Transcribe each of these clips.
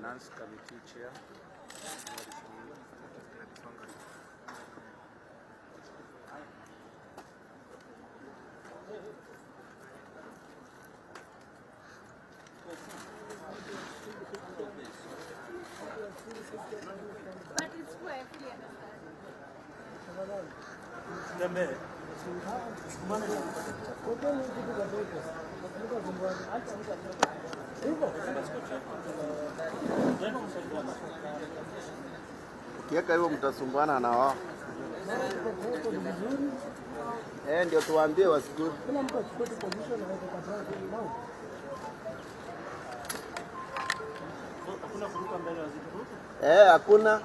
Finance Committee Chair. But it's square, fully Kieka hivyo mtasumbuana na wao. Ndio tuwaambie wasikuru. Hakuna.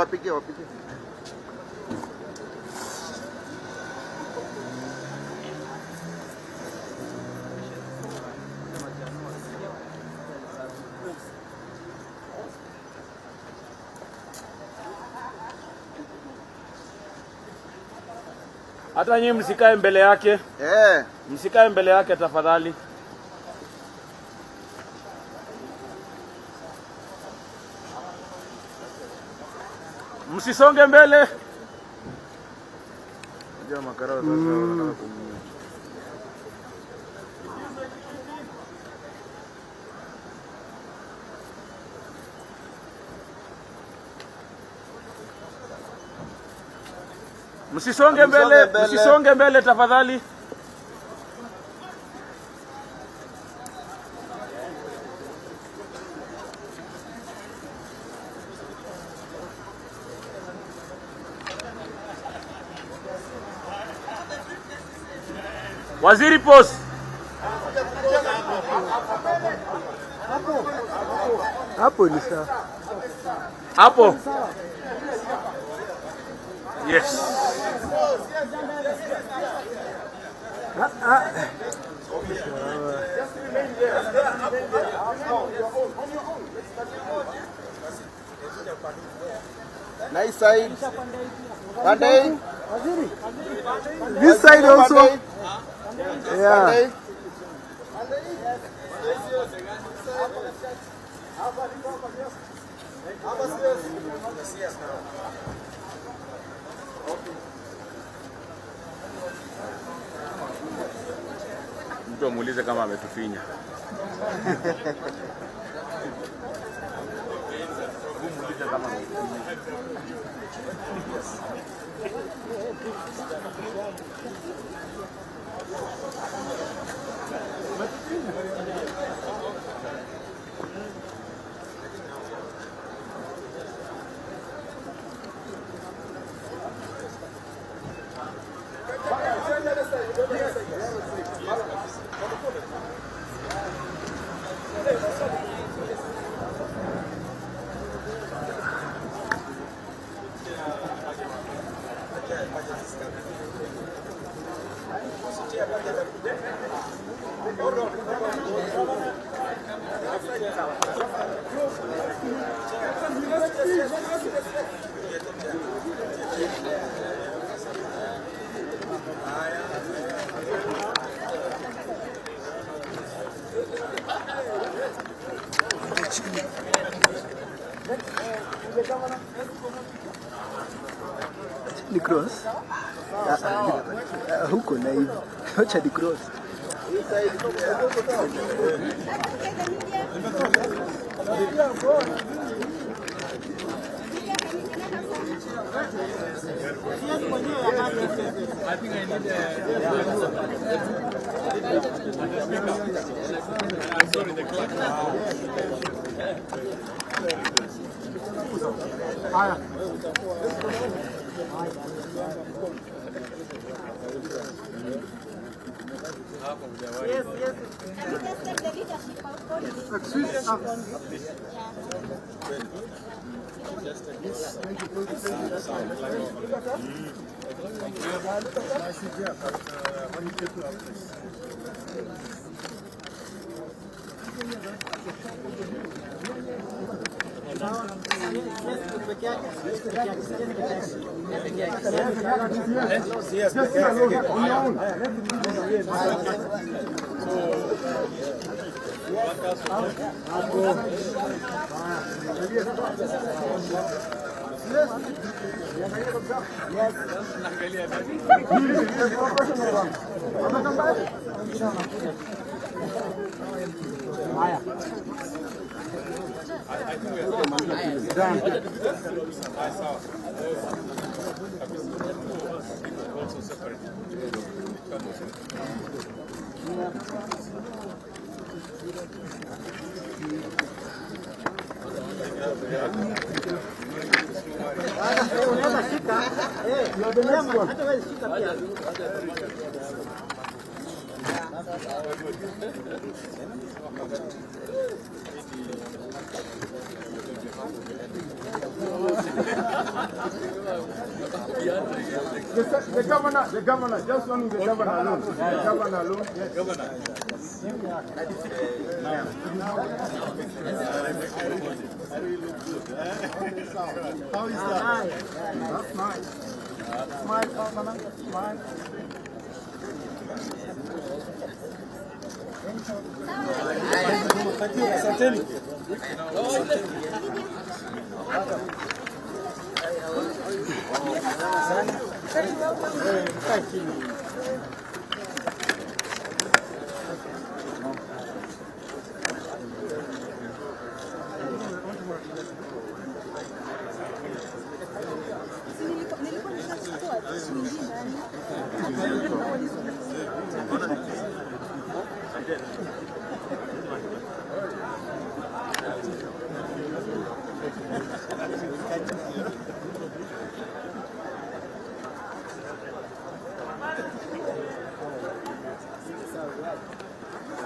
Wapigie. Hata nyinyi msikae mbele yake. Msikae mbele yake tafadhali. Msisonge mbele. Ndio makarao sasa wanataka kumnywa. Msisonge mbele tafadhali. Waziri Post. Hapo ni sawa. Hapo. Yes. Nice side. Pandai. This side also. Yeah. Mtu amuulize kama ametufinya. Ni cross. Huko na hivi. Acha ni cross. I think I need I'm sorry, the clock. Yes, yes. Can you just take the leadership of policy? Just The governor, just only the governor alone. The governor alone. Yes. Governor. How is that? That's nice. Smile, governor. Smile. Thank you.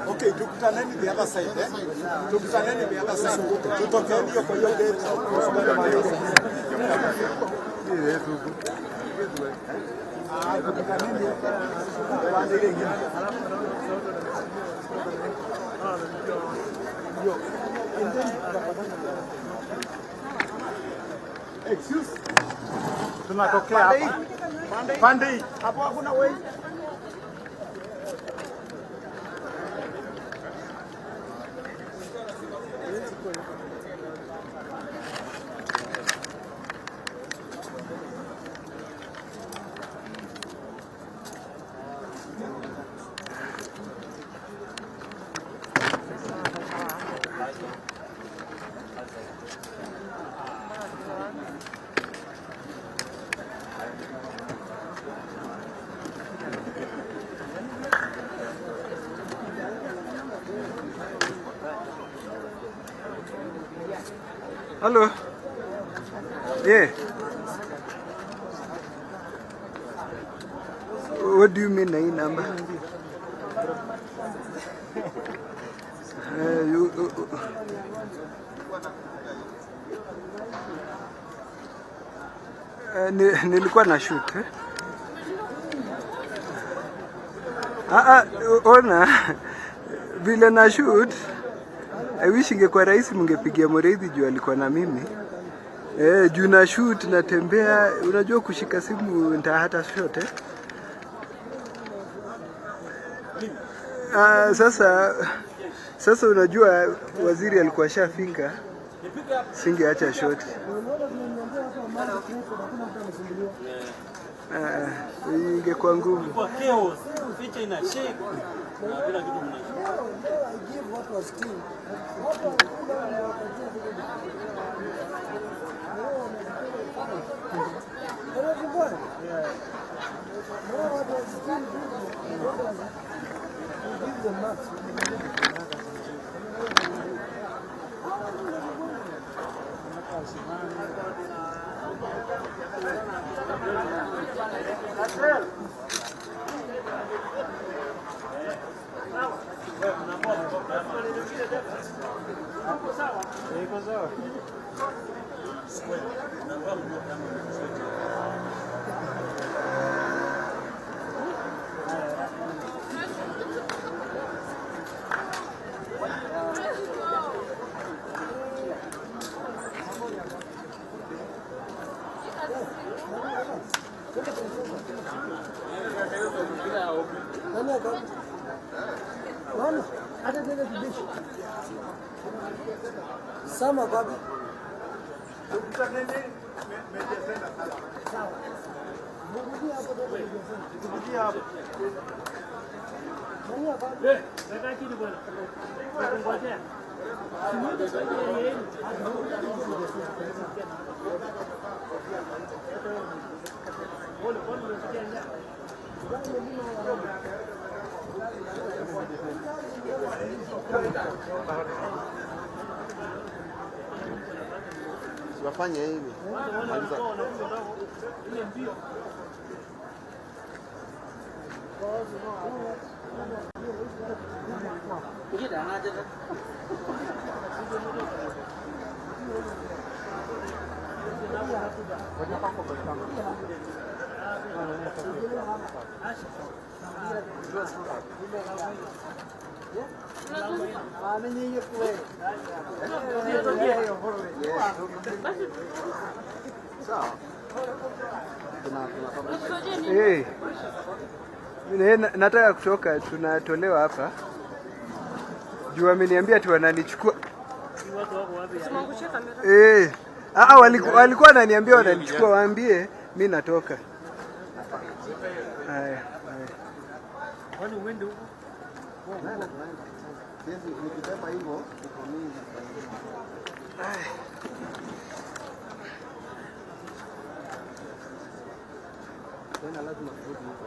Okay, tukutaneni the other side, eh? Tukutaneni the other side. Tutokeni hiyo kwa hiyo gate. Tukutaneni pande ile nyingine. Excuse. Tunatokea hapa. Pande. Hapo hakuna way. Hello. Yeah. What do you mean, nine number? Nilikuwa na shoot. Ona vile na shoot. I wish ingekuwa rahisi mungepigia Moreithi juu alikuwa na mimi. Juu na shoot natembea, unajua kushika simu nita hata shot eh. Sasa unajua waziri alikuwa shafika. Singeacha shot. Ingekuwa ngumu. Kwa chaos, picha ina shake. Na kila kitu Sawa. Naona hata tena kibishi. Sama babu. Tukutaneni media center sala. Sawa. Mrudi hapo ndio tukuja hapo. Nani hapa? Sasa kitu bwana. Ngojea. Simwende kwa yeye. Pole pole unasikia. Wafanye hivi. Maliza. Hey. Nataka kutoka, tunatolewa hapa. Juu ameniambia tu wananichukua. Walikuwa wananiambia wananichukua, waambie mimi natoka. Haya. Kwani uende huko? Nikisema hivyo, iko mingi. Tena lazima turudi huko.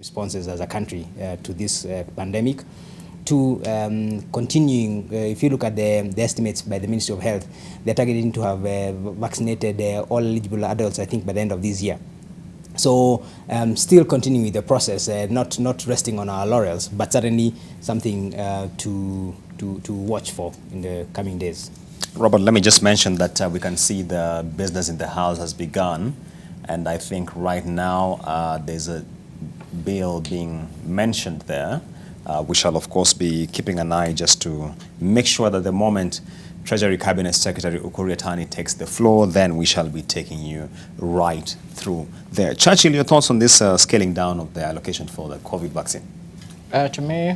responses as a country to this pandemic. To continuing, if you look at the estimates by the Ministry of Health, they're targeting to have vaccinated all eligible adults, I think, by the end of this year. So still continuing with the process, not resting on our laurels, but certainly something to watch for in the coming days. Robert, let me just mention that we can see the business in the House has begun, and I think right now there's a bill being mentioned there. We shall, of course, be keeping an eye just to make sure that the moment Treasury Cabinet Secretary Ukur Yatani takes the floor, then we shall be taking you right through there. Churchill, your thoughts on this scaling down of the allocation for the COVID vaccine? To me,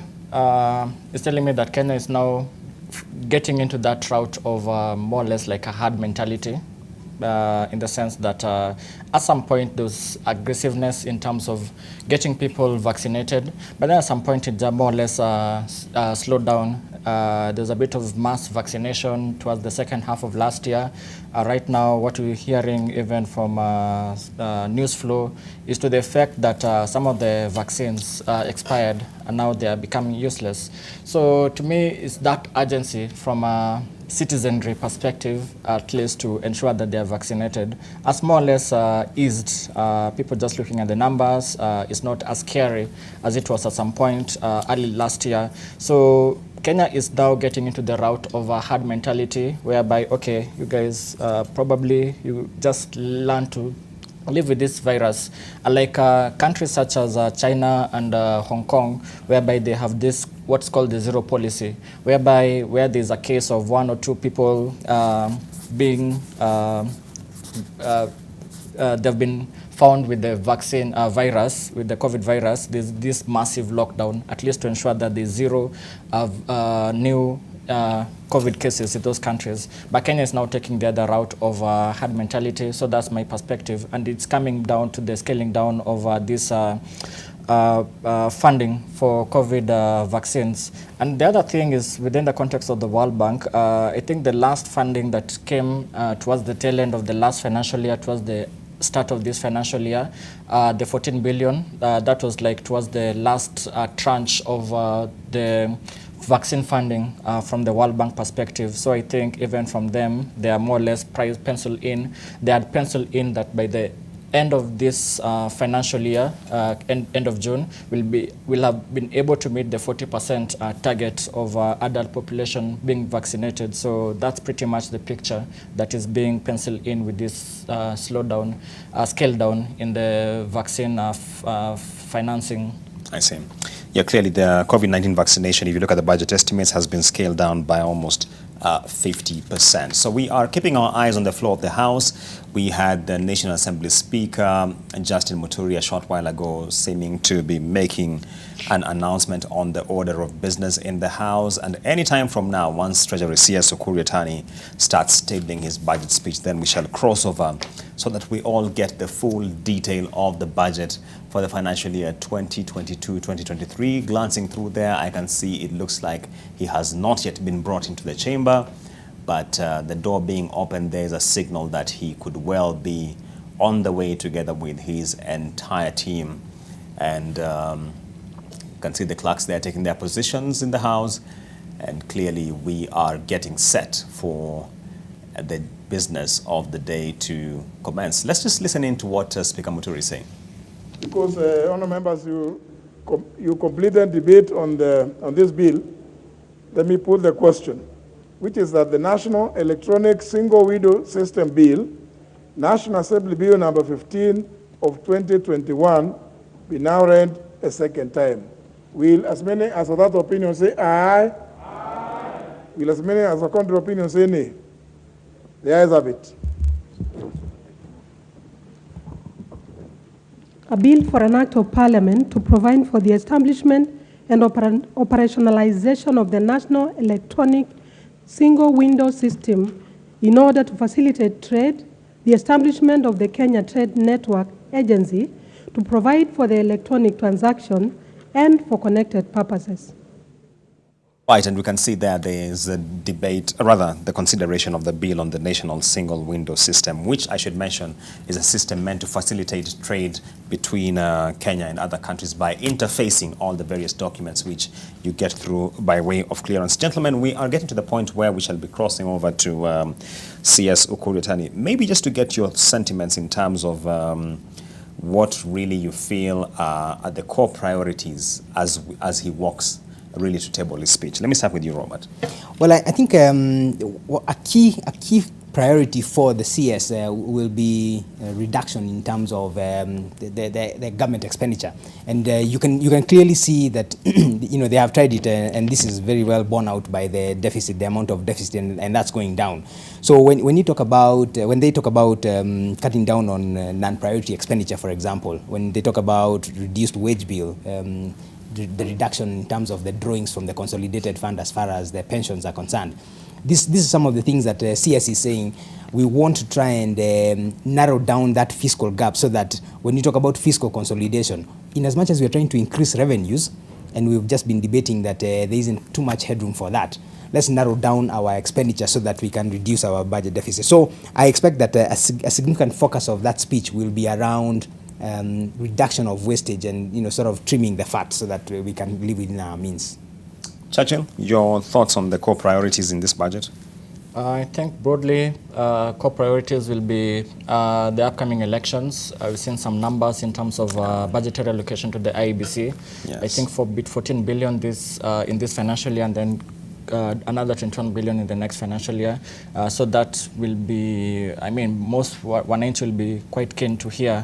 it's telling me that Kenya is now getting into that route of more or less like a herd mentality. In the sense that at some point there was aggressiveness in terms of getting people vaccinated, but then at some point it more or less slowed down. There's a bit of mass vaccination towards the second half of last year. Right now, what we're hearing even from news flow is to the effect that some of the vaccines expired and now they are becoming useless. So to me, it's that urgency from a citizenry perspective, at least to ensure that they are vaccinated, as more or less eased. People just looking at the numbers, it's not as scary as it was at some point early last year. So Kenya is now getting into the route of a herd mentality, whereby, okay, you guys probably you just learn to live with this virus. Like countries such as China and Hong Kong, whereby they have this what's called the zero policy, whereby where there's a case of 1 or 2 people being they've been found with the vaccine virus, with the COVID virus, there's this massive lockdown, at least to ensure that there's zero new COVID cases in those countries. But Kenya is now taking the other route of herd mentality, so that's my perspective. And it's coming down to the scaling down of this funding for COVID vaccines. And the other thing is, within the context of the World Bank, I think the last funding that came towards the tail end of the last financial year, towards the start of this financial year, the 14 billion, that was like towards the last tranche of the vaccine funding from the World Bank perspective. So I think even from them, they are more or less penciled in. They had penciled in that by the end of this financial year, end of June, will have been able to meet the 40% target of adult population being vaccinated. So that's pretty much the picture that is being penciled in with this slowdown, scale down in the vaccine financing. I see. Yeah, clearly the COVID-19 vaccination, if you look at the budget estimates, has been scaled down by almost 50%. So we are keeping our eyes on the floor of the House. We had the National Assembly Speaker, Justin Muturi, a short while ago, seeming to be making an announcement on the order of business in the House. And any time from now, once Treasury CS Ukur Yatani starts tabling his budget speech, then we shall cross over so that we all get the full detail of the budget for the financial year 2022-2023. Glancing through there, I can see it looks like he has not yet been brought into the chamber, but the door being open, there is a signal that he could well be on the way together with his entire team. And you can see the clerks there taking their positions in the House, and clearly we are getting set for the business of the day to commence. Let's just listen in to what Speaker Muturi is saying. Because, honourable members, you completed debate on this bill. Let me put the question, which is that the National Electronic Single Window System Bill, National Assembly Bill number 15 of 2021, be now read a second time. Will as many as of that opinion say aye? Aye. Will as many as of contrary opinion say nay? The ayes have it. A bill for an act of Parliament to provide for the establishment and operationalization of the National Electronic Single Window System in order to facilitate trade, the establishment of the Kenya Trade Network Agency to provide for the electronic transaction and for connected purposes. Right, and we can see there is a debate, rather the consideration of the bill on the national single window system, which I should mention is a system meant to facilitate trade between Kenya and other countries by interfacing all the various documents which you get through by way of clearance. Gentlemen, we are getting to the point where we shall be crossing over to CS Ukuriatani. Maybe just to get your sentiments in terms of what really you feel are the core priorities as he walks really to table his speech. Let me start with you, Robert. Well, I think a key priority for the CS will be reduction in terms of the government expenditure, and you can clearly see that they have tried it, and this is very well borne out by the deficit, the amount of deficit, and that's going down. So when they talk about cutting down on non-priority expenditure, for example, when they talk about reduced wage bill. The reduction in terms of the drawings from the consolidated fund as far as the pensions are concerned. This is some of the things that CS is saying. We want to try and narrow down that fiscal gap so that when you talk about fiscal consolidation, in as much as we are trying to increase revenues, and we've just been debating that there isn't too much headroom for that, let's narrow down our expenditure so that we can reduce our budget deficit. So I expect that a significant focus of that speech will be around reduction of wastage and sort of trimming the fat so that we can live within our means. Churchill, your thoughts on the core priorities in this budget? I think broadly core priorities will be the upcoming elections. We've seen some numbers in terms of budgetary allocation to the IEBC. Yes. I think for 14 billion in this financial year, and then another 21 billion in the next financial year. So that will be, most wananchi will be quite keen to hear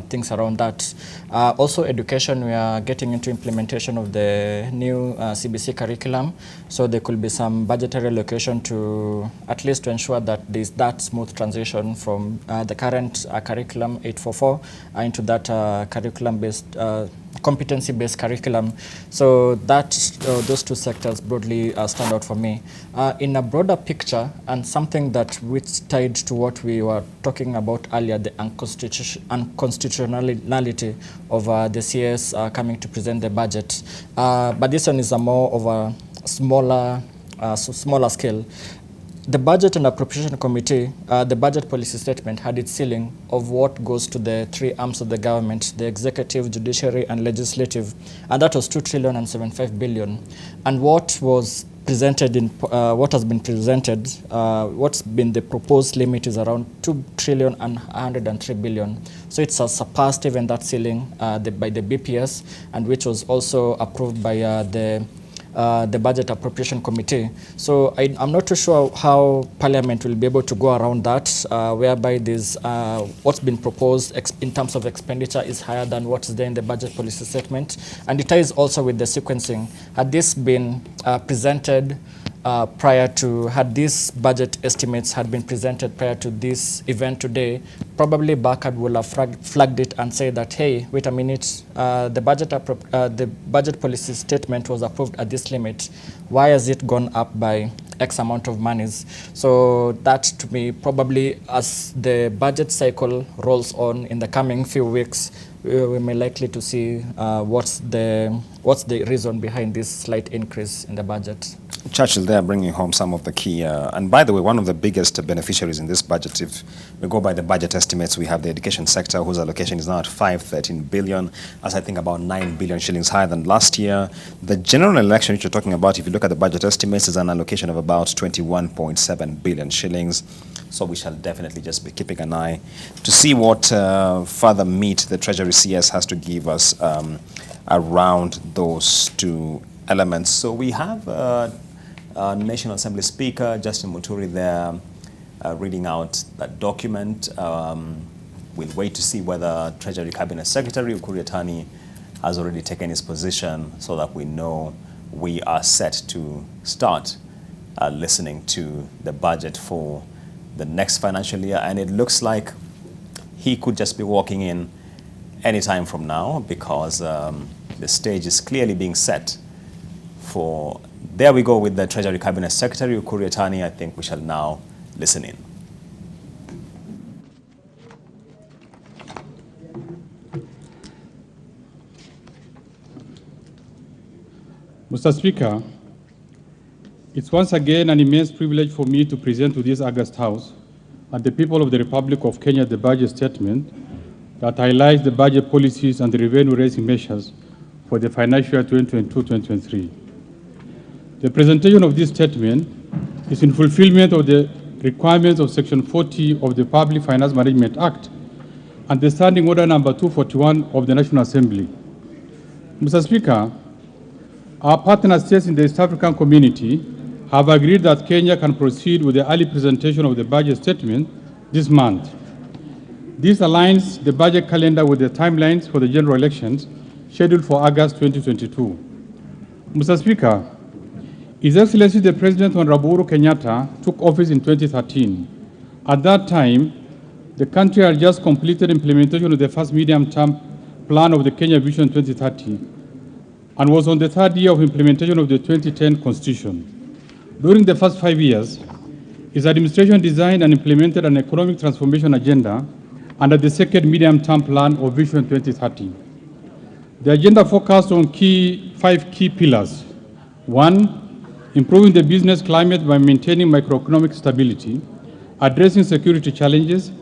things around that. Also education, we are getting into implementation of the new CBC curriculum. So there could be some budgetary allocation to at least to ensure that there's that smooth transition from the current curriculum 844 into that curriculum-based competency-based curriculum. So that those two sectors broadly stand out for me. In a broader picture, and something that which tied to what we were talking about earlier, the unconstitutionality of the CS coming to present the budget. But this one is a more of a smaller scale. The Budget and Appropriation Committee, the Budget Policy Statement had its ceiling of what goes to the three arms of the government, the executive, judiciary, and legislative, and that was 2 trillion and 75 billion. And what was presented in, what has been presented, what's been the proposed limit is around 2 trillion and 103 billion. So it's surpassed even that ceiling by the BPS, and which was also approved by the Budget Appropriation Committee. So I'm not too sure how Parliament will be able to go around that, whereby this what's been proposed in terms of expenditure is higher than what's there in the Budget Policy Statement. And it ties also with the sequencing. Had this been presented had these budget estimates had been presented prior to this event today, probably BACAD will have flagged it and say that, hey, wait a minute, the budget policy statement was approved at this limit. Why has it gone up by X amount of monies? So that, to me, probably as the budget cycle rolls on in the coming few weeks, we may likely to see what's the reason behind this slight increase in the budget. Churchill, they are bringing home some of the key, and by the way, one of the biggest beneficiaries in this budget, if we go by the budget estimates, we have the education sector, whose allocation is now at 513 billion, as I think about 9 billion shillings higher than last year. The general election which you're talking about, if you look at the budget estimates, is an allocation of about 21.7 billion shillings. So we shall definitely just be keeping an eye to see what further meat the Treasury CS has to give us around those two elements. So we have National Assembly Speaker Justin Muturi there reading out that document. We'll wait to see whether Treasury Cabinet Secretary Ukuriatani has already taken his position so that we know we are set to start listening to the budget for the next financial year. And it looks like he could just be walking in any time from now, because the stage is clearly being set for. There we go with the Treasury Cabinet Secretary Ukuriatani. I think we shall now listen in. Mr. Speaker, It's once again an immense privilege for me to present to this August House and the people of the Republic of Kenya the budget statement that highlights the budget policies and the revenue-raising measures for the financial year 2022-2023. The presentation of this statement is in fulfillment of the requirements of Section 40 of the Public Finance Management Act and the Standing Order Number 241 of the National Assembly. Mr. Speaker, our partner states in the East African community have agreed that Kenya can proceed with the early presentation of the budget statement this month. This aligns the budget calendar with the timelines for the general elections scheduled for August 2022. Mr. Speaker, His Excellency the President Honorable Uhuru Kenyatta took office in 2013. At that time, the country had just completed implementation of the first medium-term plan of the Kenya Vision 2030 and was on the third year of implementation of the 2010 Constitution. During the first 5 years, his administration designed and implemented an economic transformation agenda under the second medium-term plan of Vision 2030. The agenda focused on five key pillars. 1, improving the business climate by maintaining macroeconomic stability, addressing security challenges,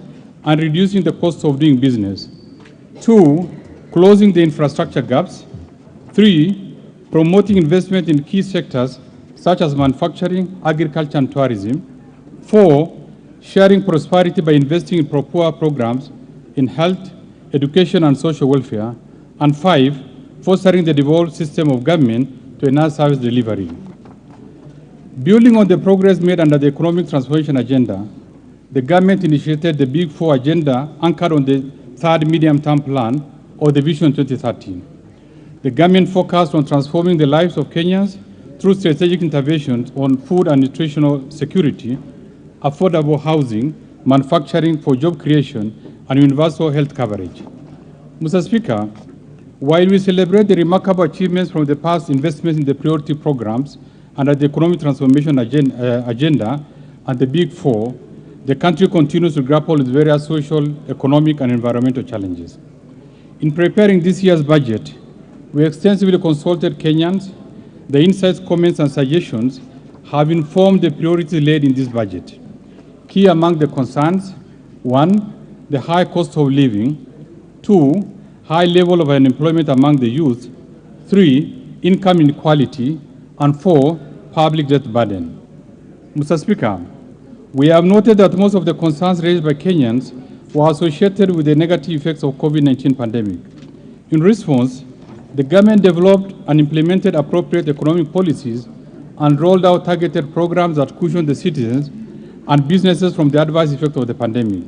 and reducing the cost of doing business. 2, closing the infrastructure gaps. 3, promoting investment in key sectors such as manufacturing, agriculture, and tourism. 4, sharing prosperity by investing in poor programs in health, education, and social welfare. And 5, fostering the devolved system of government to enhance service delivery. Building on the progress made under the economic transformation agenda, the government initiated the Big Four agenda anchored on the third medium-term plan or the Vision 2030. The government focused on transforming the lives of Kenyans through strategic interventions on food and nutritional security, affordable housing, manufacturing for job creation, and universal health coverage. Mr. Speaker, while we celebrate the remarkable achievements from the past investments in the priority programs under the economic transformation agenda and the Big Four, the country continues to grapple with various social, economic, and environmental challenges. In preparing this year's budget, we extensively consulted Kenyans. The insights, comments, and suggestions have informed the priorities laid in this budget. Key among the concerns: 1, the high cost of living; 2, high level of unemployment among the youth; 3, income inequality; and 4, public debt burden. Mr. Speaker, we have noted that most of the concerns raised by Kenyans were associated with the negative effects of COVID-19 pandemic. In response, the government developed and implemented appropriate economic policies and rolled out targeted programs that cushion the citizens and businesses from the adverse effects of the pandemic.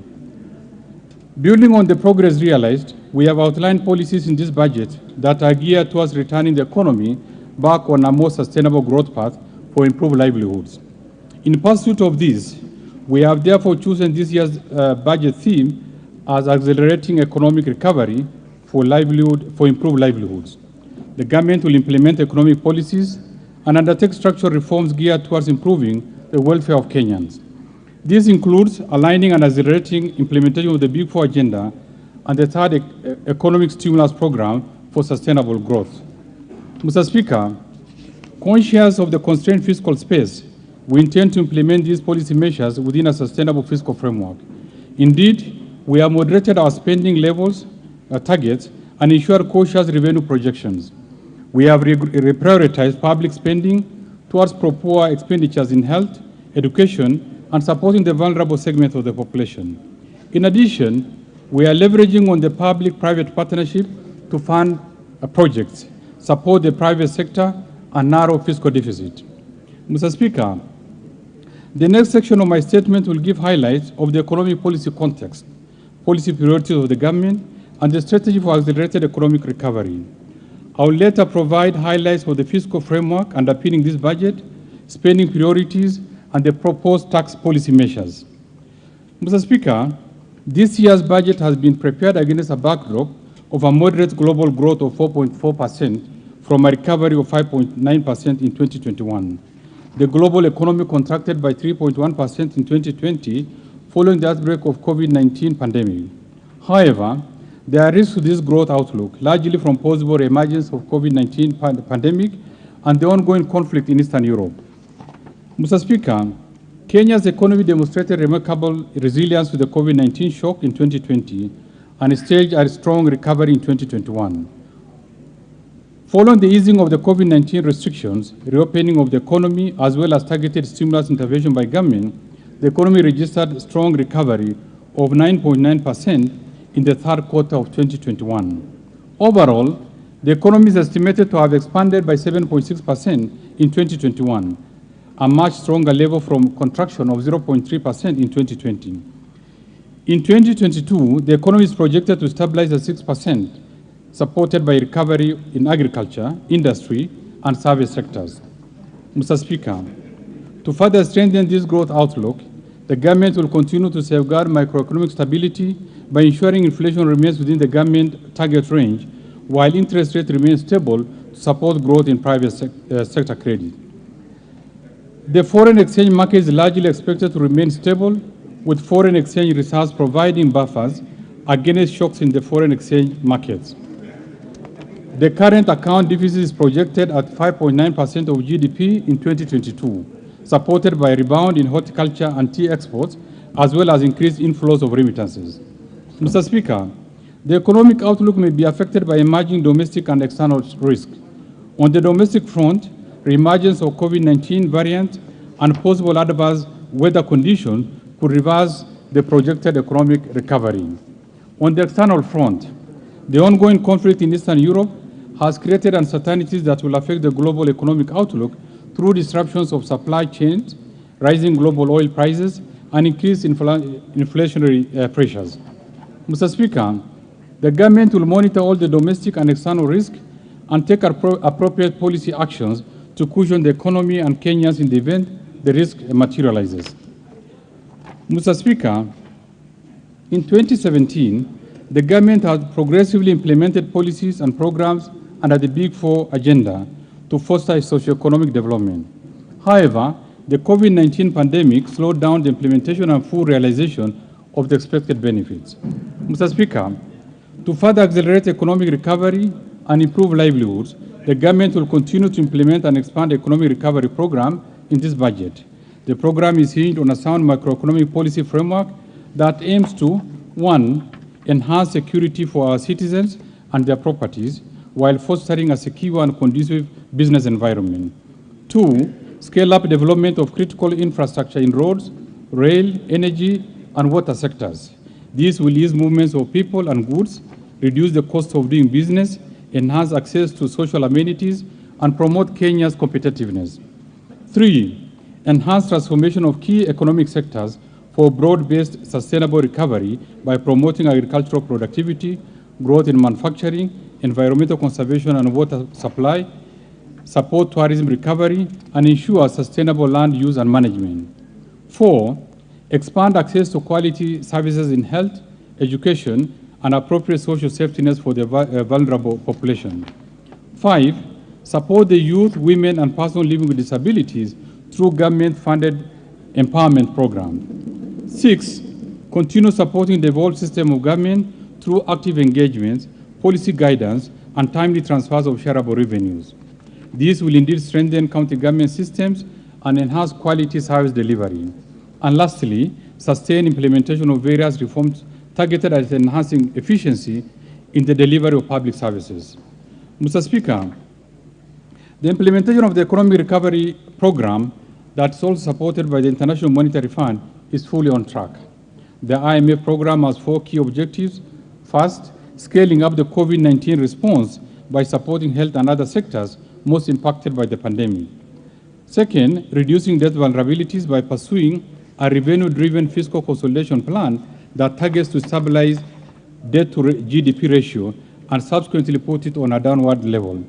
Building on the progress realized, we have outlined policies in this budget that are geared towards returning the economy back on a more sustainable growth path for improved livelihoods. In pursuit of this, we have therefore chosen this year's budget theme as accelerating economic recovery for improved livelihoods. The government will implement economic policies and undertake structural reforms geared towards improving the welfare of Kenyans. This includes aligning and accelerating implementation of the Big Four agenda and the third economic stimulus program for sustainable growth. Mr. Speaker, conscious of the constrained fiscal space, we intend to implement these policy measures within a sustainable fiscal framework. Indeed, we have moderated our spending levels, targets, and ensured cautious revenue projections. We have reprioritized public spending towards proper expenditures in health, education, and supporting the vulnerable segments of the population. In addition, we are leveraging on the public-private partnership to fund projects, support the private sector, and narrow fiscal deficit. Mr. Speaker, the next section of my statement will give highlights of the economic policy context, policy priorities of the government, and the strategy for accelerated economic recovery. I will later provide highlights of the fiscal framework underpinning this budget, spending priorities, and the proposed tax policy measures. Mr. Speaker, this year's budget has been prepared against a backdrop of a moderate global growth of 4.4% from a recovery of 5.9% in 2021. The global economy contracted by 3.1% in 2020 following the outbreak of COVID-19 pandemic. However, there are risks to this growth outlook, largely from possible emergence of COVID-19 pandemic and the ongoing conflict in Eastern Europe. Mr. Speaker, Kenya's economy demonstrated remarkable resilience to the COVID-19 shock in 2020 and staged a strong recovery in 2021. Following the easing of the COVID-19 restrictions, reopening of the economy, as well as targeted stimulus intervention by government, the economy registered strong recovery of 9.9% in the third quarter of 2021. Overall, the economy is estimated to have expanded by 7.6% in 2021, a much stronger level from contraction of 0.3% in 2020. In 2022, the economy is projected to stabilize at 6%, supported by recovery in agriculture, industry, and service sectors. Mr. Speaker, to further strengthen this growth outlook, the government will continue to safeguard macroeconomic stability by ensuring inflation remains within the government target range, while interest rate remains stable to support growth in private sector credit. The foreign exchange market is largely expected to remain stable, with foreign exchange reserves providing buffers against shocks in the foreign exchange markets. The current account deficit is projected at 5.9% of GDP in 2022, supported by a rebound in horticulture and tea exports, as well as increased inflows of remittances. Mr. Speaker, the economic outlook may be affected by emerging domestic and external risks. On the domestic front, reemergence of COVID-19 variant and possible adverse weather conditions could reverse the projected economic recovery. On the external front, the ongoing conflict in Eastern Europe has created uncertainties that will affect the global economic outlook through disruptions of supply chains, rising global oil prices, and increased inflationary pressures. Mr. Speaker, the government will monitor all the domestic and external risks and take appropriate policy actions to cushion the economy and Kenyans in the event the risk materializes. Mr. Speaker, in 2017, the government has progressively implemented policies and programs under the Big Four agenda to foster socioeconomic development. However, the COVID-19 pandemic slowed down the implementation and full realization of the expected benefits. Mr. Speaker, to further accelerate economic recovery and improve livelihoods, the government will continue to implement and expand the economic recovery program in this budget. The program is hinged on a sound macroeconomic policy framework that aims to, 1, enhance security for our citizens and their properties, while fostering a secure and conducive business environment. 2, scale up development of critical infrastructure in roads, rail, energy, and water sectors. This will ease movements of people and goods, reduce the cost of doing business, enhance access to social amenities, and promote Kenya's competitiveness. 3, enhance transformation of key economic sectors for broad-based sustainable recovery by promoting agricultural productivity, growth in manufacturing, environmental conservation and water supply, support tourism recovery, and ensure sustainable land use and management. 4, expand access to quality services in health, education, and appropriate social safety nets for the vulnerable population. 5, support the youth, women, and persons living with disabilities through government-funded empowerment program. 6, continue supporting the evolved system of government through active engagements, policy guidance, and timely transfers of shareable revenues. These will indeed strengthen county government systems and enhance quality service delivery. And lastly, sustain implementation of various reforms targeted at enhancing efficiency in the delivery of public services. Mr. Speaker, the implementation of the Economic Recovery Program that's also supported by the International Monetary Fund is fully on track. The IMF program has 4 key objectives. First, scaling up the COVID-19 response by supporting health and other sectors most impacted by the pandemic. Second, reducing debt vulnerabilities by pursuing a revenue-driven fiscal consolidation plan that targets to stabilize debt to GDP ratio and subsequently put it on a downward level.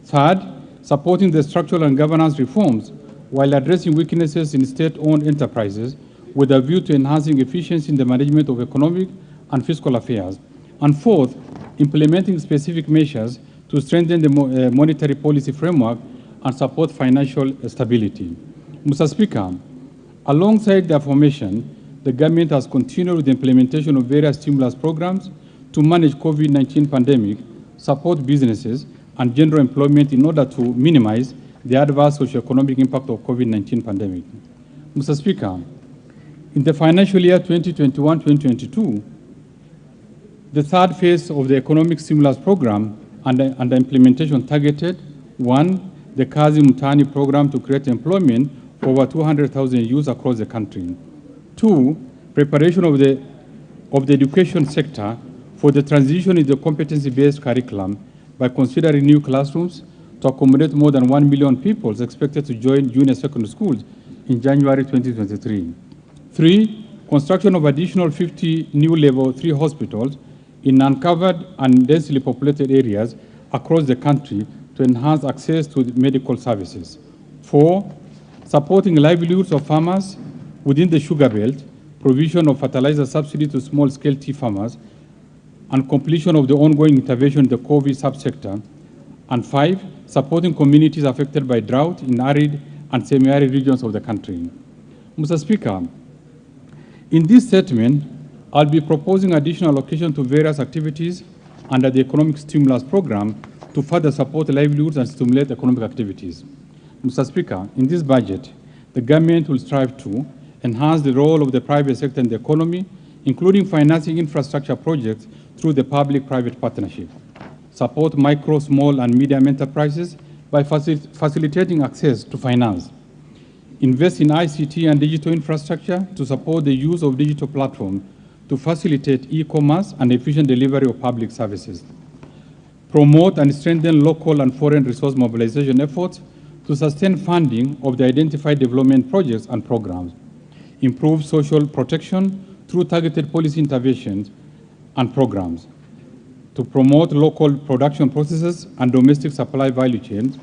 Third, supporting the structural and governance reforms while addressing weaknesses in state-owned enterprises with a view to enhancing efficiency in the management of economic and fiscal affairs. And fourth, implementing specific measures to strengthen the monetary policy framework and support financial stability. Mr. Speaker, alongside the aforementioned, the government has continued with the implementation of various stimulus programs to manage COVID-19 pandemic, support businesses and general employment in order to minimize the adverse socio-economic impact of COVID-19 pandemic. Mr. Speaker, in the financial year 2021-2022, the third phase of the economic stimulus program and the implementation targeted, 1, the Kazi Mtaani program to create employment for over 200,000 youths across the country. 2, preparation of the education sector for the transition in the competency-based curriculum by considering new classrooms to accommodate more than 1 million people expected to join junior secondary schools in January 2023. 3, construction of additional 50 new level 3 hospitals in uncovered and densely populated areas across the country to enhance access to medical services. 4, supporting livelihoods of farmers within the sugar belt, provision of fertilizer subsidy to small-scale tea farmers, and completion of the ongoing intervention in the COVID subsector. And 5, supporting communities affected by drought in arid and semi-arid regions of the country. Mr. Speaker, in this statement, I'll be proposing additional allocation to various activities under the economic stimulus program to further support livelihoods and stimulate economic activities. Mr. Speaker, in this budget, the government will strive to enhance the role of the private sector in the economy, including financing infrastructure projects through the public-private partnership, support micro, small, and medium enterprises by facilitating access to finance, invest in ICT and digital infrastructure to support the use of digital platforms to facilitate e-commerce and efficient delivery of public services, promote and strengthen local and foreign resource mobilization efforts to sustain funding of the identified development projects and programs, improve social protection through targeted policy interventions and programs, to promote local production processes and domestic supply value chains,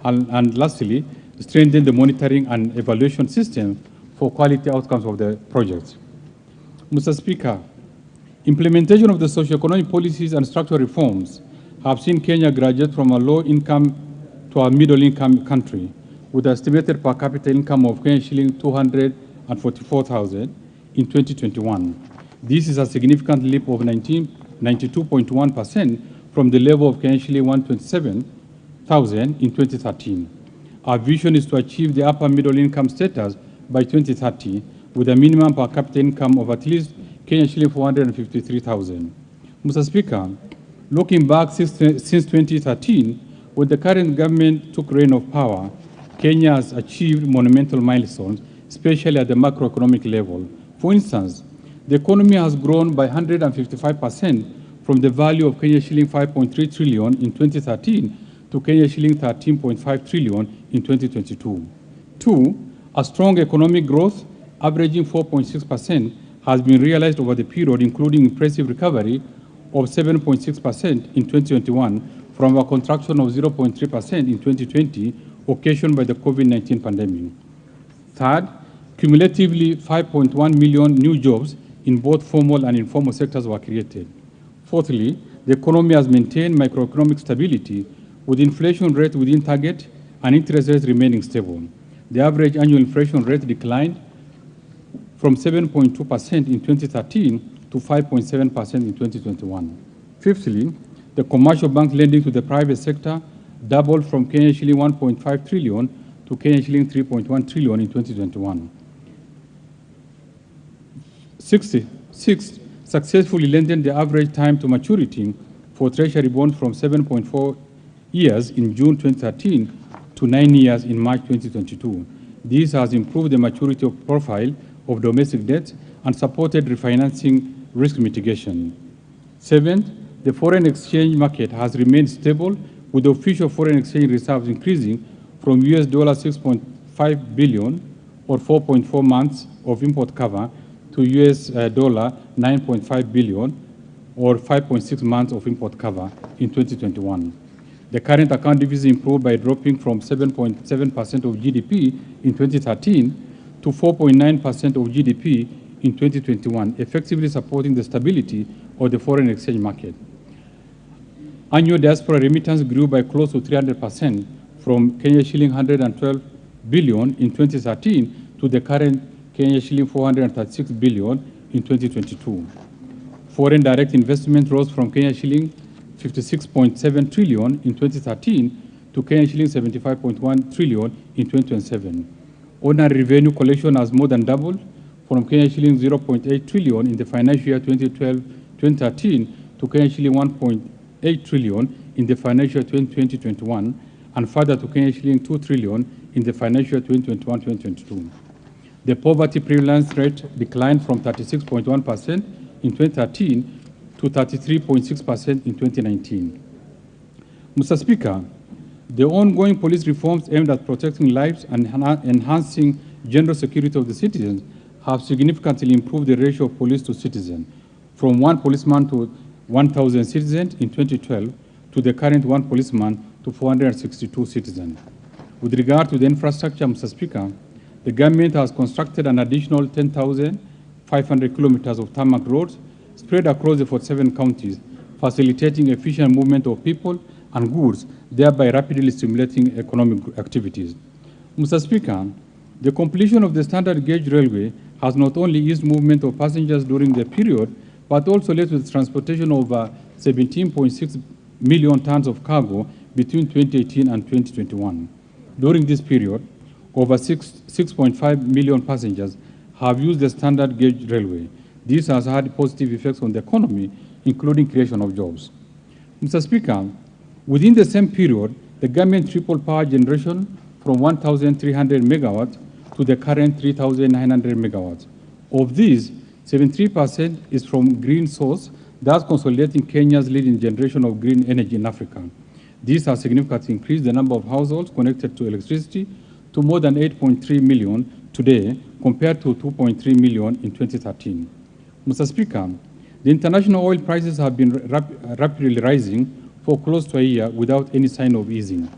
and lastly, strengthen the monitoring and evaluation system for quality outcomes of the projects. Mr. Speaker, implementation of the socio-economic policies and structural reforms have seen Kenya graduate from a low-income to a middle-income country with an estimated per capita income of Kenyan shilling 244,000 in 2021. This is a significant leap of 92.1% from the level of Kenyan shilling 127,000 in 2013. Our vision is to achieve the upper middle-income status by 2030 with a minimum per capita income of at least Kenyan shilling 453,000. Mr. Speaker, looking back since 2013, when the current government took reign of power, Kenya has achieved monumental milestones, especially at the macroeconomic level. For instance, the economy has grown by 155% from the value of Kenya shilling 5.3 trillion in 2013 to Kenya shilling 13.5 trillion in 2022. 2, a strong economic growth, averaging 4.6%, has been realized over the period, including impressive recovery of 7.6% in 2021 from a contraction of 0.3% in 2020, occasioned by the COVID-19 pandemic. Third, cumulatively 5.1 million new jobs in both formal and informal sectors were created. Fourthly, the economy has maintained macroeconomic stability with inflation rate within target and interest rates remaining stable. The average annual inflation rate declined from 7.2% in 2013 to 5.7% in 2021. Fifthly, the commercial bank lending to the private sector doubled from Kenyan shilling 1.5 trillion to Kenyan shilling 3.1 trillion in 2021. Sixth, successfully lengthened the average time to maturity for treasury bonds from 7.4 years in June 2013 to 9 years in March 2022. This has improved the maturity profile of domestic debt and supported refinancing risk mitigation. Seventh, the foreign exchange market has remained stable, with the official foreign exchange reserves increasing from US $6.5 billion or 4.4 months of import cover to US $9.5 billion or 5.6 months of import cover in 2021. The current account deficit improved by dropping from 7.7% of GDP in 2013 to 4.9% of GDP in 2021, effectively supporting the stability of the foreign exchange market. Annual diaspora remittance grew by close to 300% from Kenya shilling 112 billion in 2013 to the current Kenya shilling 436 billion in 2022. Foreign direct investment rose from Kenya shilling 56.7 trillion in 2013 to Kenya shilling 75.1 trillion in 2027. Ordinary revenue collection has more than doubled from Kenya shilling 0.8 trillion in the financial year 2012-2013 to Kenya shilling 1.8 trillion in the financial year 2020-21, and further to Kenya shilling 2 trillion in the financial year 2021-2022. The poverty prevalence rate declined from 36.1% in 2013 to 33.6% in 2019. Mr. Speaker, the ongoing police reforms aimed at protecting lives and enhancing general security of the citizens have significantly improved the ratio of police to citizen, from 1 policeman to 1,000 citizens in 2012 to the current 1 policeman to 462 citizens. With regard to the infrastructure, Mr. Speaker, the government has constructed an additional 10,500 kilometers of tarmac roads spread across the 47 counties, facilitating efficient movement of people and goods, thereby rapidly stimulating economic activities. Mr. Speaker, the completion of the standard gauge railway has not only eased movement of passengers during the period, but also led to the transportation of 17.6 million tons of cargo between 2018 and 2021. During this period, over 6.5 million passengers have used the standard gauge railway. This has had positive effects on the economy, including creation of jobs. Mr. Speaker, within the same period, the government tripled power generation from 1,300 megawatts to the current 3,900 megawatts. Of these, 73% is from green source, thus consolidating Kenya's leading generation of green energy in Africa. This has significantly increased the number of households connected to electricity to more than 8.3 million today, compared to 2.3 million in 2013. Mr. Speaker, the international oil prices have been rapidly rising for close to a year without any sign of easing.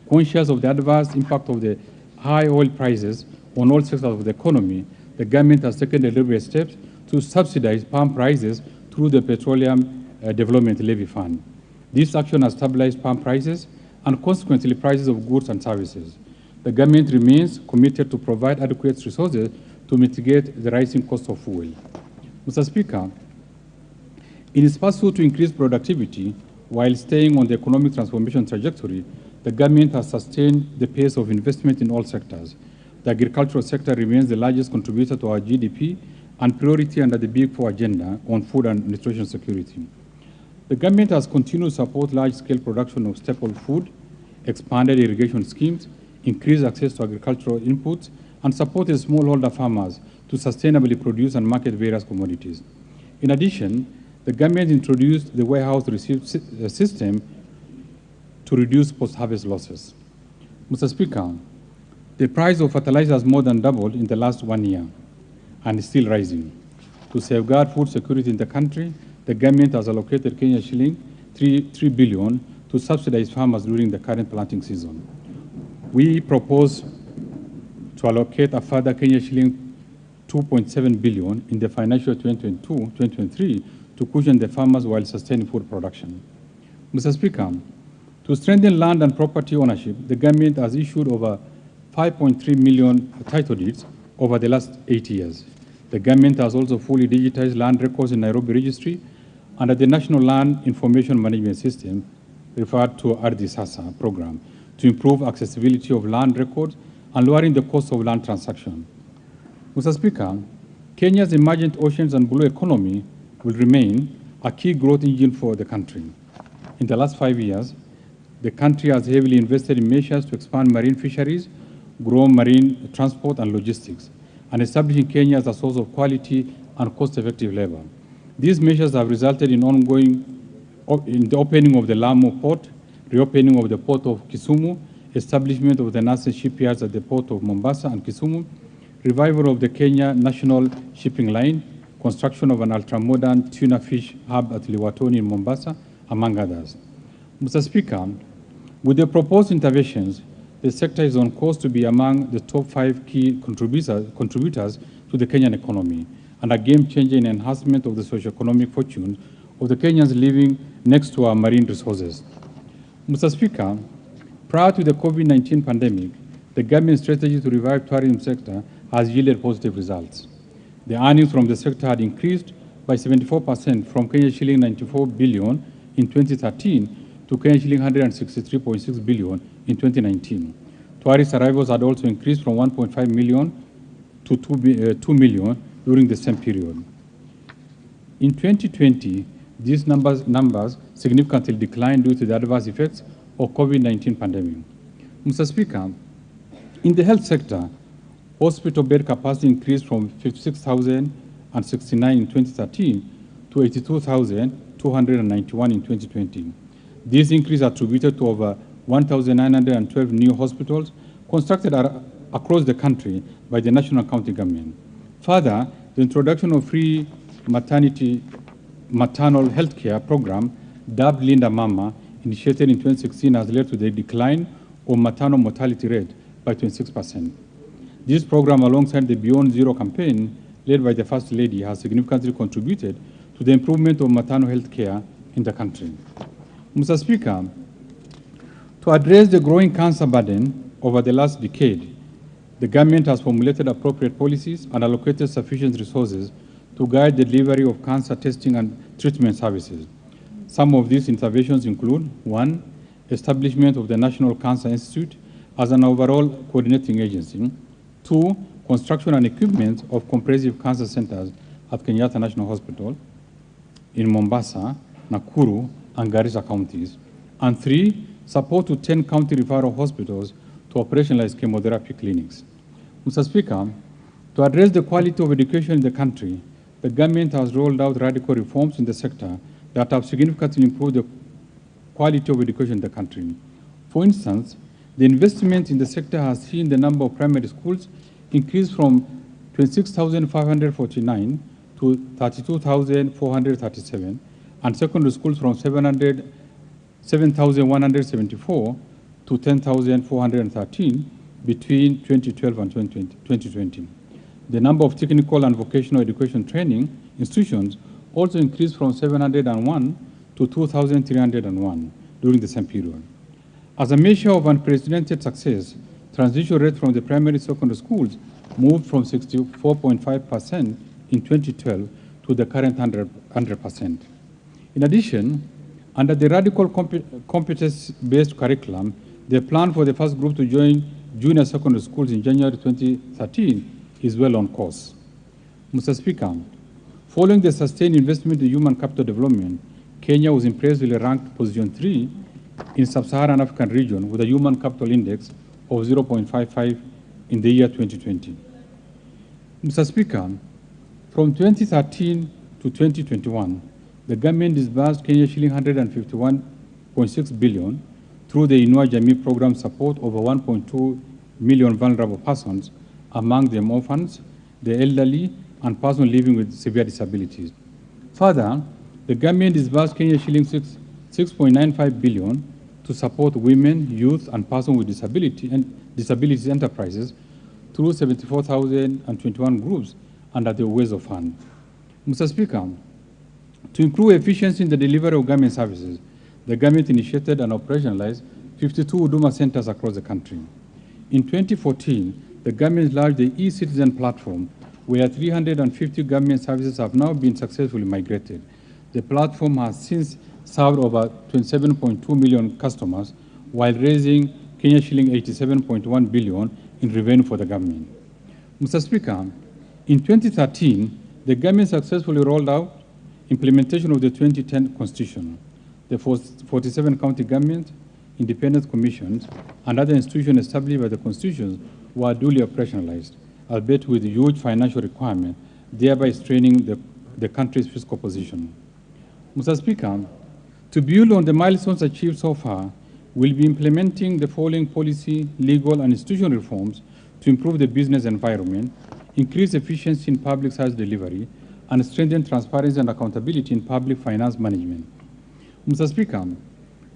Conscious of the adverse impact of the high oil prices on all sectors of the economy, the government has taken deliberate steps to subsidize palm prices through the Petroleum Development Levy Fund. This action has stabilized palm prices and consequently prices of goods and services. The government remains committed to provide adequate resources to mitigate the rising cost of fuel. Mr. Speaker, in its pursuit to increase productivity while staying on the economic transformation trajectory, the government has sustained the pace of investment in all sectors. The agricultural sector remains the largest contributor to our GDP and priority under the Big Four agenda on food and nutrition security. The government has continued to support large-scale production of staple food, expanded irrigation schemes, increased access to agricultural inputs, and supported smallholder farmers to sustainably produce and market various commodities. In addition, the government introduced the warehouse receipt system to reduce post-harvest losses. Mr. Speaker, the price of fertilizer has more than doubled in the last 1 year and is still rising. To safeguard food security in the country, the government has allocated Kenya shilling 3 billion to subsidize farmers during the current planting season. We propose to allocate a further Kenya shilling 2.7 billion in the financial 2022-2023 to cushion the farmers while sustaining food production. Mr. Speaker, to strengthen land and property ownership, the government has issued over 5.3 million title deeds over the last 8 years. The government has also fully digitized land records in Nairobi Registry under the National Land Information Management System, referred to Ardhi Sasa program, to improve accessibility of land records and lowering the cost of land transaction. Mr. Speaker, Kenya's emergent oceans and blue economy will remain a key growth engine for the country. In the last 5 years, the country has heavily invested in measures to expand marine fisheries, grow marine transport and logistics, and establishing Kenya as a source of quality and cost-effective labor. These measures have resulted in the opening of the Lamu port, reopening of the port of Kisumu, establishment of the nascent shipyards at the port of Mombasa and Kisumu, revival of the Kenya National Shipping Line, construction of an ultra-modern tuna fish hub at Liwatoni in Mombasa, among others. Mr. Speaker, with the proposed interventions, the sector is on course to be among the top 5 key contributors to the Kenyan economy and a game-changer in enhancement of the socio-economic fortunes of the Kenyans living next to our marine resources. Mr. Speaker, prior to the COVID-19 pandemic, the government strategy to revive tourism sector has yielded positive results. The earnings from the sector had increased by 74% from Kenya shilling 94 billion in 2013 to Kenya shilling 163.6 billion in 2019. Tourist arrivals had also increased from 1.5 million to 2 million during the same period. In 2020, these numbers significantly declined due to the adverse effects of COVID-19 pandemic. Mr. Speaker, in the health sector, hospital bed capacity increased from 56,069 in 2013 to 82,291 in 2020. This increase attributed to over 1,912 new hospitals constructed across the country by the National and County government. Further, the introduction of free maternal health care program, dubbed Linda Mama, initiated in 2016, has led to the decline of maternal mortality rate by 26%. This program, alongside the Beyond Zero campaign led by the First Lady, has significantly contributed to the improvement of maternal health care in the country. Mr. Speaker, to address the growing cancer burden over the last decade, the government has formulated appropriate policies and allocated sufficient resources to guide the delivery of cancer testing and treatment services. Some of these interventions include: 1, establishment of the National Cancer Institute as an overall coordinating agency; 2, construction and equipment of comprehensive cancer centers at Kenyatta National Hospital in Mombasa, Nakuru, and Garissa counties; and 3, support to 10 county referral hospitals to operationalize chemotherapy clinics. Mr. Speaker, to address the quality of education in the country, the government has rolled out radical reforms in the sector that have significantly improved the quality of education in the country. For instance, the investment in the sector has seen the number of primary schools increase from 26,549 to 32,437, and secondary schools from 7,174 to 10,413 between 2012 and 2020. The number of technical and vocational education training institutions also increased from 701 to 2,301 during the same period. As a measure of unprecedented success, transition rate from the primary secondary schools moved from 64.5% in 2012 to the current 100%. In addition, under the radical competence-based curriculum, the plan for the first group to join junior secondary schools in January 2013 is well on course. Mr. Speaker, following the sustained investment in human capital development, Kenya was impressively ranked position 3 in sub-Saharan African region with a human capital index of 0.55 in the year 2020. Mr. Speaker, from 2013 to 2021, the government disbursed Kenya shilling 151.6 billion through the Inua Jamii program support over 1.2 million vulnerable persons, among them orphans, the elderly, and persons living with severe disabilities. Further, the government disbursed Kenya shilling 6.95 billion to support women, youth, and persons with disabilities enterprises through 74,021 groups under the Ways of Fund. Mr. Speaker, to improve efficiency in the delivery of government services, the government initiated and operationalized 52 Huduma centers across the country. In 2014, the government launched the e-Citizen platform, where 350 government services have now been successfully migrated. The platform has since served over 27.2 million customers, while raising Kenya shilling 87.1 billion in revenue for the government. Mr. Speaker, in 2013, the government successfully rolled out implementation of the 2010 Constitution. The 47 county governments, independent commissions, and other institutions established by the Constitution were duly operationalized, albeit with huge financial requirements, thereby straining the country's fiscal position. Mr. Speaker, to build on the milestones achieved so far, we'll be implementing the following policy, legal, and institutional reforms to improve the business environment, increase efficiency in public service delivery, and strengthen transparency and accountability in public finance management. Mr. Speaker,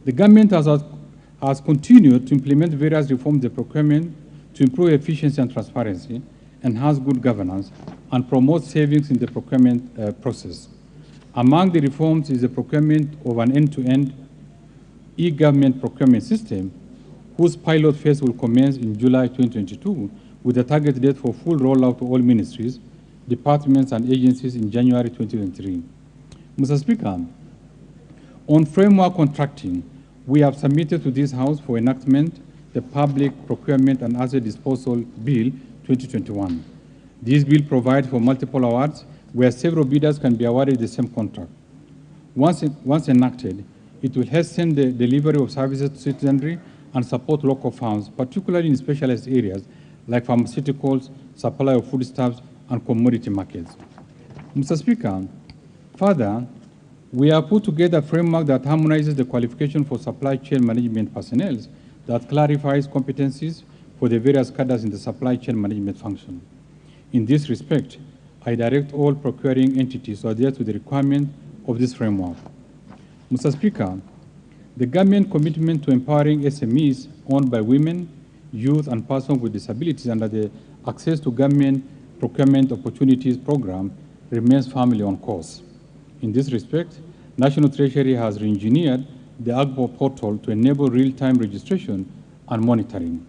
the government has continued to implement various reforms in procurement to improve efficiency and transparency, enhance good governance, and promote savings in the procurement process. Among the reforms is the procurement of an end-to-end e-government procurement system, whose pilot phase will commence in July 2022, with a target date for full rollout to all ministries, departments, and agencies in January 2023. Mr. Speaker, on framework contracting, we have submitted to this House for enactment the Public Procurement and Asset Disposal Bill 2021. This bill provides for multiple awards where several bidders can be awarded the same contract. Once enacted, it will hasten the delivery of services to citizenry and support local farms, particularly in specialized areas like pharmaceuticals, supply of foodstuffs, and commodity markets. Mr. Speaker, further, we have put together a framework that harmonizes the qualification for supply chain management personnel that clarifies competencies for the various cadres in the supply chain management function. In this respect, I direct all procuring entities to adhere to the requirement of this framework. Mr. Speaker, the government commitment to empowering SMEs owned by women, youth, and persons with disabilities under the Access to Government Procurement Opportunities Program remains firmly on course. In this respect, National Treasury has re-engineered the AGBO portal to enable real-time registration and monitoring.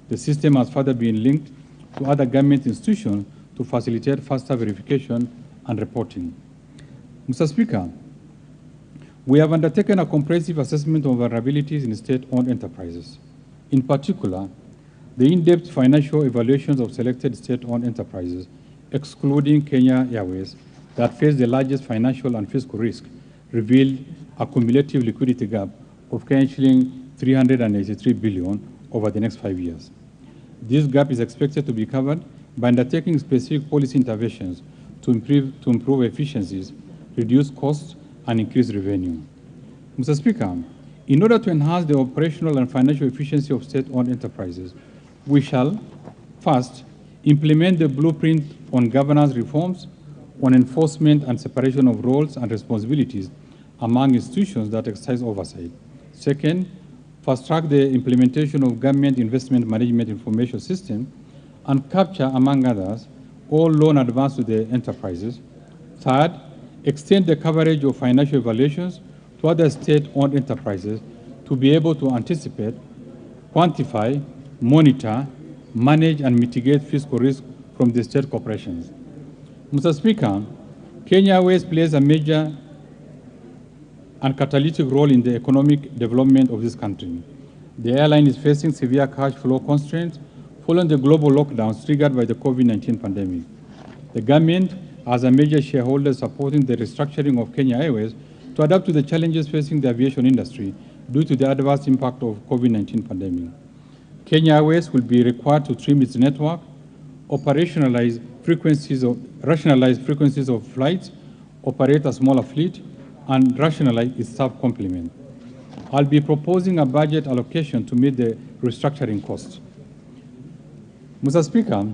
The system has further been linked to other government institutions to facilitate faster verification and reporting. Mr. Speaker, we have undertaken a comprehensive assessment of vulnerabilities in state-owned enterprises. In particular, the in-depth financial evaluations of selected state-owned enterprises, excluding Kenya Airways, that face the largest financial and fiscal risk, revealed a cumulative liquidity gap of shilling 383 billion over the next 5 years. This gap is expected to be covered by undertaking specific policy interventions to improve efficiencies, reduce costs, and increase revenue. Mr. Speaker, in order to enhance the operational and financial efficiency of state-owned enterprises, we shall, first, implement the blueprint on governance reforms, on enforcement and separation of roles and responsibilities among institutions that exercise oversight. Second, fast-track the implementation of government investment management information system and capture, among others, all loan advance to the enterprises. Third, extend the coverage of financial evaluations to other state-owned enterprises to be able to anticipate, quantify, monitor, manage, and mitigate fiscal risk from the state corporations. Mr. Speaker, Kenya Airways plays a major and catalytic role in the economic development of this country. The airline is facing severe cash flow constraints following the global lockdowns triggered by the COVID-19 pandemic. The government, as a major shareholder, supporting the restructuring of Kenya Airways to adapt to the challenges facing the aviation industry due to the adverse impact of COVID-19 pandemic. Kenya Airways will be required to trim its network, rationalize frequencies of flights, operate a smaller fleet, and rationalize its staff complement. I'll be proposing a budget allocation to meet the restructuring costs. Mr. Speaker,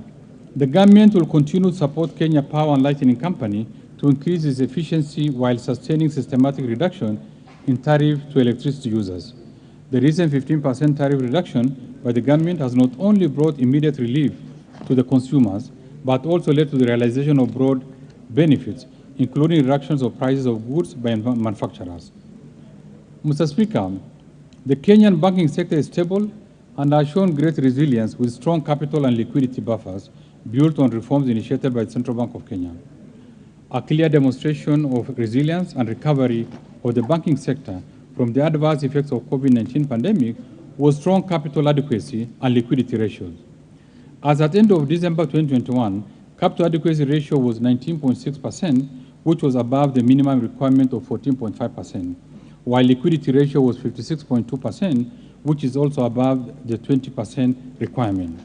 the government will continue to support Kenya Power and Lighting Company to increase its efficiency while sustaining systematic reduction in tariff to electricity users. The recent 15% tariff reduction by the government has not only brought immediate relief to the consumers, but also led to the realization of broad benefits, including reductions of prices of goods by manufacturers. Mr. Speaker, the Kenyan banking sector is stable and has shown great resilience with strong capital and liquidity buffers built on reforms initiated by the Central Bank of Kenya. A clear demonstration of resilience and recovery of the banking sector from the adverse effects of COVID-19 pandemic was strong capital adequacy and liquidity ratios. As at the end of December 2021, capital adequacy ratio was 19.6%, which was above the minimum requirement of 14.5%, while liquidity ratio was 56.2%, which is also above the 20% requirement.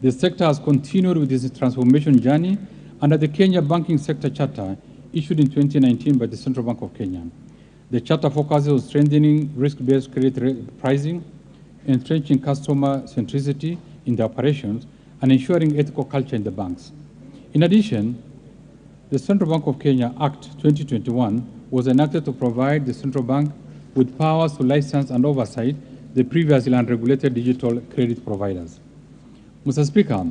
The sector has continued with its transformation journey under the Kenya Banking Sector Charter issued in 2019 by the Central Bank of Kenya. The charter focuses on strengthening risk-based credit pricing, entrenching customer centricity in the operations, and ensuring ethical culture in the banks. In addition, the Central Bank of Kenya Act 2021 was enacted to provide the Central Bank with powers to license and oversight the previously unregulated digital credit providers. Mr. Speaker,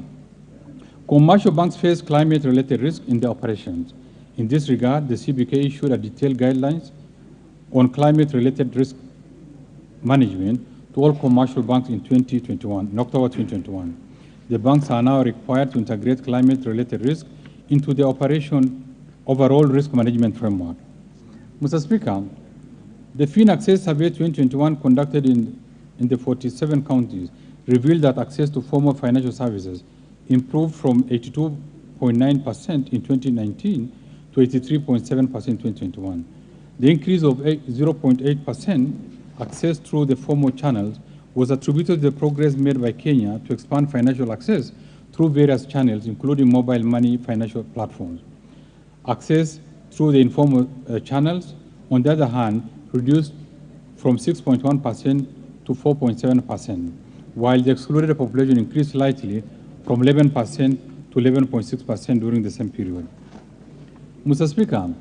commercial banks face climate-related risk in their operations. In this regard, the CBK issued a detailed guidelines on climate-related risk management to all commercial banks in October 2021. The banks are now required to integrate climate-related risk into the overall risk management framework. Mr. Speaker, the FinAccess Survey 2021 conducted in the 47 counties revealed that access to formal financial services improved from 82.9% in 2019 to 83.7% in 2021. The increase of 0.8% access through the formal channels was attributed to the progress made by Kenya to expand financial access through various channels, including mobile money financial platforms. Access through the informal channels, on the other hand, reduced from 6.1% to 4.7%, while the excluded population increased slightly from 11% to 11.6% during the same period. Mr. Speaker,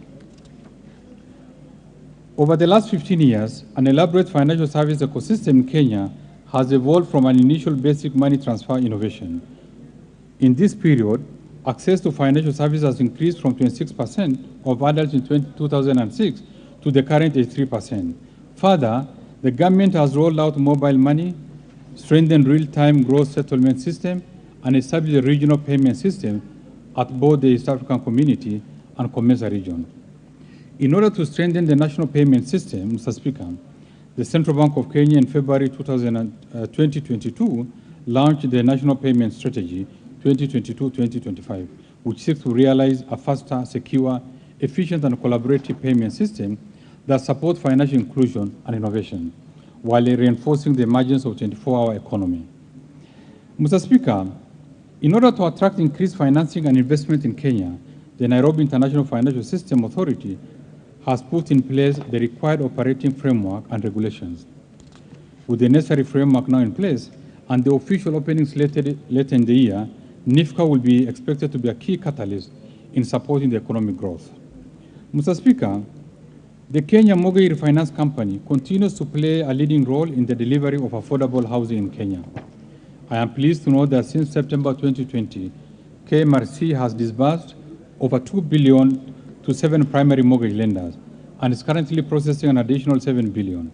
over the last 15 years, an elaborate financial service ecosystem in Kenya has evolved from an initial basic money transfer innovation. In this period, access to financial services has increased from 26% of adults in 2006 to the current 83%. Further, the government has rolled out mobile money, strengthened real-time gross settlement system, and established a regional payment system at both the East African Community and COMESA region. In order to strengthen the national payment system, Mr. Speaker, the Central Bank of Kenya in February 2022 launched the National Payment Strategy 2022-2025, which seeks to realize a faster, secure, efficient, and collaborative payment system that supports financial inclusion and innovation, while reinforcing the emergence of 24-hour economy. Mr. Speaker, in order to attract increased financing and investment in Kenya, the Nairobi International Financial System Authority has put in place the required operating framework and regulations. With the necessary framework now in place and the official opening slated later in the year, NIFCA will be expected to be a key catalyst in supporting the economic growth. Mr. Speaker, the Kenya Mortgage Refinance Company continues to play a leading role in the delivery of affordable housing in Kenya. I am pleased to note that since September 2020, KMRC has disbursed over 2 billion to 7 primary mortgage lenders and is currently processing an additional 7 billion.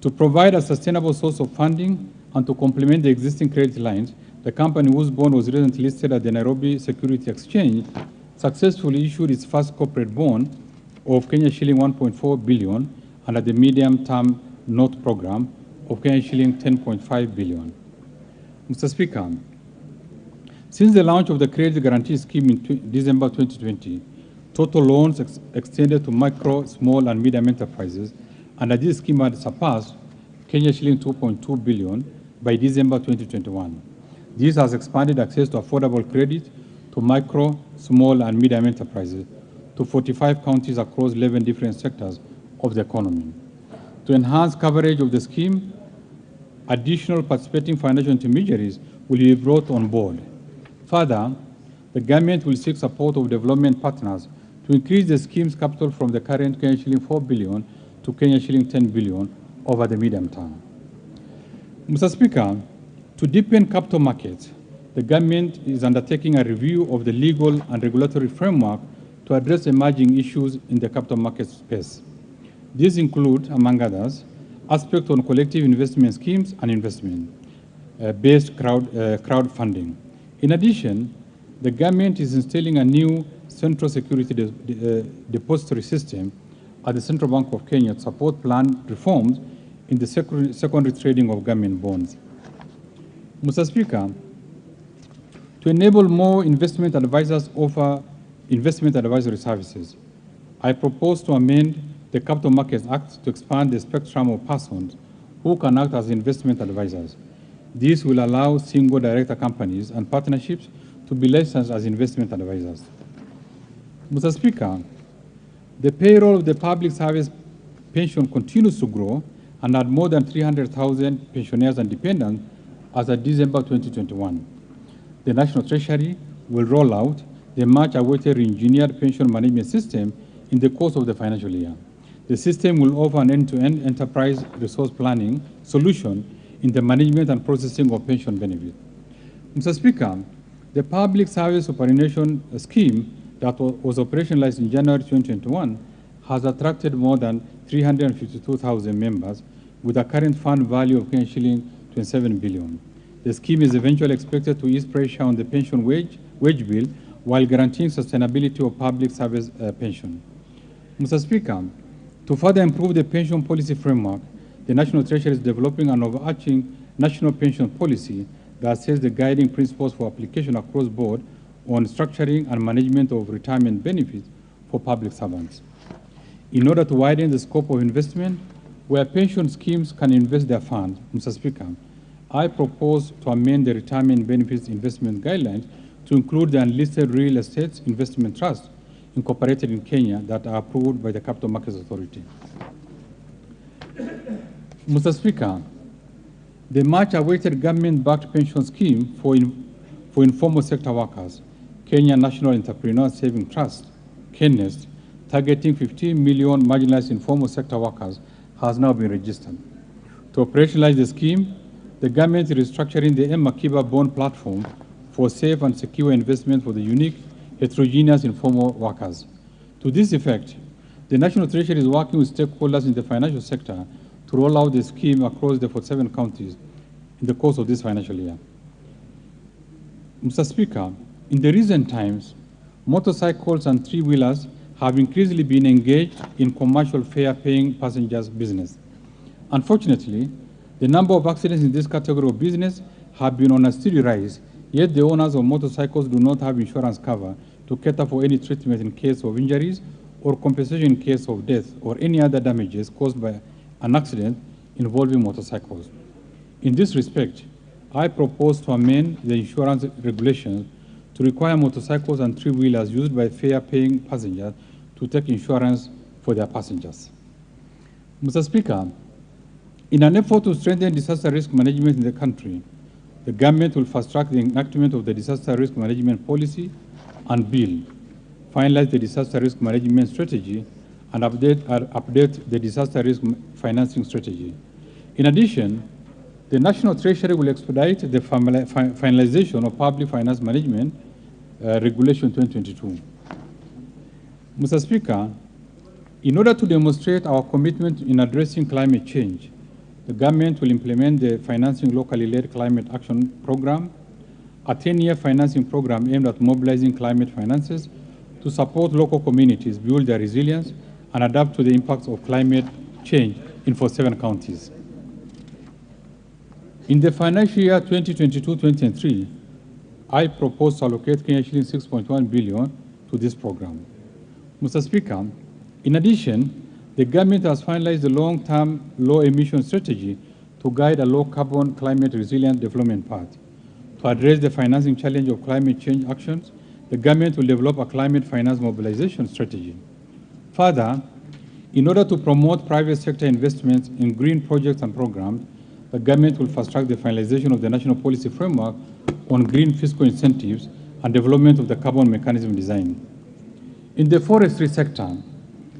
To provide a sustainable source of funding and to complement the existing credit lines, the company whose bond was recently listed at the Nairobi Security Exchange successfully issued its first corporate bond of Kenya shilling 1.4 billion under the medium-term note program of Kenya shilling 10.5 billion. Mr. Speaker, since the launch of the Credit Guarantee Scheme in December 2020, total loans extended to micro, small, and medium enterprises under this scheme had surpassed Kenya shilling 2.2 billion by December 2021. This has expanded access to affordable credit to micro, small, and medium enterprises to 45 counties across 11 different sectors of the economy. To enhance coverage of the scheme, additional participating financial intermediaries will be brought on board. Further, the government will seek support of development partners to increase the scheme's capital from the current Kenya shilling 4 billion to Kenya shilling 10 billion over the medium term. Mr. Speaker, to deepen capital markets, the government is undertaking a review of the legal and regulatory framework to address emerging issues in the capital market space. These include, among others, aspects on collective investment schemes and investment-based crowdfunding. In addition, the government is installing a new central security depository system at the Central Bank of Kenya to support planned reforms in the secondary trading of government bonds. Mr. Speaker, to enable more investment advisors offer investment advisory services, I propose to amend the Capital Markets Act to expand the spectrum of persons who can act as investment advisors. This will allow single director companies and partnerships to be licensed as investment advisors. Mr. Speaker, the payroll of the public service pension continues to grow and had more than 300,000 pensioners and dependents as of December 2021. The National Treasury will roll out the much-awaited re-engineered pension management system in the course of the financial year. The system will offer an end-to-end enterprise resource planning solution in the management and processing of pension benefits. Mr. Speaker, the Public Service Superannuation Scheme that was operationalized in January 2021 has attracted more than 352,000 members with a current fund value of shilling 27 billion. The scheme is eventually expected to ease pressure on the pension wage bill while guaranteeing sustainability of public service pension. Mr. Speaker, to further improve the pension policy framework, the National Treasury is developing an overarching national pension policy that sets the guiding principles for application across board on structuring and management of retirement benefits for public servants. In order to widen the scope of investment, where pension schemes can invest their funds, Mr. Speaker, I propose to amend the retirement benefits investment guidelines to include the unlisted real estate investment trusts incorporated in Kenya that are approved by the Capital Markets Authority. Mr. Speaker, the much-awaited government-backed pension scheme for informal sector workers, Kenya National Entrepreneur Saving Trust, KENEST, targeting 15 million marginalized informal sector workers, has now been registered. To operationalize the scheme, the government is restructuring the M-Akiba bond platform for safe and secure investment for the unique, heterogeneous informal workers. To this effect, the National Treasury is working with stakeholders in the financial sector to roll out the scheme across the 47 counties in the course of this financial year. Mr. Speaker, in the recent times, motorcycles and three-wheelers have increasingly been engaged in commercial fare-paying passengers business. Unfortunately, the number of accidents in this category of business have been on a steady rise, yet the owners of motorcycles do not have insurance cover to cater for any treatment in case of injuries or compensation in case of death or any other damages caused by an accident involving motorcycles. In this respect, I propose to amend the insurance regulations to require motorcycles and three-wheelers used by fare-paying passengers to take insurance for their passengers. Mr. Speaker, in an effort to strengthen disaster risk management in the country, the government will fast-track the enactment of the disaster risk management policy and bill, finalize the disaster risk management strategy, and update the disaster risk financing strategy. In addition, the National Treasury will expedite the finalization of Public Finance Management Regulation 2022. Mr. Speaker, in order to demonstrate our commitment in addressing climate change, the government will implement the Financing Locally Led Climate Action Program, a 10-year financing program aimed at mobilizing climate finances to support local communities build their resilience and adapt to the impacts of climate change in 47 counties. In the financial year 2022-2023, I propose to allocate Kenya shillings 6.1 billion to this program. Mr. Speaker, in addition, the government has finalized the long-term low-emission strategy to guide a low-carbon, climate-resilient development path. To address the financing challenge of climate change actions, the government will develop a climate finance mobilization strategy. Further, in order to promote private sector investments in green projects and programs, the government will fast-track the finalization of the national policy framework on green fiscal incentives and development of the carbon mechanism design. In the forestry sector,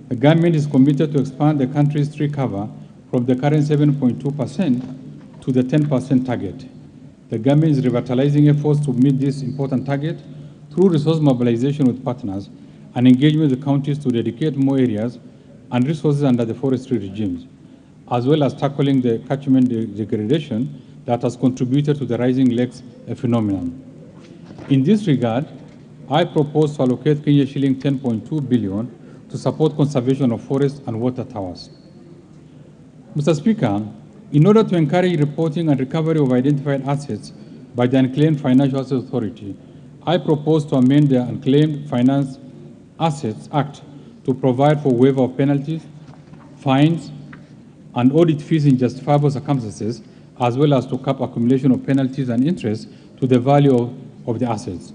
the government is committed to expand the country's tree cover from the current 7.2% to the 10% target. The government is revitalizing efforts to meet this important target through resource mobilization with partners and engagement with counties to dedicate more areas and resources under the forestry regimes, as well as tackling the catchment degradation that has contributed to the rising lakes phenomenon. In this regard, I propose to allocate Kenya shilling 10.2 billion to support conservation of forests and water towers. Mr. Speaker, in order to encourage reporting and recovery of identified assets by the Unclaimed Financial Assets Authority, I propose to amend the Unclaimed Finance Assets Act to provide for waiver of penalties, fines, and audit fees in justifiable circumstances, as well as to cap accumulation of penalties and interest to the value of the assets.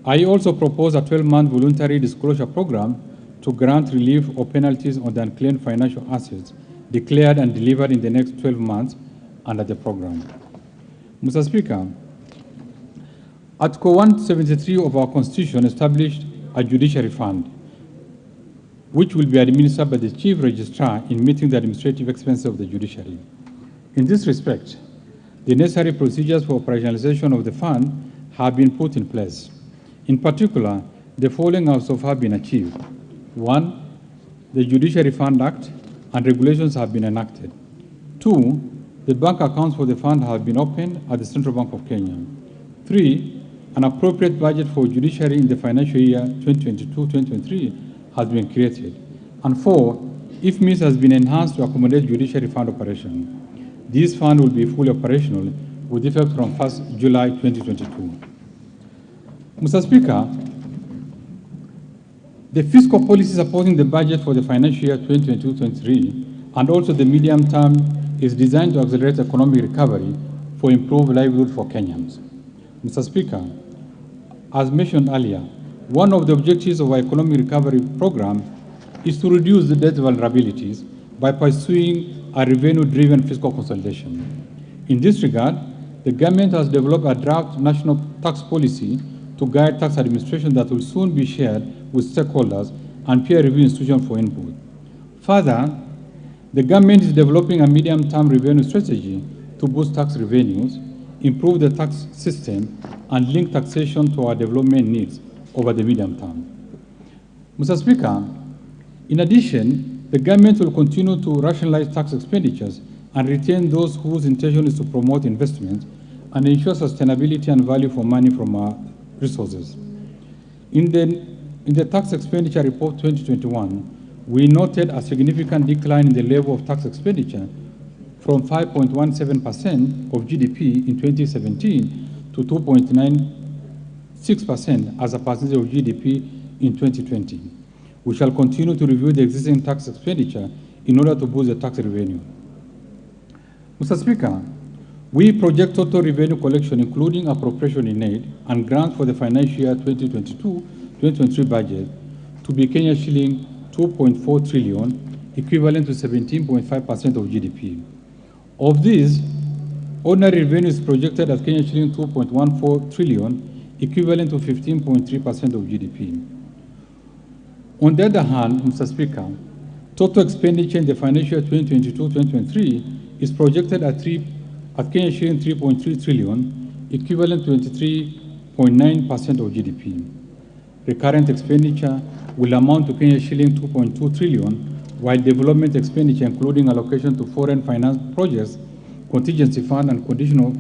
I also propose a 12-month voluntary disclosure program to grant relief of penalties on the unclaimed financial assets declared and delivered in the next 12 months under the program. Mr. Speaker, Article 173 of our Constitution established a judiciary fund, which will be administered by the Chief Registrar in meeting the administrative expenses of the judiciary. In this respect, the necessary procedures for operationalization of the fund have been put in place. In particular, the following have so far been achieved. 1, the Judiciary Fund Act and regulations have been enacted. 2, the bank accounts for the fund have been opened at the Central Bank of Kenya. 3, an appropriate budget for judiciary in the financial year 2022-2023 has been created. And 4, if means has been enhanced to accommodate judiciary fund operation. This fund will be fully operational with effect from 1st July 2022. Mr. Speaker, the fiscal policy supporting the budget for the financial year 2022-23 and also the medium term is designed to accelerate economic recovery for improved livelihood for Kenyans. Mr. Speaker, as mentioned earlier, one of the objectives of our economic recovery program is to reduce the debt vulnerabilities by pursuing a revenue-driven fiscal consolidation. In this regard, the government has developed a draft national tax policy to guide tax administration that will soon be shared with stakeholders and peer review institutions for input. Further, the government is developing a medium-term revenue strategy to boost tax revenues, improve the tax system, and link taxation to our development needs over the medium term. Mr. Speaker, in addition, the government will continue to rationalize tax expenditures and retain those whose intention is to promote investment and ensure sustainability and value for money from our resources. In the tax expenditure report 2021, we noted a significant decline in the level of tax expenditure from 5.17% of GDP in 2017 to 2.96% as a percentage of GDP in 2020. We shall continue to review the existing tax expenditure in order to boost the tax revenue. Mr. Speaker, we project total revenue collection, including appropriation in aid and grants for the financial year 2022-2023 budget, to be Kenya shilling 2.4 trillion, equivalent to 17.5% of GDP. Of this, ordinary revenue is projected at Kenya shilling 2.14 trillion, equivalent to 15.3% of GDP. On the other hand, Mr. Speaker, total expenditure in the financial year 2022-2023 is projected at Kenya shilling 3.3 trillion, equivalent to 23.9% of GDP. Recurrent expenditure will amount to Kenya shilling 2.2 trillion, while development expenditure, including allocation to foreign finance projects, contingency fund, and conditional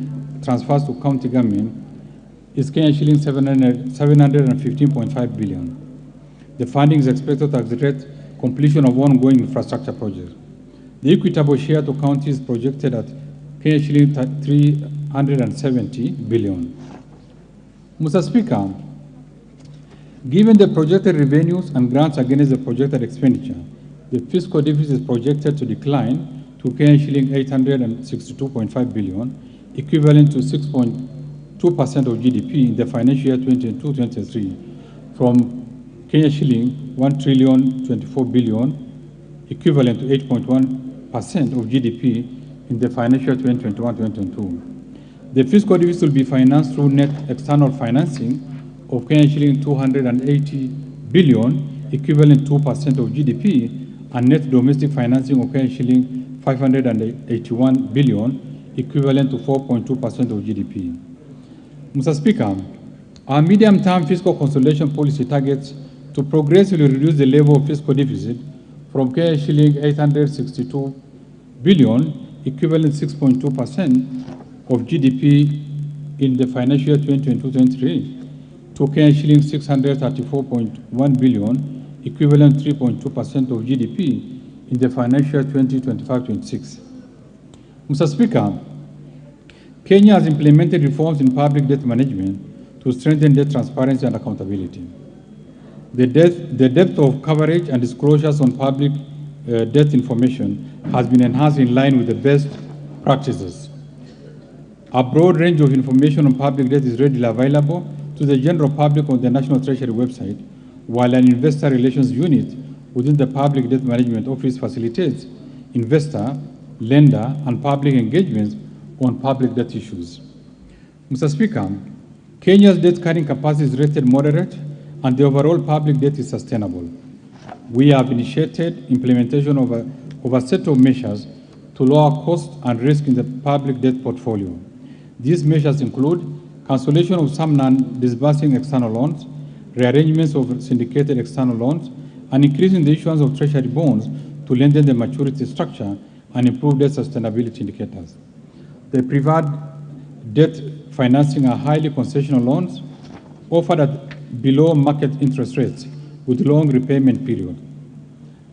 transfers to county government, is Kenya shilling 715.5 billion. The funding is expected to accelerate completion of ongoing infrastructure projects. The equitable share to counties is projected at Kenya shilling 370 billion. Mr. Speaker, given the projected revenues and grants against the projected expenditure, the fiscal deficit is projected to decline to Kenya shilling 862.5 billion, equivalent to 6.2% of GDP in the financial year 2022-23, from Kenya shilling 1 trillion 24 billion, equivalent to 8.1% of GDP in the financial year 2021-2022. The fiscal deficit will be financed through net external financing of Kenya shilling 280 billion, equivalent to 2% of GDP, and net domestic financing of Kenya shilling 581 billion, equivalent to 4.2% of GDP. Mr. Speaker, our medium-term fiscal consolidation policy targets to progressively reduce the level of fiscal deficit from Kenya shilling 862 billion, equivalent 6.2% of GDP in the financial year 2022-23, to Kenya shilling 634.1 billion, equivalent 3.2% of GDP in the financial year 2025-26. Mr. Speaker, Kenya has implemented reforms in public debt management to strengthen debt transparency and accountability. The depth of coverage and disclosures on public debt information has been enhanced in line with the best practices. A broad range of information on public debt is readily available to the general public on the National Treasury website, while an investor relations unit within the Public Debt Management Office facilitates investor, lender, and public engagements on public debt issues. Mr. Speaker, Kenya's debt carrying capacity is rated moderate, and the overall public debt is sustainable. We have initiated implementation of a set of measures to lower cost and risk in the public debt portfolio. These measures include cancellation of some non-disbursing external loans, rearrangements of syndicated external loans, and increasing the issuance of treasury bonds to lengthen the maturity structure and improve debt sustainability indicators. The preferred debt financing are highly concessional loans offered at below market interest rates with long repayment period.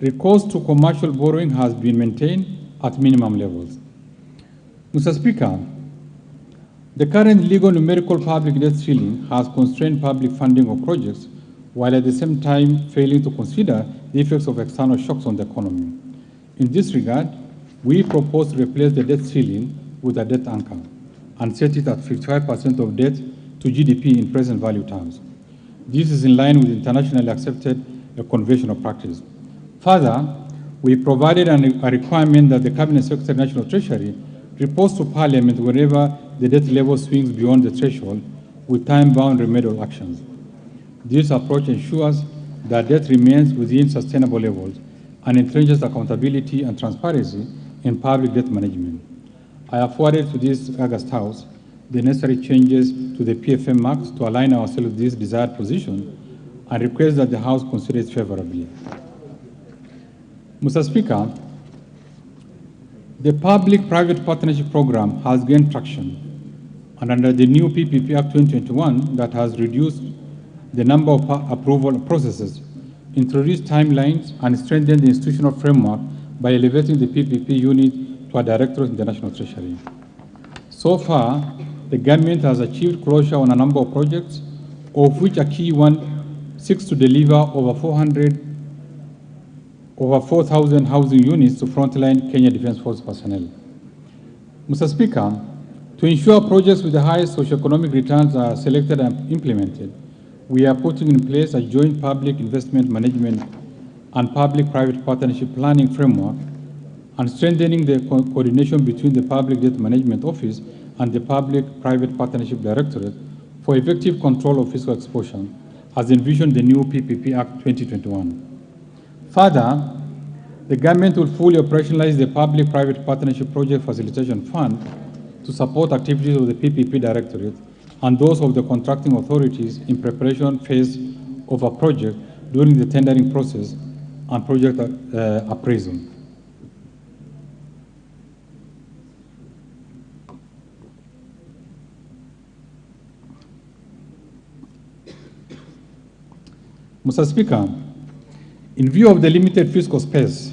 Recourse to commercial borrowing has been maintained at minimum levels. Mr. Speaker, the current legal numerical public debt ceiling has constrained public funding of projects while at the same time failing to consider the effects of external shocks on the economy. In this regard, we propose to replace the debt ceiling with a debt anchor and set it at 55% of debt to GDP in present value terms. This is in line with internationally accepted conventional practice. Further, we provided a requirement that the Cabinet Secretary National Treasury reports to Parliament whenever the debt level swings beyond the threshold with time-bound remedial actions. This approach ensures that debt remains within sustainable levels and entrenches accountability and transparency in public debt management. I have forwarded to this August House the necessary changes to the PFM marks to align ourselves with this desired position and request that the House consider it favorably. Mr. Speaker, the Public-Private Partnership Program has gained traction, and under the new PPP Act 2021 that has reduced the number of approval processes, introduced timelines, and strengthened the institutional framework by elevating the PPP unit to a directorate in the National Treasury. So far, the government has achieved closure on a number of projects, of which a key one seeks to deliver over 4,000 housing units to frontline Kenya Defence Force personnel. Mr. Speaker, to ensure projects with the highest socioeconomic returns are selected and implemented, we are putting in place a joint public investment management and public-private partnership planning framework and strengthening the coordination between the Public Debt Management Office and the Public-Private Partnership Directorate for effective control of fiscal exposure, as envisioned in the new PPP Act 2021. Further, the government will fully operationalize the Public-Private Partnership Project Facilitation Fund to support activities of the PPP Directorate and those of the contracting authorities in preparation phase of a project during the tendering process and project appraisal. Mr. Speaker, in view of the limited fiscal space,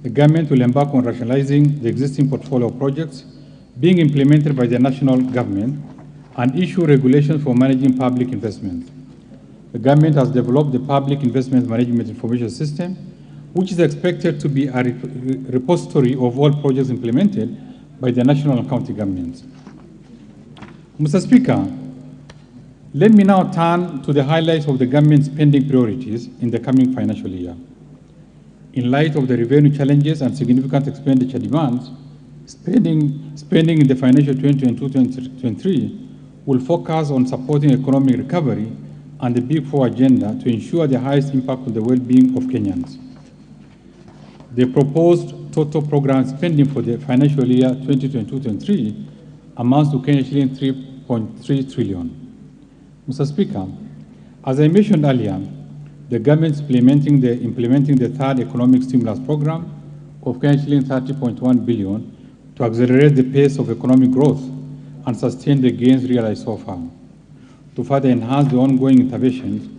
the government will embark on rationalizing the existing portfolio of projects being implemented by the national government and issue regulations for managing public investment. The government has developed the Public Investment Management Information System, which is expected to be a repository of all projects implemented by the national and county governments. Mr. Speaker, let me now turn to the highlights of the government's spending priorities in the coming financial year. In light of the revenue challenges and significant expenditure demands, spending in the financial 2022-2023 will focus on supporting economic recovery and the Big Four agenda to ensure the highest impact on the well-being of Kenyans. The proposed total program spending for the financial year 2022-2023 amounts to Kenya shilling 3.3 trillion. Mr. Speaker, as I mentioned earlier, the government is implementing the third economic stimulus program of Kenya shilling 30.1 billion to accelerate the pace of economic growth and sustain the gains realized so far. To further enhance the ongoing interventions,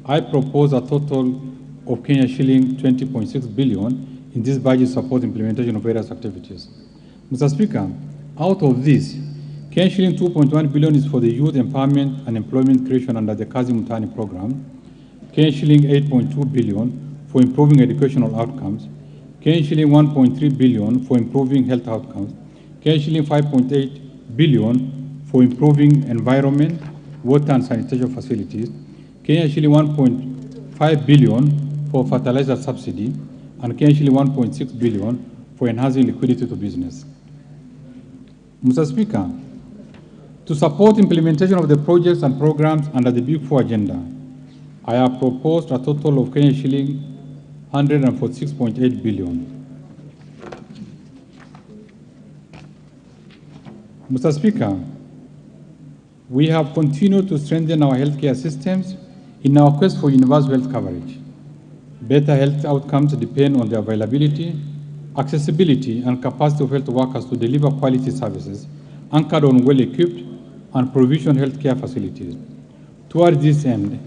I propose a total of Kenya shilling 20.6 billion in this budget support implementation of various activities. Mr. Speaker, out of this, Kenya shilling 2.1 billion is for the youth empowerment and employment creation under the Kazi Mtaani program, Kenya shilling 8.2 billion for improving educational outcomes, Kenya shilling 1.3 billion for improving health outcomes, Kenya shilling 5.8 billion for improving environment, water and sanitation facilities, Kenya shilling 1.5 billion for fertilizer subsidy, and Kenya shilling 1.6 billion for enhancing liquidity to business. Mr. Speaker, to support implementation of the projects and programs under the Big Four agenda, I have proposed a total of Kenya shilling 146.8 billion. Mr. Speaker, we have continued to strengthen our healthcare systems in our quest for universal health coverage. Better health outcomes depend on the availability, accessibility, and capacity of health workers to deliver quality services anchored on well-equipped and provisioned healthcare facilities. Towards this end,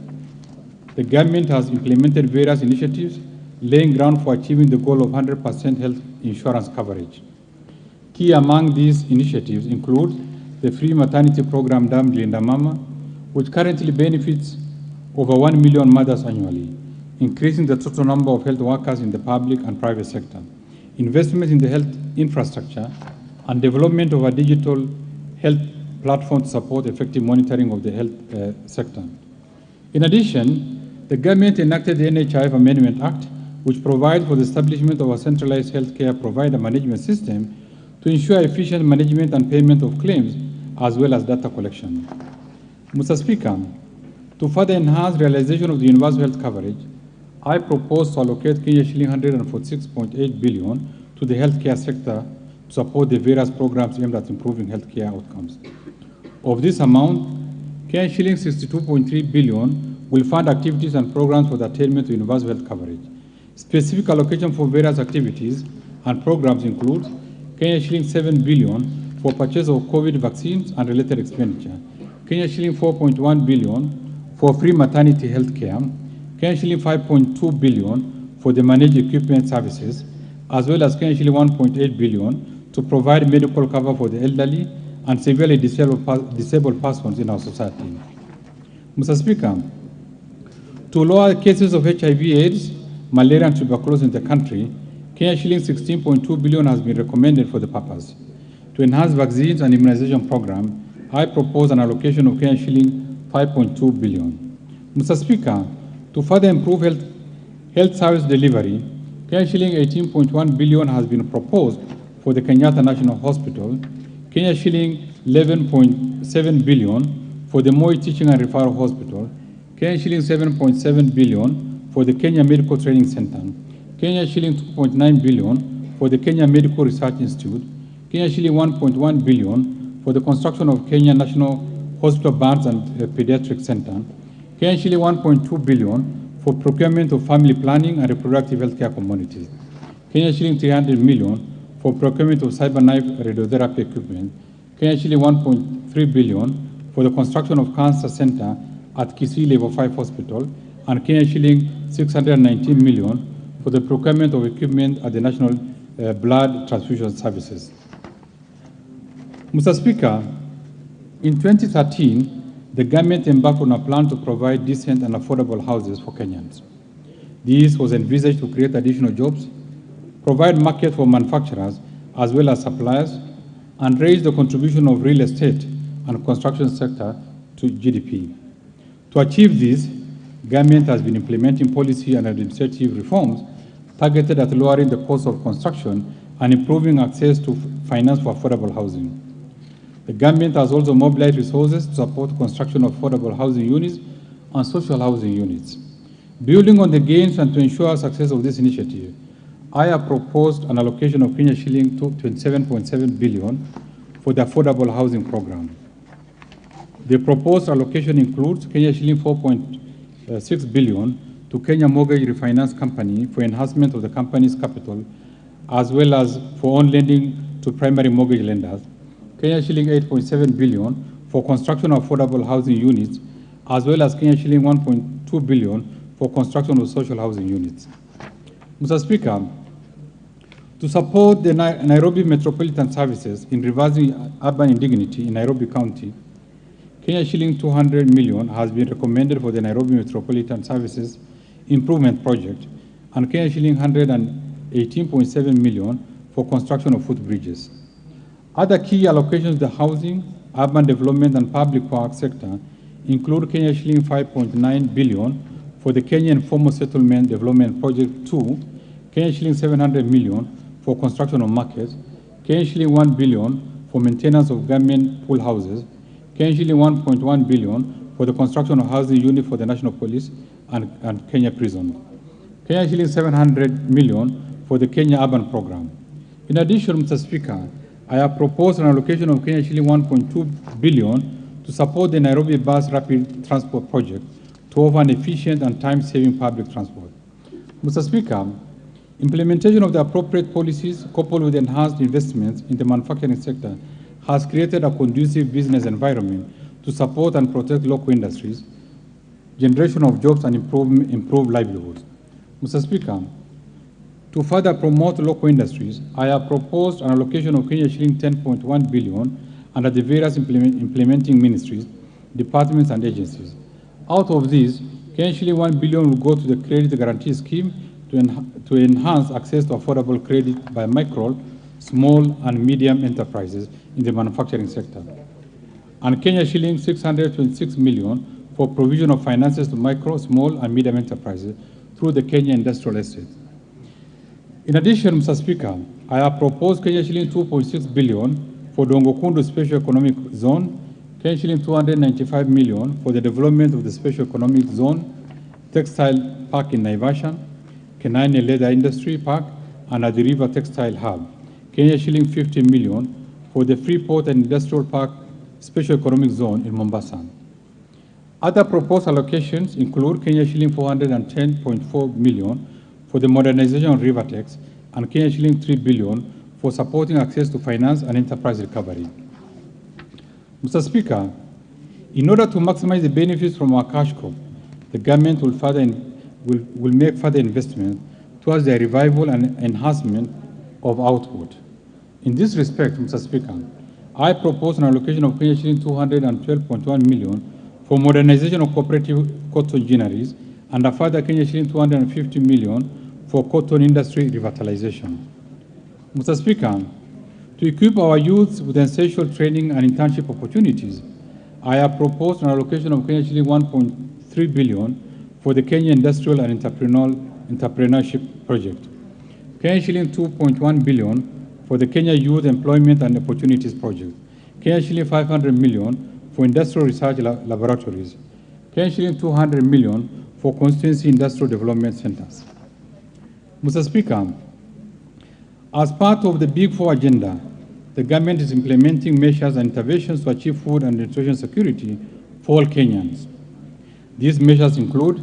the government has implemented various initiatives laying ground for achieving the goal of 100% health insurance coverage. Key among these initiatives include the free maternity program dubbed Linda Mama, which currently benefits over 1 million mothers annually, increasing the total number of health workers in the public and private sector, investment in the health infrastructure, and development of a digital health platform to support effective monitoring of the health sector. In addition, the government enacted the NHIF Amendment Act, which provides for the establishment of a centralized healthcare provider management system to ensure efficient management and payment of claims, as well as data collection. Mr. Speaker, to further enhance realization of the universal health coverage, I propose to allocate Kenya shilling 146.8 billion to the healthcare sector to support the various programs aimed at improving healthcare outcomes. Of this amount, Kenya shilling 62.3 billion will fund activities and programs for the attainment of universal health coverage. Specific allocation for various activities and programs include Kenya shilling 7 billion for purchase of COVID vaccines and related expenditure, Kenya shilling 4.1 billion for free maternity health care, Kenya shilling 5.2 billion for the managed equipment services, as well as Kenya shilling 1.8 billion to provide medical cover for the elderly and severely disabled persons in our society. Mr. Speaker, to lower cases of HIV/AIDS, malaria and tuberculosis in the country, Kenya shilling 16.2 billion has been recommended for the purpose. To enhance vaccines and immunization program, I propose an allocation of Kenya shilling 5.2 billion. Mr. Speaker, to further improve health service delivery, Kenya shilling 18.1 billion has been proposed for the Kenyatta National Hospital, Kenya shilling 11.7 billion for the Moi Teaching and Referral Hospital, Kenya shilling 7.7 billion for the Kenya Medical Training Center, Kenya shilling 2.9 billion for the Kenya Medical Research Institute, Kenya shilling 1.1 billion for the construction of Kenya National Hospital Burns and Pediatric Center, Kenya shilling 1.2 billion for procurement of family planning and reproductive healthcare communities, Kenya shilling 300 million for procurement of cyberknife radiotherapy equipment, Kenya shilling 1.3 billion for the construction of cancer center at Kisii Level 5 Hospital, and Kenya shilling 619 million for the procurement of equipment at the National Blood Transfusion Services. Mr. Speaker, in 2013, the government embarked on a plan to provide decent and affordable houses for Kenyans. This was envisaged to create additional jobs, provide market for manufacturers as well as suppliers, and raise the contribution of real estate and construction sector to GDP. To achieve this, government has been implementing policy and administrative reforms targeted at lowering the cost of construction and improving access to finance for affordable housing. The government has also mobilized resources to support construction of affordable housing units and social housing units. Building on the gains and to ensure success of this initiative, I have proposed an allocation of Kenya shilling 27.7 billion for the affordable housing program. The proposed allocation includes Kenya shilling 4.6 billion to Kenya Mortgage Refinance Company for enhancement of the company's capital, as well as for on-lending to primary mortgage lenders, Kenya shilling 8.7 billion for construction of affordable housing units, as well as Kenya shilling 1.2 billion for construction of social housing units. Mr. Speaker, to support the Nairobi Metropolitan Services in reversing urban indignity in Nairobi County, Kenya shilling 200 million has been recommended for the Nairobi Metropolitan Services Improvement Project, and Kenya shilling 118.7 million for construction of footbridges. Other key allocations to the housing, urban development, and public works sector include Kenya shilling 5.9 billion for the Kenya Informal Settlement Development Project 2, Kenya shilling 700 million for construction of markets, Kenya shilling 1 billion for maintenance of government pool houses, Kenya shilling 1.1 billion for the construction of housing unit for the National Police and Kenya Prison, Kenya shilling 700 million for the Kenya Urban Program. In addition, Mr. Speaker, I have proposed an allocation of Kenya shilling 1.2 billion to support the Nairobi Bus Rapid Transport Project to offer an efficient and time-saving public transport. Mr. Speaker, implementation of the appropriate policies coupled with enhanced investments in the manufacturing sector has created a conducive business environment to support and protect local industries, generation of jobs, and improve livelihoods. Mr. Speaker, To further promote local industries, I have proposed an allocation of Kenya shilling 10.1 billion under the various implementing ministries, departments and agencies. Out of these, Kenya shilling 1 billion will go to the credit guarantee scheme to enhance access to affordable credit by micro, small and medium enterprises in the manufacturing sector. And Kenya shilling 626 million for provision of finances to micro, small and medium enterprises through the Kenya Industrial Estate. In addition, Mr. Speaker, I have proposed Kenya shilling 2.6 billion for Dongokundu Special Economic Zone, Kenya shilling 295 million for the development of the Special Economic Zone, Textile Park in Naivasha, Kenani Leather Industry Park, and at the River Textile Hub, Kenya shilling 50 million for the Freeport and Industrial Park Special Economic Zone in Mombasa. Other proposed allocations include Kenya shilling 410.4 million for the modernization of Rivertex and Kenya shilling 3 billion for supporting access to finance and enterprise recovery. Mr. Speaker, in order to maximize the benefits from our cash crop, the government will make further investment towards the revival and enhancement of output. In this respect, Mr. Speaker, I propose an allocation of Kenya shilling 212.1 million for modernization of cooperative cotton ginneries and a further Kenya shilling 250 million for cotton industry revitalization. Mr. Speaker, to equip our youth with essential training and internship opportunities, I have proposed an allocation of Kenya shilling 1.3 billion for the Kenya Industrial and Entrepreneurship Project, Kenya shilling 2.1 billion for the Kenya Youth Employment and Opportunities Project, Kenya shilling 500 million for industrial research laboratories, Kenya shilling 200 million for constituency industrial development centers. Mr. Speaker, as part of the Big Four agenda, the government is implementing measures and interventions to achieve food and nutrition security for all Kenyans. These measures include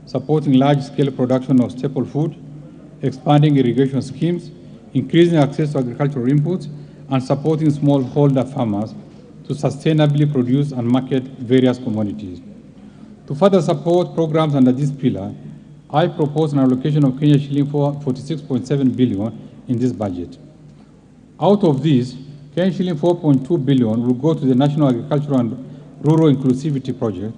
supporting large-scale production of staple food, expanding irrigation schemes, increasing access to agricultural inputs, and supporting smallholder farmers to sustainably produce and market various commodities. To further support programs under this pillar, I propose an allocation of Kenya shilling 46.7 billion in this budget. Out of this, Kenya shilling 4.2 billion will go to the National Agricultural and Rural Inclusivity Project,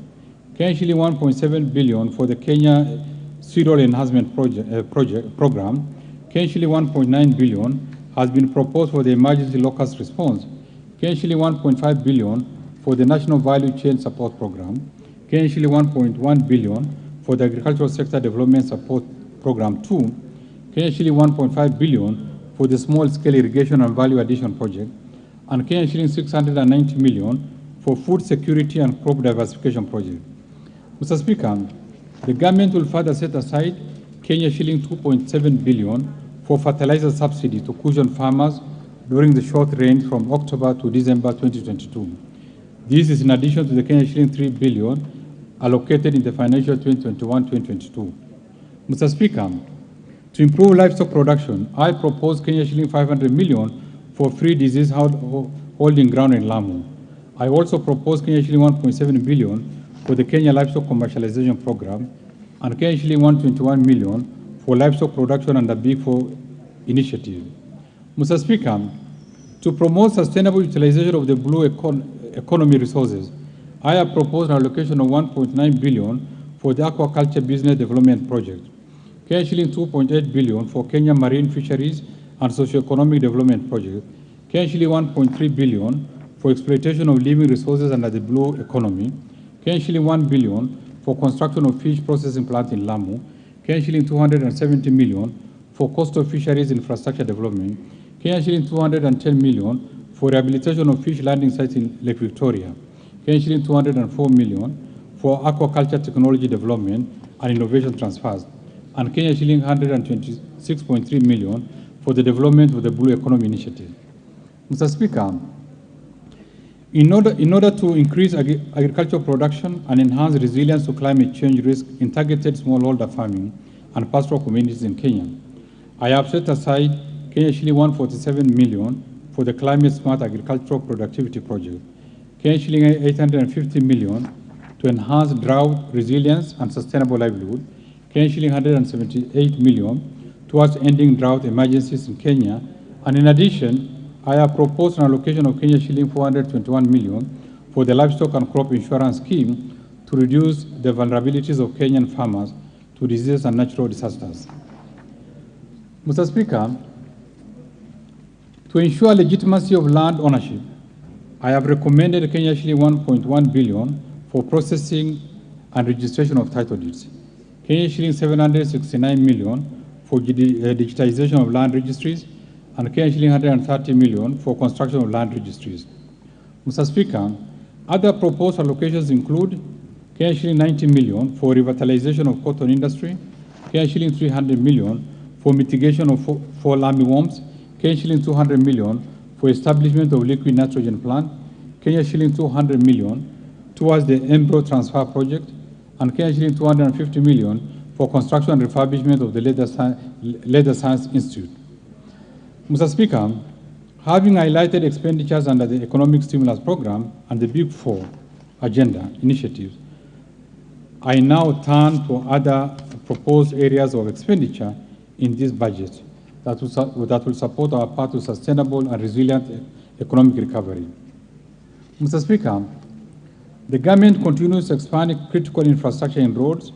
Kenya shilling 1.7 billion for the Kenya Sectoral Enhancement Program, Kenya shilling 1.9 billion has been proposed for the Emergency Locust Response, Kenya shilling 1.5 billion for the National Value Chain Support Program, Kenya shilling 1.1 billion for the Agricultural Sector Development Support Program 2, Kenya shilling 1.5 billion for the Small Scale Irrigation and Value Addition Project, and Kenya shilling 690 million for Food Security and Crop Diversification Project. Mr. Speaker, the government will further set aside Kenya shilling 2.7 billion for fertilizer subsidy to cushion farmers during the short range from October to December 2022. This is in addition to the Kenya shilling 3 billion allocated in the financial 2021-2022. Mr. Speaker, to improve livestock production, I propose Kenya shilling 500 million for free disease holding ground in Lamu. I also propose Kenya shilling 1.7 billion for the Kenya Livestock Commercialization Program and Kenya shilling 121 million for livestock production under Big Four initiative. Mr. Speaker, to promote sustainable utilization of the blue economy resources, I have proposed an allocation of 1.9 billion for the Aquaculture Business Development Project, Kenya shilling 2.8 billion for Kenya Marine Fisheries and Socio-Economic Development Project, Kenya shilling 1.3 billion for exploitation of living resources under the blue economy, Kenya shilling 1 billion for construction of fish processing plant in Lamu, Kenya shilling 270 million for coastal fisheries infrastructure development, Kenya shilling 210 million for rehabilitation of fish landing sites in Lake Victoria, Kenya shilling 204 million for aquaculture technology development and innovation transfers, and Kenya shilling 126.3 million for the development of the Blue Economy Initiative. Mr. Speaker, in order to increase agricultural production and enhance resilience to climate change risk in targeted smallholder farming and pastoral communities in Kenya, I have set aside Kenya shilling 147 million for the Climate Smart Agricultural Productivity Project, Kenya shilling 850 million to enhance drought resilience and sustainable livelihood, Kenya shilling 178 million towards ending drought emergencies in Kenya. And in addition, I have proposed an allocation of Kenya shilling 421 million for the livestock and crop insurance scheme to reduce the vulnerabilities of Kenyan farmers to diseases and natural disasters. Mr. Speaker, to ensure legitimacy of land ownership, I have recommended Kenya shilling 1.1 billion for processing and registration of title deeds, Kenya shilling 769 million for digitization of land registries, and Kenya shilling 130 million for construction of land registries. Mr. Speaker, other proposed allocations include Kenya shilling 90 million for revitalization of cotton industry, Kenya shilling 300 million for mitigation of fall armyworms, Kenya shilling 200 million for establishment of liquid nitrogen plant, Kenya shilling 200 million towards the embryo transfer project, and Kenya shilling 250 million for construction and refurbishment of the Leather Science Institute. Mr. Speaker, having highlighted expenditures under the Economic Stimulus Program and the Big Four agenda initiatives, I now turn to other proposed areas of expenditure in this budget that will support our path to sustainable and resilient economic recovery. Mr. Speaker, the government continues to expand critical infrastructure in roads,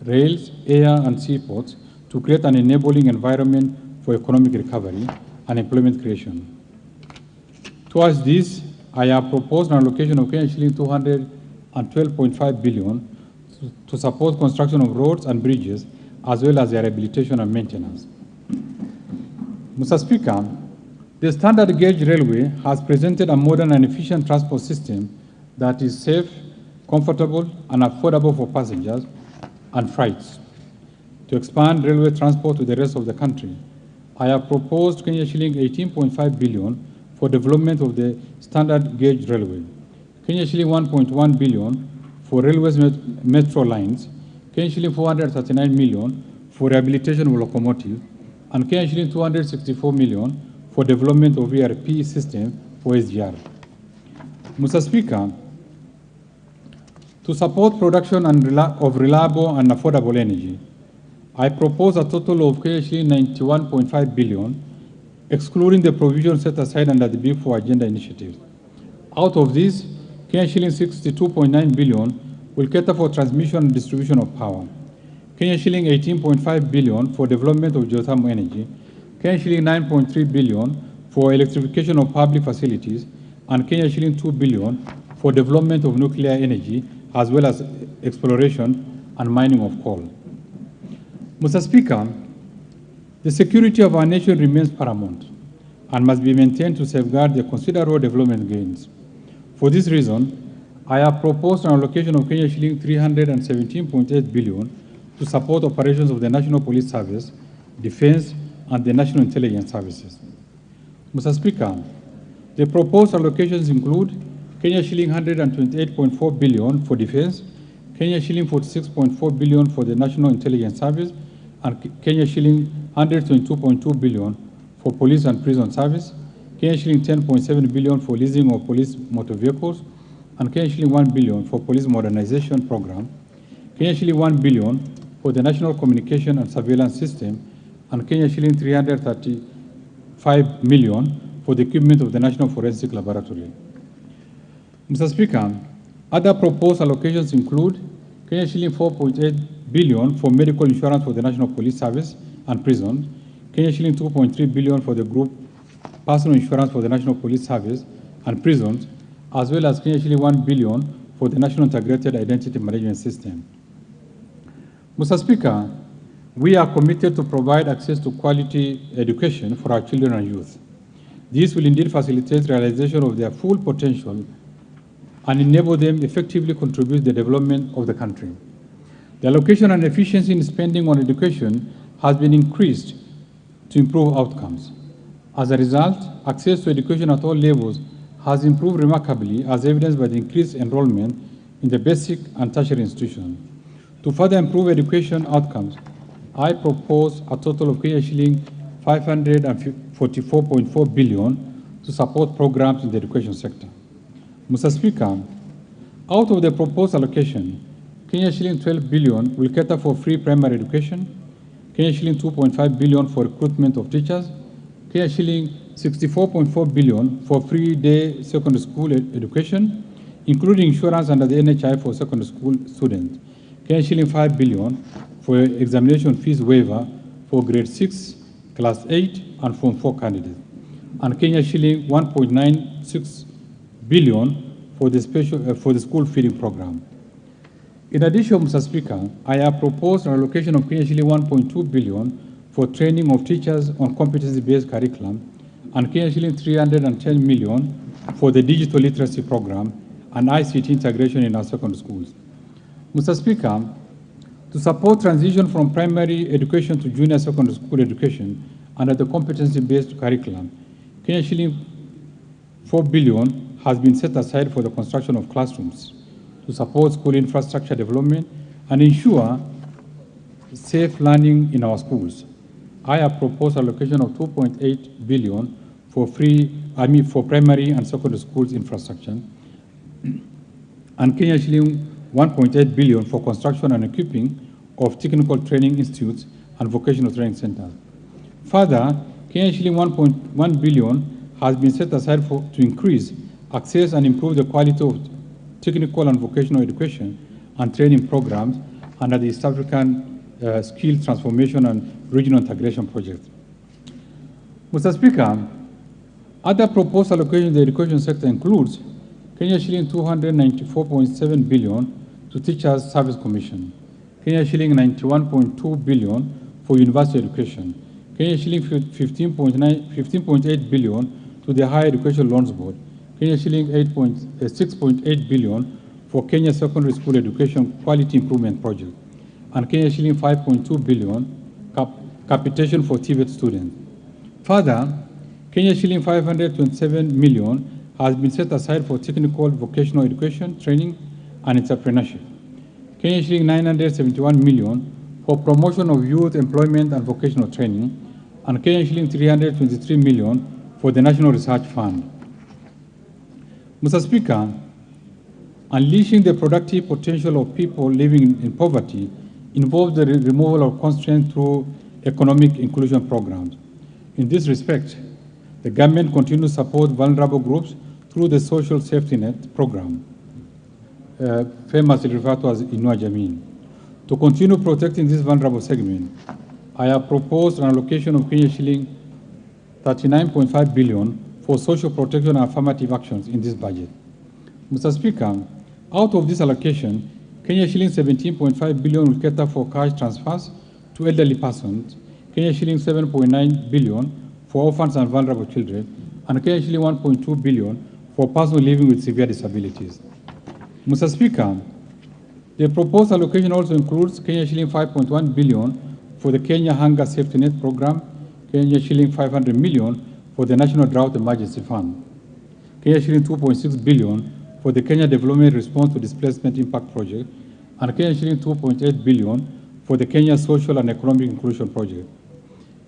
rails, air, and seaports to create an enabling environment for economic recovery and employment creation. Towards this, I have proposed an allocation of Kenya shilling 212.5 billion to support construction of roads and bridges, as well as their rehabilitation and maintenance. Mr. Speaker, the standard gauge railway has presented a modern and efficient transport system that is safe, comfortable, and affordable for passengers and freights. To expand railway transport to the rest of the country, I have proposed Kenya shilling 18.5 billion for development of the standard gauge railway, Kenya shilling 1.1 billion for railways metro lines, Kenya shilling 439 million for rehabilitation of locomotives, and Kenya shilling 264 million for development of ERP system for SGR. Mr. Speaker, to support production of reliable and affordable energy, I propose a total of Kenya shilling 91.5 billion, excluding the provision set aside under the Big Four agenda initiatives. Out of this, Kenya shilling 62.9 billion will cater for transmission and distribution of power, Kenya shilling 18.5 billion for development of geothermal energy, Kenya shilling 9.3 billion for electrification of public facilities, and Kenya shilling 2 billion for development of nuclear energy, as well as exploration and mining of coal. Mr. Speaker, the security of our nation remains paramount and must be maintained to safeguard the considerable development gains. For this reason, I have proposed an allocation of Kenya shilling 317.8 billion to support operations of the National Police Service, Defense, and the National Intelligence Services. Mr. Speaker, the proposed allocations include Kenya shilling 128.4 billion for defense, Kenya shilling 46.4 billion for the National Intelligence Service, and Kenya shilling 122.2 billion for police and prison service, Kenya shilling 10.7 billion for leasing of police motor vehicles, and Kenya shilling 1 billion for police modernization program, Kenya shilling 1 billion for the National Communication and Surveillance System, and Kenya shilling 335 million for the equipment of the National Forensic Laboratory. Mr. Speaker, other proposed allocations include Kenya shilling 4.8 billion for medical insurance for the National Police Service and prisons, Kenya shilling 2.3 billion for the group personal insurance for the National Police Service and prisons, as well as Kenya shilling 1 billion for the National Integrated Identity Management System. Mr. Speaker, we are committed to provide access to quality education for our children and youth. This will indeed facilitate realization of their full potential and enable them effectively contribute to the development of the country. The allocation and efficiency in spending on education has been increased to improve outcomes. As a result, access to education at all levels has improved remarkably, as evidenced by the increased enrollment in the basic and tertiary institutions. To further improve education outcomes, I propose a total of Kenya shilling 544.4 billion to support programs in the education sector. Mr. Speaker, out of the proposed allocation, Kenya shilling 12 billion will cater for free primary education, Kenya shilling 2.5 billion for recruitment of teachers, Kenya shilling 64.4 billion for free day secondary school education, including insurance under the NHI for secondary school students, Kenya shilling 5 billion for examination fees waiver for grade 6, class 8, and Form 4 candidates, and Kenya shilling 1.96 billion for the school feeding program. In addition, Mr. Speaker, I have proposed an allocation of Kenya shilling 1.2 billion for training of teachers on competency-based curriculum, and Kenya shilling 310 million for the digital literacy program and ICT integration in our secondary schools. Mr. Speaker, to support transition from primary education to junior secondary school education under the competency-based curriculum, Kenya shilling 4 billion has been set aside for the construction of classrooms to support school infrastructure development and ensure safe learning in our schools. I have proposed allocation of 2.8 billion for primary and secondary schools infrastructure, and Kenya shilling 1.8 billion for construction and equipping of technical training institutes and vocational training centers. Further, Kenya shilling 1.1 billion has been set aside to increase access and improve the quality of technical and vocational education and training programs under the East African Skill Transformation and Regional Integration Project. Mr. Speaker, other proposed allocations in the education sector includes Kenya shilling 294.7 billion to Teachers Service Commission, Kenya shilling 91.2 billion for university education, Kenya shilling 15.8 billion to the Higher Education Loans Board, Kenya shilling 6.8 billion for Kenya Secondary School Education Quality Improvement Project, and Kenya shilling 5.2 billion capitation for TVET students. Further, Kenya shilling 527 million has been set aside for technical vocational education, training, and entrepreneurship. Kenya shilling 971 million for promotion of youth employment and vocational training, and Kenya shilling 323 million for the National Research Fund. Mr. Speaker, unleashing the productive potential of people living in poverty involves the removal of constraints through economic inclusion programs. In this respect, the government continues to support vulnerable groups through the Social Safety Net program, famously referred to as Inua Jamii. To continue protecting this vulnerable segment, I have proposed an allocation of Kenya shilling 39.5 billion for social protection and affirmative actions in this budget. Mr. Speaker, out of this allocation, Kenya shilling 17.5 billion will cater for cash transfers to elderly persons, Kenya shilling 7.9 billion for orphans and vulnerable children, and Kenya shilling 1.2 billion for persons living with severe disabilities. Mr. Speaker, the proposed allocation also includes Kenya shilling 5.1 billion for the Kenya Hunger Safety Net program, Kenya shilling 500 million for the National Drought Emergency Fund, Kenya shilling 2.6 billion for the Kenya Development Response to Displacement Impact Project, and Kenya shilling 2.8 billion for the Kenya Social and Economic Inclusion Project.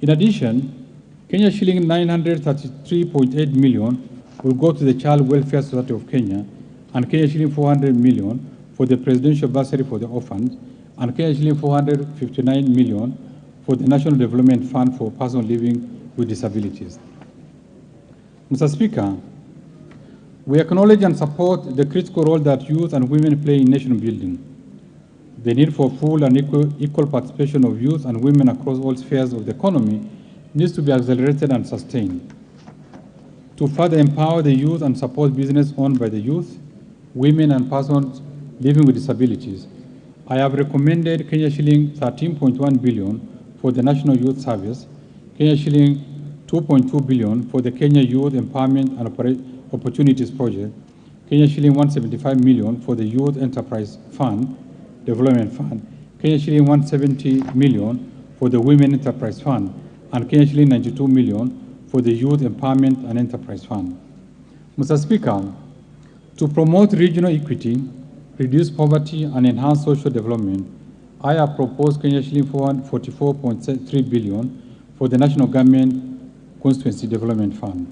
In addition, Kenya shilling 933.8 million will go to the Child Welfare Society of Kenya, and Kenya shilling 400 million for the Presidential Bursary for the Orphans, and Kenya shilling 459 million for the National Development Fund for persons living with disabilities. Mr. Speaker, we acknowledge and support the critical role that youth and women play in nation building. The need for full and equal participation of youth and women across all spheres of the economy needs to be accelerated and sustained. To further empower the youth and support business owned by the youth, women and persons living with disabilities, I have recommended Kenya shilling 13.1 billion for the National Youth Service, Kenya shilling 2.2 billion for the Kenya Youth Empowerment and Opportunities Project, Kenya shilling 175 million for the Youth Enterprise Fund, Development Fund, Kenya shilling 170 million for the Women Enterprise Fund, and Kenya shilling 92 million for the Youth Empowerment and Enterprise Fund. Mr. Speaker, to promote regional equity, reduce poverty, and enhance social development, I have proposed Kenya shilling 44.3 billion for the National Government Constituency Development Fund,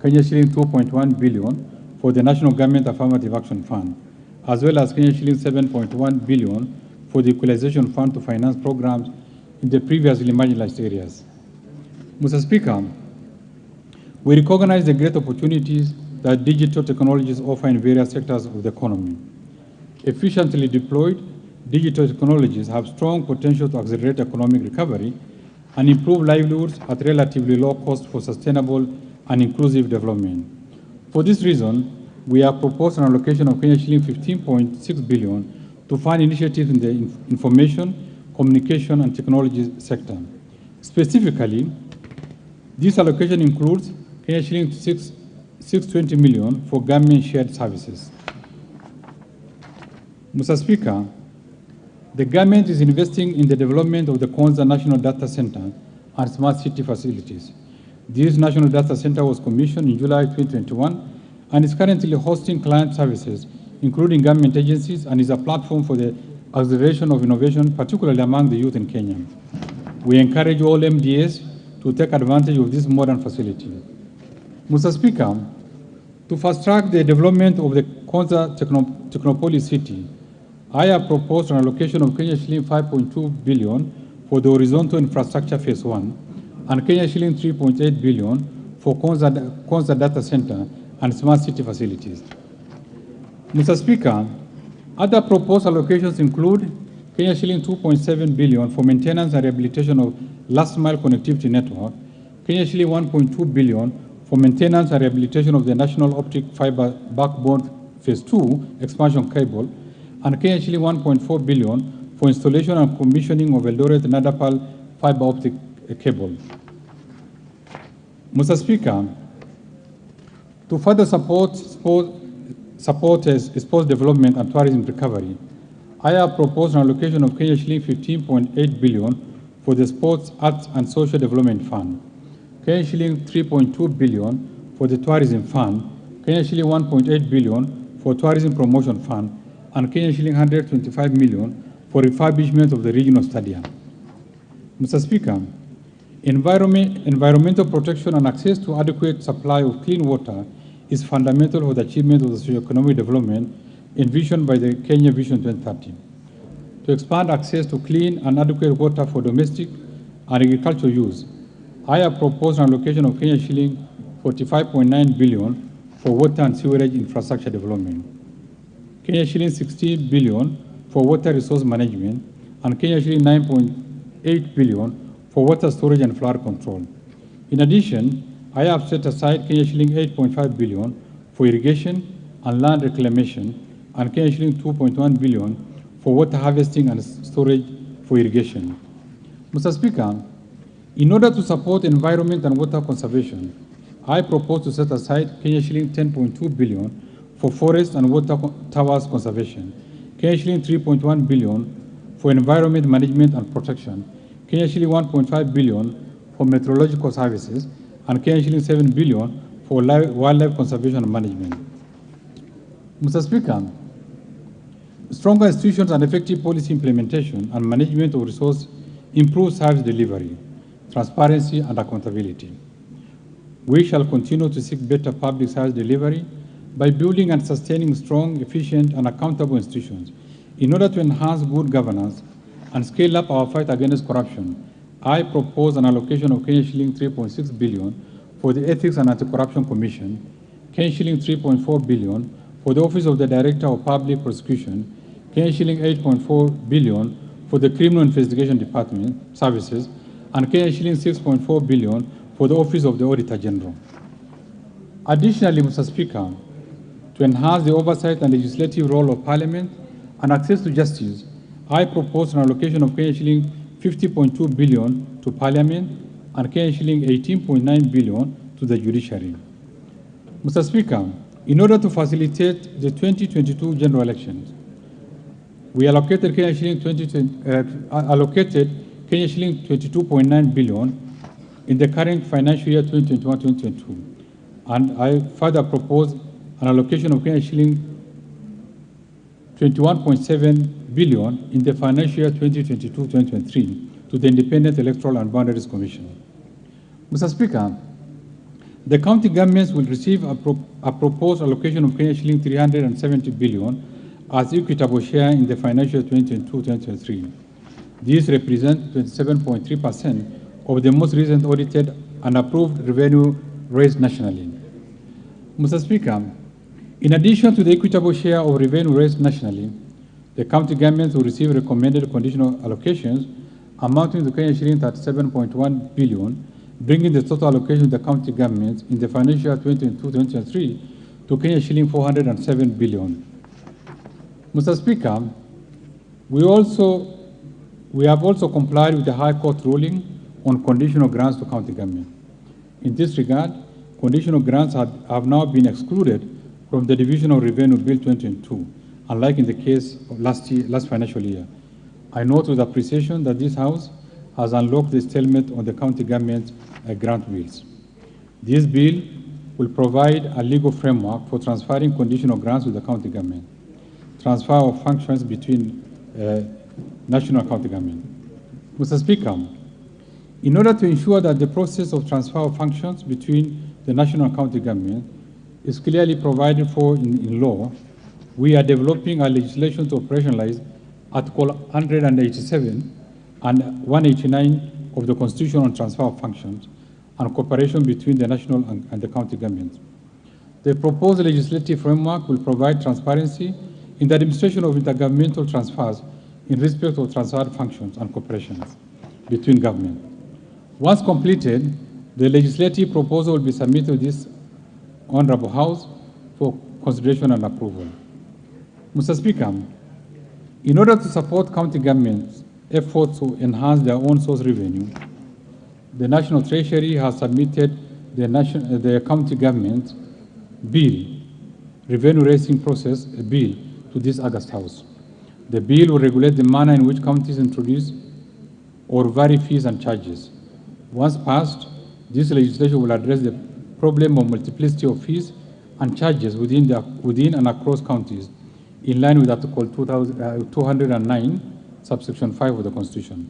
Kenya shilling 2.1 billion for the National Government Affirmative Action Fund, as well as Kenya shilling 7.1 billion for the Equalization Fund to finance programs in the previously marginalized areas. Mr. Speaker, we recognize the great opportunities that digital technologies offer in various sectors of the economy. Efficiently deployed, digital technologies have strong potential to accelerate economic recovery and improve livelihoods at relatively low cost for sustainable and inclusive development. For this reason, we have proposed an allocation of Kenya shilling 15.6 billion to fund initiatives in the information, communication, and technology sector. Specifically, this allocation includes Kenya shilling 620 million for government shared services. Mr. Speaker, the government is investing in the development of the Konza National Data Center and Smart City facilities. This National Data Center was commissioned in July 2021 and is currently hosting client services, including government agencies, and is a platform for the acceleration of innovation, particularly among the youth in Kenya. We encourage all MDAs to take advantage of this modern facility. Mr. Speaker, to fast-track the development of the Konza Technopolis City, I have proposed an allocation of Kenya shilling 5.2 billion for the horizontal infrastructure phase 1 and Kenya shilling 3.8 billion for Konza Data Center and Smart City facilities. Mr. Speaker, other proposed allocations include Kenya shilling 2.7 billion for maintenance and rehabilitation of last mile connectivity network, Kenya shilling 1.2 billion for maintenance and rehabilitation of the national optic fiber backbone phase 2 expansion cable, and Kenya shilling 1.4 billion for installation and commissioning of Eldoret Nadapal fiber optic cable. Mr. Speaker, to further support sports development and tourism recovery, I have proposed an allocation of Kenya shilling 15.8 billion for the Sports, Arts and Social Development Fund, Kenya shilling 3.2 billion for the Tourism Fund, Kenya shilling 1.8 billion for Tourism Promotion Fund, and Kenya shilling 125 million for refurbishment of the regional stadium. Mr. Speaker, environmental protection and access to adequate supply of clean water is fundamental for the achievement of the socio-economic development envisioned by the Kenya Vision 2030. To expand access to clean and adequate water for domestic and agricultural use, I have proposed an allocation of Kenya shilling 45.9 billion for water and sewerage infrastructure development, Kenya shilling 16 billion for water resource management, and Kenya shilling 9.8 billion for water storage and flood control. In addition, I have set aside Kenya shilling 8.5 billion for irrigation and land reclamation, and Kenya shilling 2.1 billion for water harvesting and storage for irrigation. Mr. Speaker, in order to support environment and water conservation, I propose to set aside Kenya shilling 10.2 billion for forest and water towers conservation, Kenya shilling 3.1 billion for environment management and protection, Kenya shilling 1.5 billion for meteorological services, and Kenya shilling 7 billion for wildlife conservation and management. Mr. Speaker, stronger institutions and effective policy implementation and management of resource improve service delivery, transparency, and accountability. We shall continue to seek better public service delivery by building and sustaining strong, efficient, and accountable institutions. In order to enhance good governance and scale up our fight against corruption, I propose an allocation of Kenya shilling 3.6 billion for the Ethics and Anti-Corruption Commission, Kenya shilling 3.4 billion for the Office of the Director of Public Prosecution, Kenya shilling 8.4 billion for the Criminal Investigation Department Services, and Kenya shilling 6.4 billion for the Office of the Auditor General. Additionally, Mr. Speaker, to enhance the oversight and legislative role of Parliament and access to justice, I propose an allocation of Kenya shilling 50.2 billion to Parliament and Kenya shilling 18.9 billion to the judiciary. Mr. Speaker, in order to facilitate the 2022 general elections, we allocated Kenya shilling 22.9 billion in the current financial year 2021-2022, and I further propose an allocation of Kenya shilling 21.7 billion in the financial year 2022-2023 to the Independent Electoral and Boundaries Commission. Mr. Speaker, the county governments will receive a proposed allocation of Kenya shilling 370 billion as equitable share in the financial year 2022-2023. These represent 27.3% of the most recent audited and approved revenue raised nationally. Mr. Speaker, in addition to the equitable share of revenue raised nationally, the county governments will receive recommended conditional allocations amounting to Kenya shilling 37.1 billion, bringing the total allocation to the county governments in the financial year 2022-2023 to Kenya shilling 407 billion. Mr. Speaker, we have also complied with the High Court ruling on conditional grants to county government. In this regard, conditional grants have now been excluded from the Division of Revenue Bill 2022, unlike in the case of last financial year. I note with appreciation that this House has unlocked the stalemate on the county government grant bills. This bill will provide a legal framework for transferring conditional grants to the county government, transfer of functions between national county government. Mr. Speaker, in order to ensure that the process of transfer of functions between the national county government is clearly provided for in law, we are developing a legislation to operationalize Article 187 and 189 of the Constitution on transfer of functions and cooperation between the national and the county governments. The proposed legislative framework will provide transparency in the administration of intergovernmental transfers in respect of transferred functions and cooperation between government. Once completed, the legislative proposal will be submitted to this Honorable House for consideration and approval. Mr. Speaker, in order to support county governments' efforts to enhance their own source revenue, the National Treasury has submitted the county government bill, revenue raising process bill, to this August House. The bill will regulate the manner in which counties introduce or vary fees and charges. Once passed, this legislation will address the problem of multiplicity of fees and charges within and across counties, in line with Article 209, subsection 5 of the Constitution.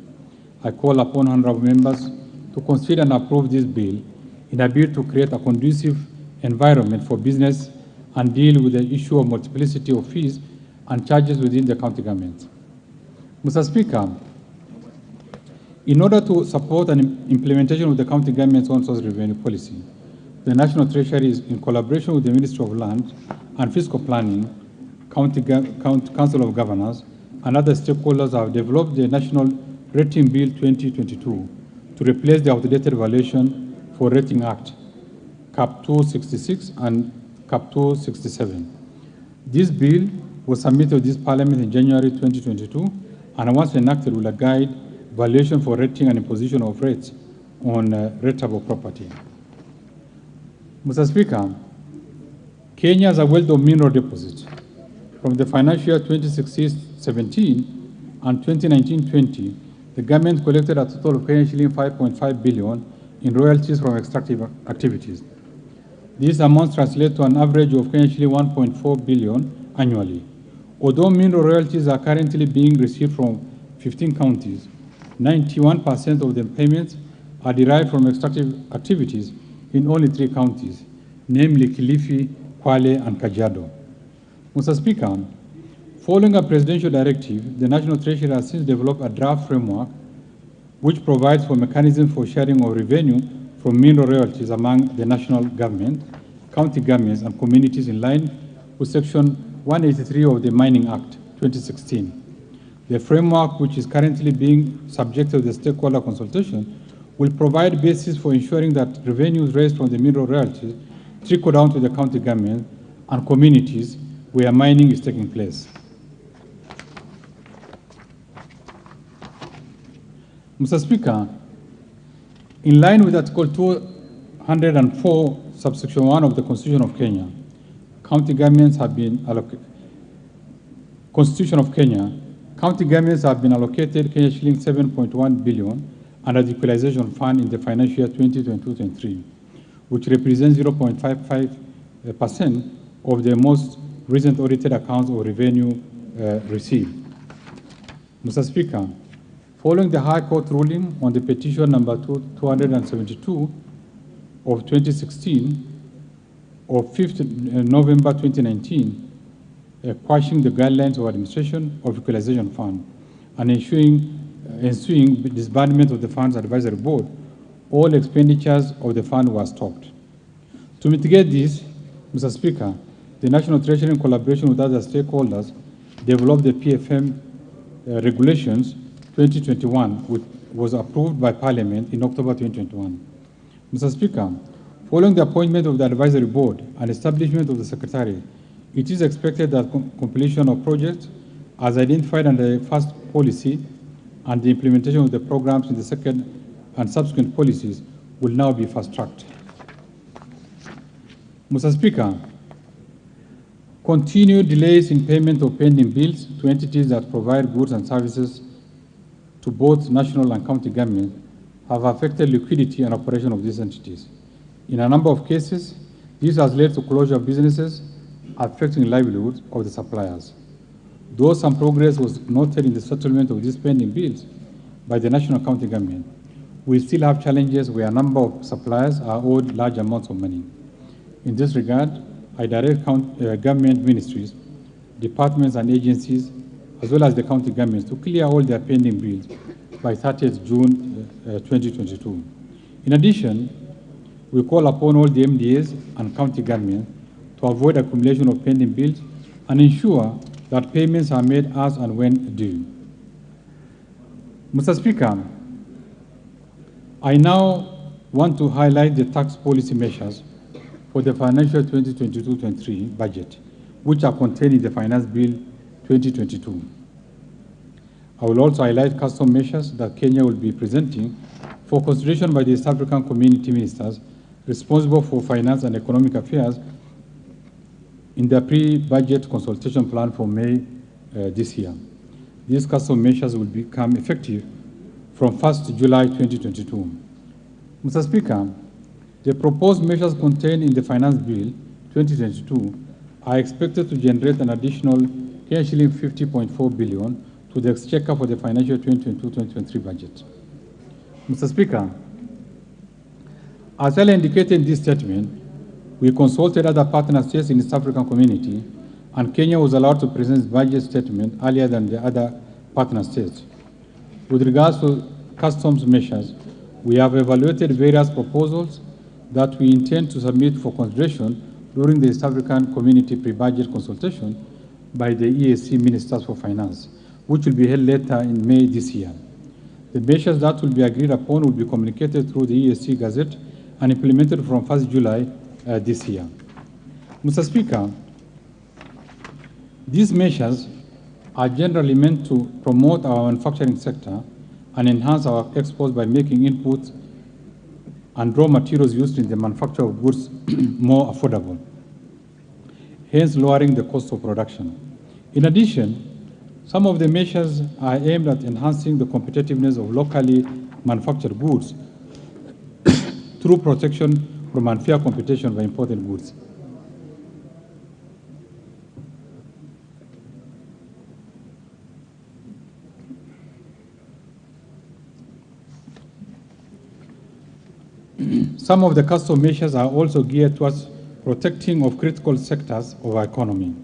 I call upon honorable members to consider and approve this bill in a bid to create a conducive environment for business and deal with the issue of multiplicity of fees and charges within the county government. Mr. Speaker, in order to support an implementation of the county government's own source revenue policy, the National Treasury is in collaboration with the Ministry of Land and Fiscal Planning, Council of Governors, and other stakeholders have developed the National Rating Bill 2022 to replace the outdated Valuation for Rating Act, Cap 266 and Cap 267. This bill was submitted to this Parliament in January 2022, and once enacted will guide valuation for rating and imposition of rates on rateable property. Mr. Speaker, Kenya has a wealth of mineral deposits. From the financial year 2016-17 and 2019-20, the government collected a total of shilling 5.5 billion in royalties from extractive activities. These amounts translate to an average of shilling 1.4 billion annually. Although mineral royalties are currently being received from 15 counties, 91% of the payments are derived from extractive activities in only 3 counties, namely Kilifi, Kwale, and Kajiado. Mr. Speaker, following a presidential directive, the National Treasury has since developed a draft framework which provides for mechanisms for sharing of revenue from mineral royalties among the national government, county governments, and communities in line with Section 183 of the Mining Act 2016. The framework, which is currently being subject to the stakeholder consultation, will provide basis for ensuring that revenues raised from the mineral royalties trickle down to the county government and communities where mining is taking place. Mr. Speaker, in line with Article 204, subsection 1 of the Constitution of Kenya, county governments have been allocated shilling 7.1 billion under the Equalization Fund in the financial year 2022-23, which represents 0.55% of the most recent audited accounts of revenue received. Mr. Speaker, following the High Court ruling on the petition number 272 of 2016 of 5th November 2019, quashing the guidelines of administration of Equalization Fund and issuing ensuing disbandment of the Fund's Advisory Board, all expenditures of the fund were stopped. To mitigate this, Mr. Speaker, the National Treasury, in collaboration with other stakeholders, developed the PFM regulations 2021, which was approved by Parliament in October 2021. Mr. Speaker, following the appointment of the Advisory Board and establishment of the Secretary, it is expected that completion of projects as identified under the first policy and the implementation of the programs in the second and subsequent policies will now be fast-tracked. Mr. Speaker, continued delays in payment of pending bills to entities that provide goods and services to both national and county government have affected liquidity and operation of these entities. In a number of cases, this has led to closure of businesses, affecting livelihoods of the suppliers. Though some progress was noted in the settlement of these pending bills by the national county government, we still have challenges where a number of suppliers are owed large amounts of money. In this regard, I direct government ministries, departments and agencies, as well as the county governments, to clear all their pending bills by 30th June 2022. In addition, we call upon all the MDAs and county governments to avoid accumulation of pending bills and ensure that payments are made as and when due. Mr. Speaker, I now want to highlight the tax policy measures for the financial 2022-23 budget, which are contained in the Finance Bill 2022. I will also highlight custom measures that Kenya will be presenting for consideration by the East African Community Ministers responsible for finance and economic affairs in their pre-budget consultation plan for May this year. These custom measures will become effective from 1st July 2022. Mr. Speaker, the proposed measures contained in the Finance Bill 2022 are expected to generate an additional shilling 50.4 billion to the exchequer for the financial 2022-2023 budget. Mr. Speaker, as earlier indicated in this statement, we consulted other partner states in the East African community, and Kenya was allowed to present its budget statement earlier than the other partner states. With regards to customs measures, we have evaluated various proposals that we intend to submit for consideration during the East African Community pre-budget consultation by the EAC Ministers for Finance, which will be held later in May this year. The measures that will be agreed upon will be communicated through the EAC Gazette and implemented from 1st July this year. Mr. Speaker, these measures are generally meant to promote our manufacturing sector and enhance our exports by making inputs and raw materials used in the manufacture of goods more affordable, hence lowering the cost of production. In addition, some of the measures are aimed at enhancing the competitiveness of locally manufactured goods through protection from unfair competition by imported goods. Some of the custom measures are also geared towards protecting of critical sectors of our economy,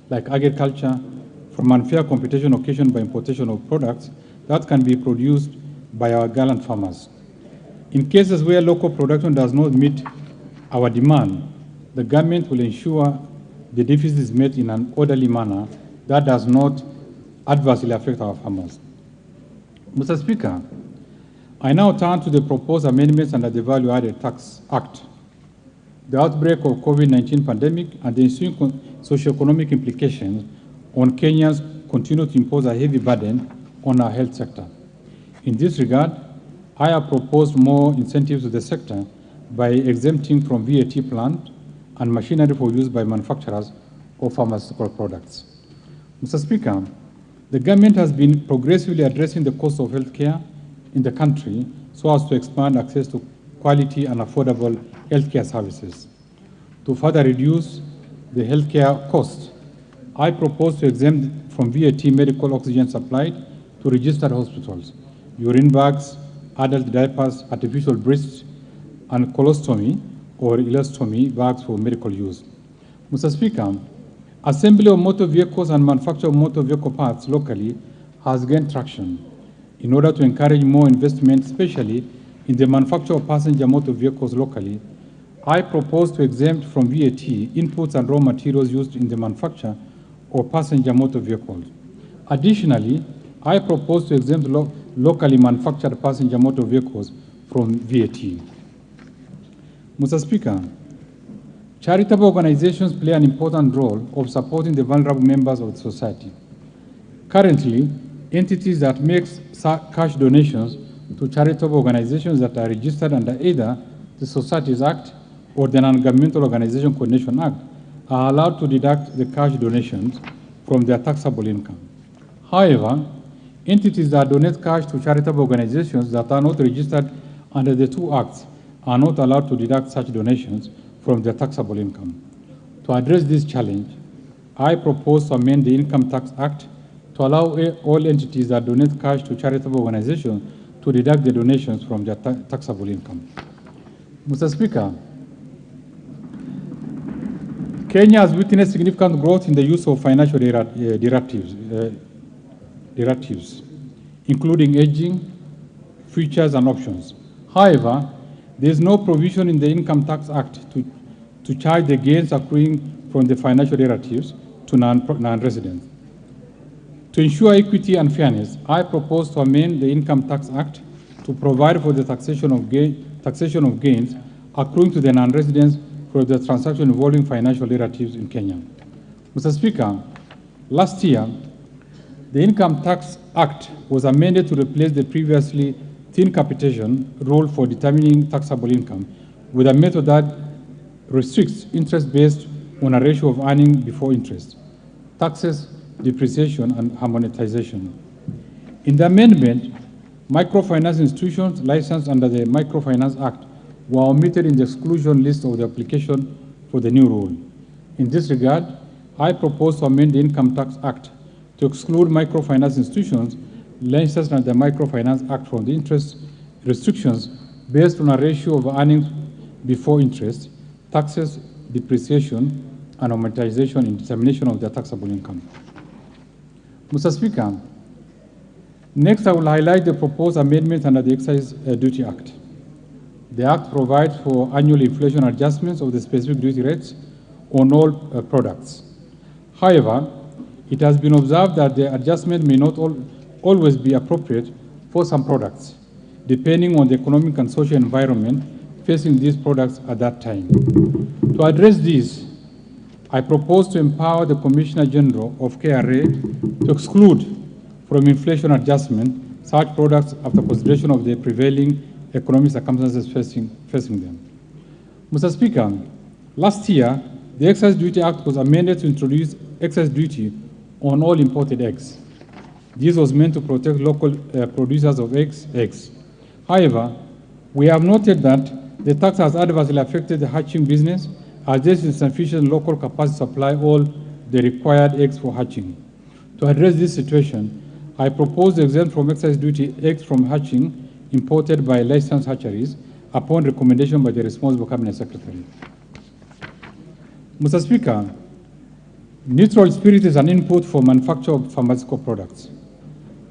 like agriculture, from unfair competition occasioned by importation of products that can be produced by our gallant farmers. In cases where local production does not meet our demand, the government will ensure the deficit is met in an orderly manner that does not adversely affect our farmers. Mr. Speaker, I now turn to the proposed amendments under the Value Added Tax Act. The outbreak of COVID-19 pandemic and the ensuing socioeconomic implications on Kenyans continue to impose a heavy burden on our health sector. In this regard, I have proposed more incentives to the sector by exempting from VAT plant and machinery for use by manufacturers of pharmaceutical products. Mr. Speaker, the government has been progressively addressing the cost of health care in the country so as to expand access to quality and affordable healthcare services. To further reduce the healthcare costs, I propose to exempt from VAT medical oxygen supplied to registered hospitals, urine bags, adult diapers, artificial breasts, and colostomy or ileostomy bags for medical use. Mr. Speaker, assembly of motor vehicles and manufacture of motor vehicle parts locally has gained traction. in order to encourage more investment, especially in the manufacture of passenger motor vehicles locally, I propose to exempt from VAT inputs and raw materials used in the manufacture of passenger motor vehicles. Additionally, I propose to exempt locally manufactured passenger motor vehicles from VAT. Mr. Speaker, charitable organizations play an important role of supporting the vulnerable members of the society. Currently, entities that make cash donations to charitable organizations that are registered under either the Societies Act or the Non-Governmental Organization Coordination Act are allowed to deduct the cash donations from their taxable income. However, entities that donate cash to charitable organizations that are not registered under the two acts are not allowed to deduct such donations from their taxable income. To address this challenge, I propose to amend the Income Tax Act to allow all entities that donate cash to charitable organizations to deduct the donations from their taxable income. Mr. Speaker, Kenya has witnessed significant growth in the use of financial derivatives, including hedging, futures, and options. However, there is no provision in the Income Tax Act to charge the gains accruing from the financial derivatives to non-residents. To ensure equity and fairness, I propose to amend the Income Tax Act to provide for the taxation of gains accruing to the non-residents for the transaction involving financial derivatives in Kenya. Mr. Speaker, last year, the Income Tax Act was amended to replace the previously thin capitation rule for determining taxable income with a method that restricts interest based on a ratio of earning before interest, taxes, depreciation, and amortization. In the amendment, microfinance institutions licensed under the Microfinance Act were omitted in the exclusion list of the application for the new rule. In this regard, I propose to amend the Income Tax Act to exclude microfinance institutions licensed under the Microfinance Act from the interest restrictions based on a ratio of earnings before interest, taxes, depreciation, and amortization in determination of their taxable income. Mr. Speaker, next I will highlight the proposed amendments under the Excise Duty Act. The Act provides for annual inflation adjustments of the specific duty rates on all products. However, it has been observed that the adjustment may not always be appropriate for some products, depending on the economic and social environment facing these products at that time. To address this, I propose to empower the Commissioner General of KRA to exclude from inflation adjustment such products after consideration of the prevailing economic circumstances facing them. Mr. Speaker, last year, the Excise Duty Act was amended to introduce excise duty on all imported eggs. This was meant to protect local producers of eggs. However, we have noted that the tax has adversely affected the hatching business as there is insufficient local capacity to supply all the required eggs for hatching. To address this situation, I propose to exempt from excise duty eggs from hatching imported by licensed hatcheries upon recommendation by the responsible Cabinet Secretary. Mr. Speaker, neutral spirit is an input for manufacture of pharmaceutical products.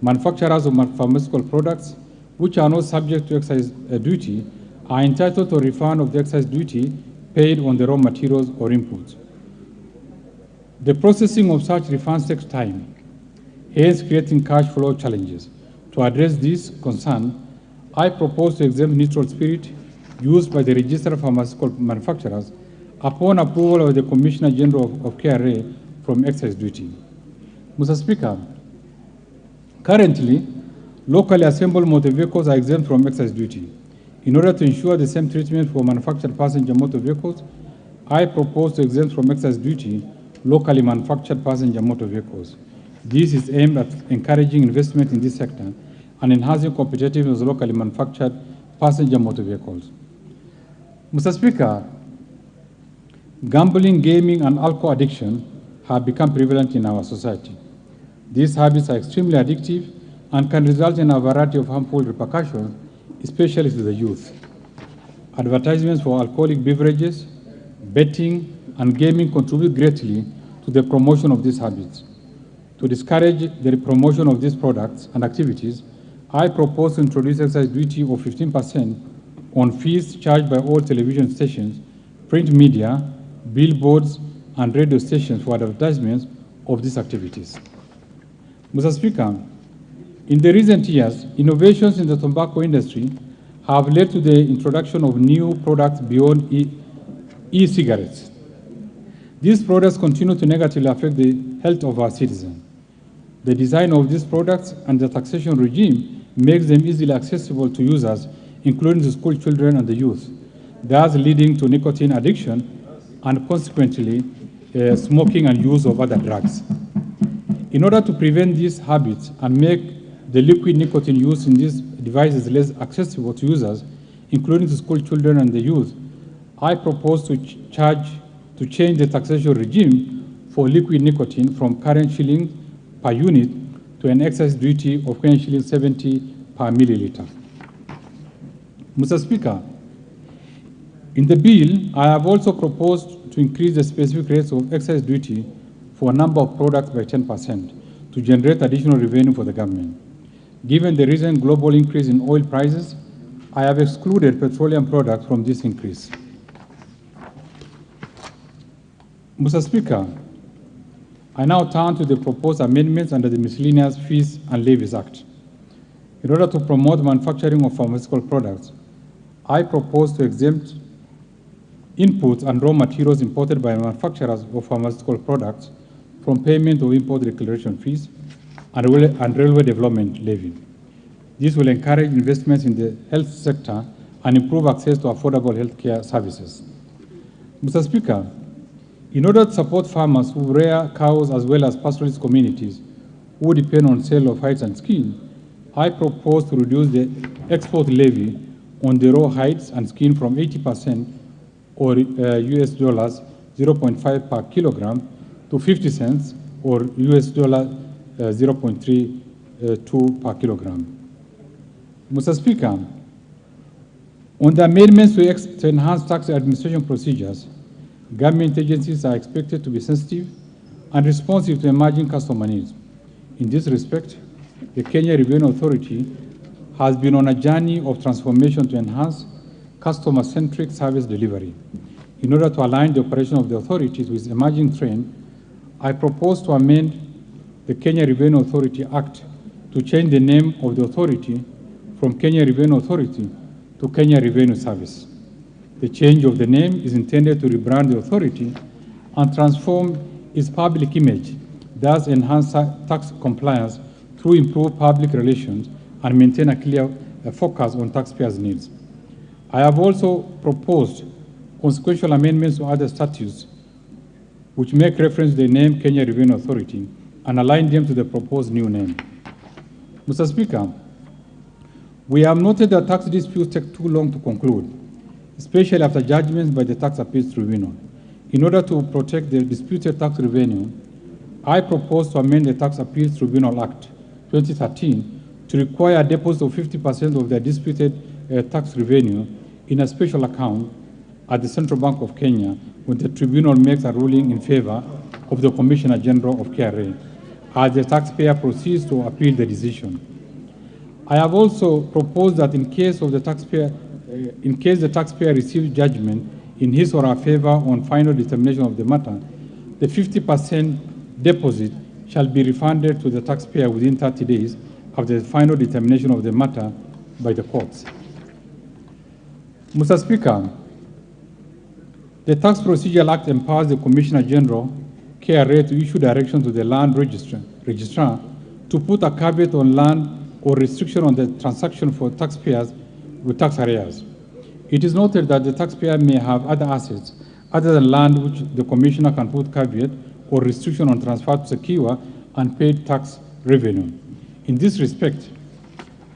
Manufacturers of pharmaceutical products, which are not subject to excise duty, are entitled to a refund of the excise duty paid on the raw materials or inputs. The processing of such refunds takes time, hence creating cash flow challenges. To address this concern, I propose to exempt neutral spirit used by the registered pharmaceutical manufacturers upon approval of the Commissioner General of KRA from excise duty. Mr. Speaker, currently, locally assembled motor vehicles are exempt from excise duty. In order to ensure the same treatment for manufactured passenger motor vehicles, I propose to exempt from excise duty locally manufactured passenger motor vehicles. This is aimed at encouraging investment in this sector and enhancing competitiveness of locally manufactured passenger motor vehicles. Mr. Speaker, gambling, gaming, and alcohol addiction have become prevalent in our society. These habits are extremely addictive and can result in a variety of harmful repercussions, especially to the youth. Advertisements for alcoholic beverages, betting, and gaming contribute greatly to the promotion of these habits. To discourage the promotion of these products and activities, I propose to introduce excise duty of 15% on fees charged by all television stations, print media, billboards, and radio stations for advertisements of these activities. Mr. Speaker, in the recent years, innovations in the tobacco industry have led to the introduction of new products beyond e-cigarettes. These products continue to negatively affect the health of our citizens. The design of these products and the taxation regime makes them easily accessible to users, including the school children and the youth, thus leading to nicotine addiction and consequently smoking and use of other drugs. In order to prevent these habits and make the liquid nicotine used in these devices less accessible to users, including the school children and the youth, I propose to change the taxation regime for liquid nicotine from current shilling per unit to an excise duty of shilling 70 per milliliter. Mr. Speaker, in the bill, I have also proposed to increase the specific rates of excise duty for a number of products by 10% to generate additional revenue for the government. Given the recent global increase in oil prices, I have excluded petroleum products from this increase. Mr. Speaker, I now turn to the proposed amendments under the Miscellaneous Fees and Levies Act. In order to promote manufacturing of pharmaceutical products, I propose to exempt inputs and raw materials imported by manufacturers of pharmaceutical products from payment of import declaration fees and railway development levy. This will encourage investments in the health sector and improve access to affordable healthcare services. Mr. Speaker, in order to support farmers who rear cows as well as pastoralist communities who depend on sale of hides and skin, I propose to reduce the export levy on the raw hides and skin from 80% or US dollars 0.5 per kilogram to 50 cents or US dollar 0.32 per kilogram. Mr. Speaker, on the amendments to enhance tax administration procedures, government agencies are expected to be sensitive and responsive to emerging customer needs. In this respect, the Kenya Revenue Authority has been on a journey of transformation to enhance customer-centric service delivery. In order to align the operation of the authorities with emerging trend, I propose to amend the Kenya Revenue Authority Act to change the name of the authority from Kenya Revenue Authority to Kenya Revenue Service. The change of the name is intended to rebrand the authority and transform its public image, thus enhance tax compliance through improved public relations and maintain a clear focus on taxpayers' needs. I have also proposed consequential amendments to other statutes which make reference to the name Kenya Revenue Authority and align them to the proposed new name. Mr. Speaker, we have noted that tax disputes take too long to conclude, especially after judgments by the Tax Appeals Tribunal. In order to protect the disputed tax revenue, I propose to amend the Tax Appeals Tribunal Act 2013 to require a deposit of 50% of the disputed tax revenue in a special account at the Central Bank of Kenya when the tribunal makes a ruling in favor of the Commissioner General of KRA, as the taxpayer proceeds to appeal the decision. I have also proposed that in case the taxpayer receives judgment in his or her favor on final determination of the matter, the 50% deposit shall be refunded to the taxpayer within 30 days after the final determination of the matter by the courts. Mr. Speaker, the Tax Procedure Act empowers the Commissioner General, KRA, to issue direction to the land registrar to put a caveat on land or restriction on the transaction for taxpayers with tax arrears. It is noted that the taxpayer may have other assets other than land which the Commissioner can put caveat or restriction on transfer to secure unpaid tax revenue. In this respect,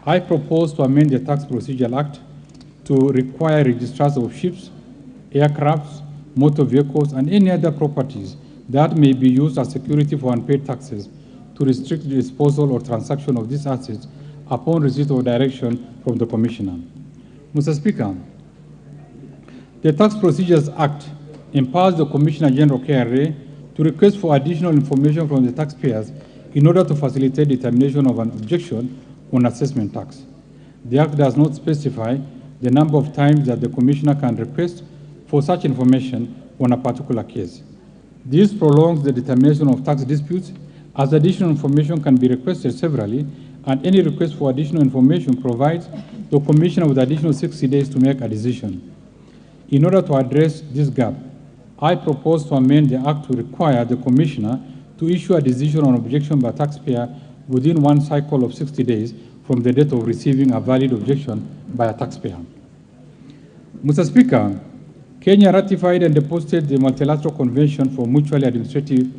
I propose to amend the Tax Procedure Act to require registrars of ships, aircrafts, motor vehicles, and any other properties that may be used as security for unpaid taxes to restrict the disposal or transaction of these assets upon receipt of direction from the Commissioner. Mr. Speaker, the Tax Procedures Act empowers the Commissioner General KRA to request for additional information from the taxpayers in order to facilitate determination of an objection on assessment tax. The Act does not specify the number of times that the Commissioner can request for such information on a particular case. This prolongs the determination of tax disputes, as additional information can be requested severally, and any request for additional information provides the Commissioner with additional 60 days to make a decision. In order to address this gap, I propose to amend the Act to require the Commissioner to issue a decision on objection by taxpayer within one cycle of 60 days from the date of receiving a valid objection by a taxpayer. Mr. Speaker, Kenya ratified and deposited the Multilateral Convention for Mutually Administrative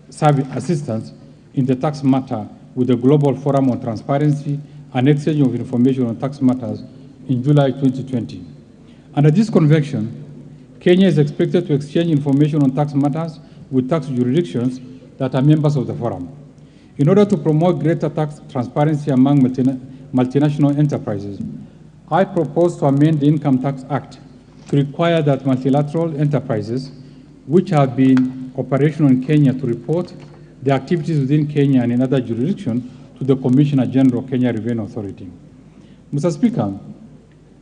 Service Assistance in the tax matter with the Global Forum on Transparency and Exchange of Information on Tax Matters in July 2020. Under this convention, Kenya is expected to exchange information on tax matters with tax jurisdictions that are members of the forum. In order to promote greater tax transparency among multinational enterprises, I propose to amend the Income Tax Act to require that multilateral enterprises which have been operational in Kenya to report the activities within Kenya and in other jurisdictions to the Commissioner General, Kenya Revenue Authority. Mr. Speaker,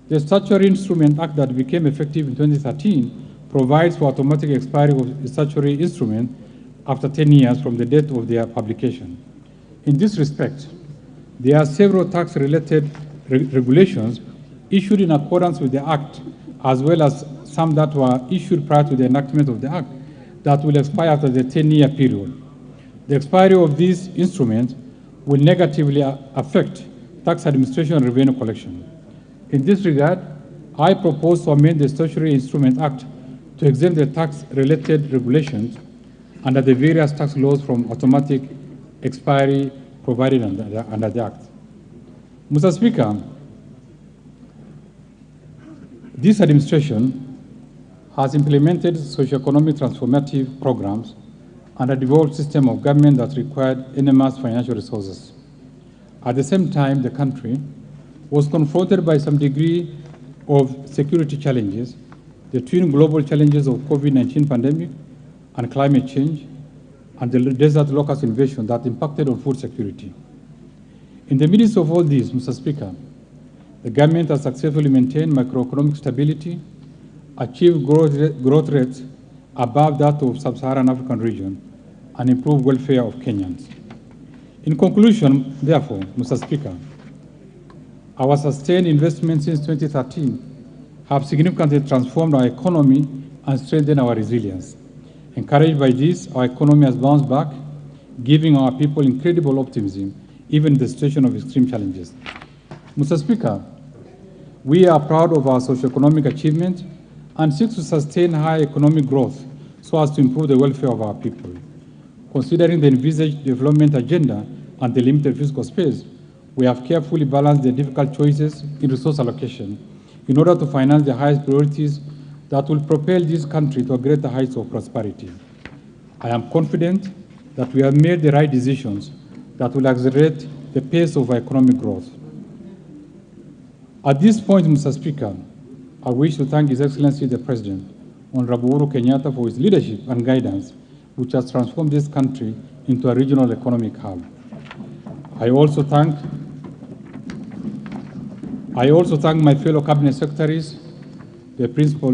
the Statutory Instrument Act that became effective in 2013 provides for automatic expiry of the statutory instrument after 10 years from the date of their publication. In this respect, there are several tax-related regulations issued in accordance with the Act, as well as some that were issued prior to the enactment of the Act that will expire after the 10-year period. The expiry of these instruments will negatively affect tax administration and revenue collection. In this regard, I propose to amend the Statutory Instrument Act to exempt the tax-related regulations under the various tax laws from automatic expiry provided under the Act. Mr. Speaker, this administration has implemented socio-economic transformative programs and a devolved system of government that required enormous financial resources. At the same time, the country was confronted by some degree of security challenges, the twin global challenges of COVID-19 pandemic and climate change, and the desert locust invasion that impacted on food security. In the midst of all this, Mr. Speaker, the government has successfully maintained macroeconomic stability, achieved growth rates above that of sub-Saharan African region, and improved welfare of Kenyans. In conclusion, therefore, Mr. Speaker, our sustained investments since 2013 have significantly transformed our economy and strengthened our resilience. Encouraged by this, our economy has bounced back, giving our people incredible optimism, even in the situation of extreme challenges. Mr. Speaker, we are proud of our socio-economic achievements and seek to sustain high economic growth so as to improve the welfare of our people. Considering the envisaged development agenda and the limited fiscal space, we have carefully balanced the difficult choices in resource allocation in order to finance the highest priorities that will propel this country to a greater heights of prosperity. I am confident that we have made the right decisions that will accelerate the pace of our economic growth. At this point, Mr. Speaker, I wish to thank His Excellency the President, Honorable Uhuru Kenyatta, for his leadership and guidance, which has transformed this country into a regional economic hub. I also thank my fellow cabinet secretaries, the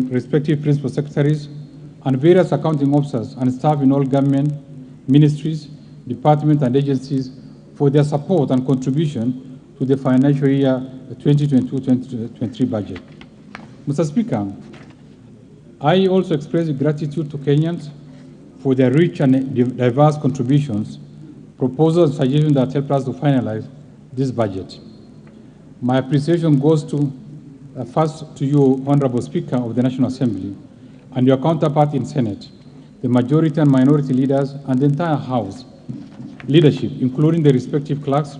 respective principal secretaries, and various accounting officers and staff in all government, ministries, departments, and agencies for their support and contribution to the financial year 2022-2023 budget. Mr. Speaker, I also express gratitude to Kenyans for their rich and diverse contributions, proposals, and suggestions that helped us to finalize this budget. My appreciation goes to first to you, Honorable Speaker of the National Assembly, and your counterpart in Senate, the majority and minority leaders, and the entire House leadership, including the respective clerks,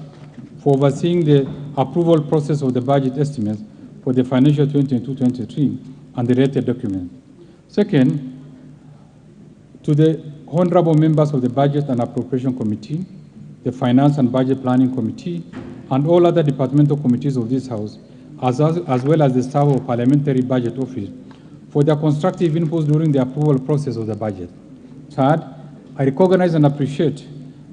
for overseeing the approval process of the budget estimates for the financial 2022-23 and the related document. Second, to the honorable members of the Budget and Appropriation Committee, the Finance and Budget Planning Committee, and all other departmental committees of this House, as well as the staff of Parliamentary Budget Office, for their constructive inputs during the approval process of the budget. Third, I recognize and appreciate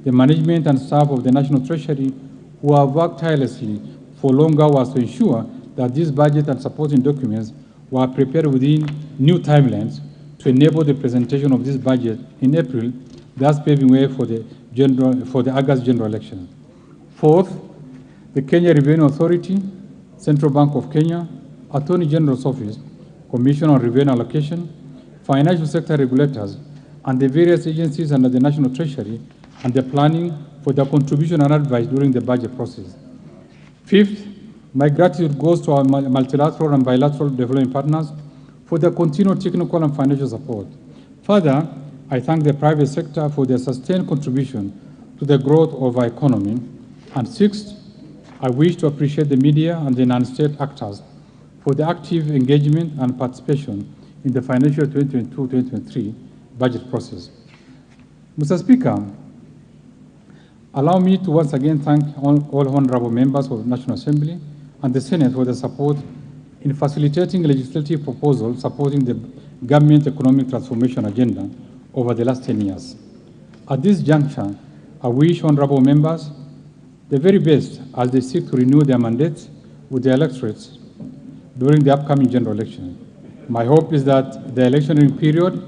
the management and staff of the National Treasury who have worked tirelessly for long hours to ensure that this budget and supporting documents were prepared within new timelines to enable the presentation of this budget in April, thus paving way for the August general election. Fourth, the Kenya Revenue Authority, Central Bank of Kenya, Attorney General's Office, Commission on Revenue Allocation, financial sector regulators, and the various agencies under the National Treasury and the planning for their contribution and advice during the budget process. Fifth, my gratitude goes to our multilateral and bilateral development partners for their continued technical and financial support. Further, I thank the private sector for their sustained contribution to the growth of our economy. And sixth, I wish to appreciate the media and the non-state actors for the active engagement and participation in the financial 2022-2023 budget process. Mr. Speaker, allow me to once again thank all honorable members of the National Assembly and the Senate for their support in facilitating legislative proposals supporting the government economic transformation agenda over the last 10 years. At this juncture, I wish honorable members the very best as they seek to renew their mandates with their electorates during the upcoming general election. My hope is that the electioneering period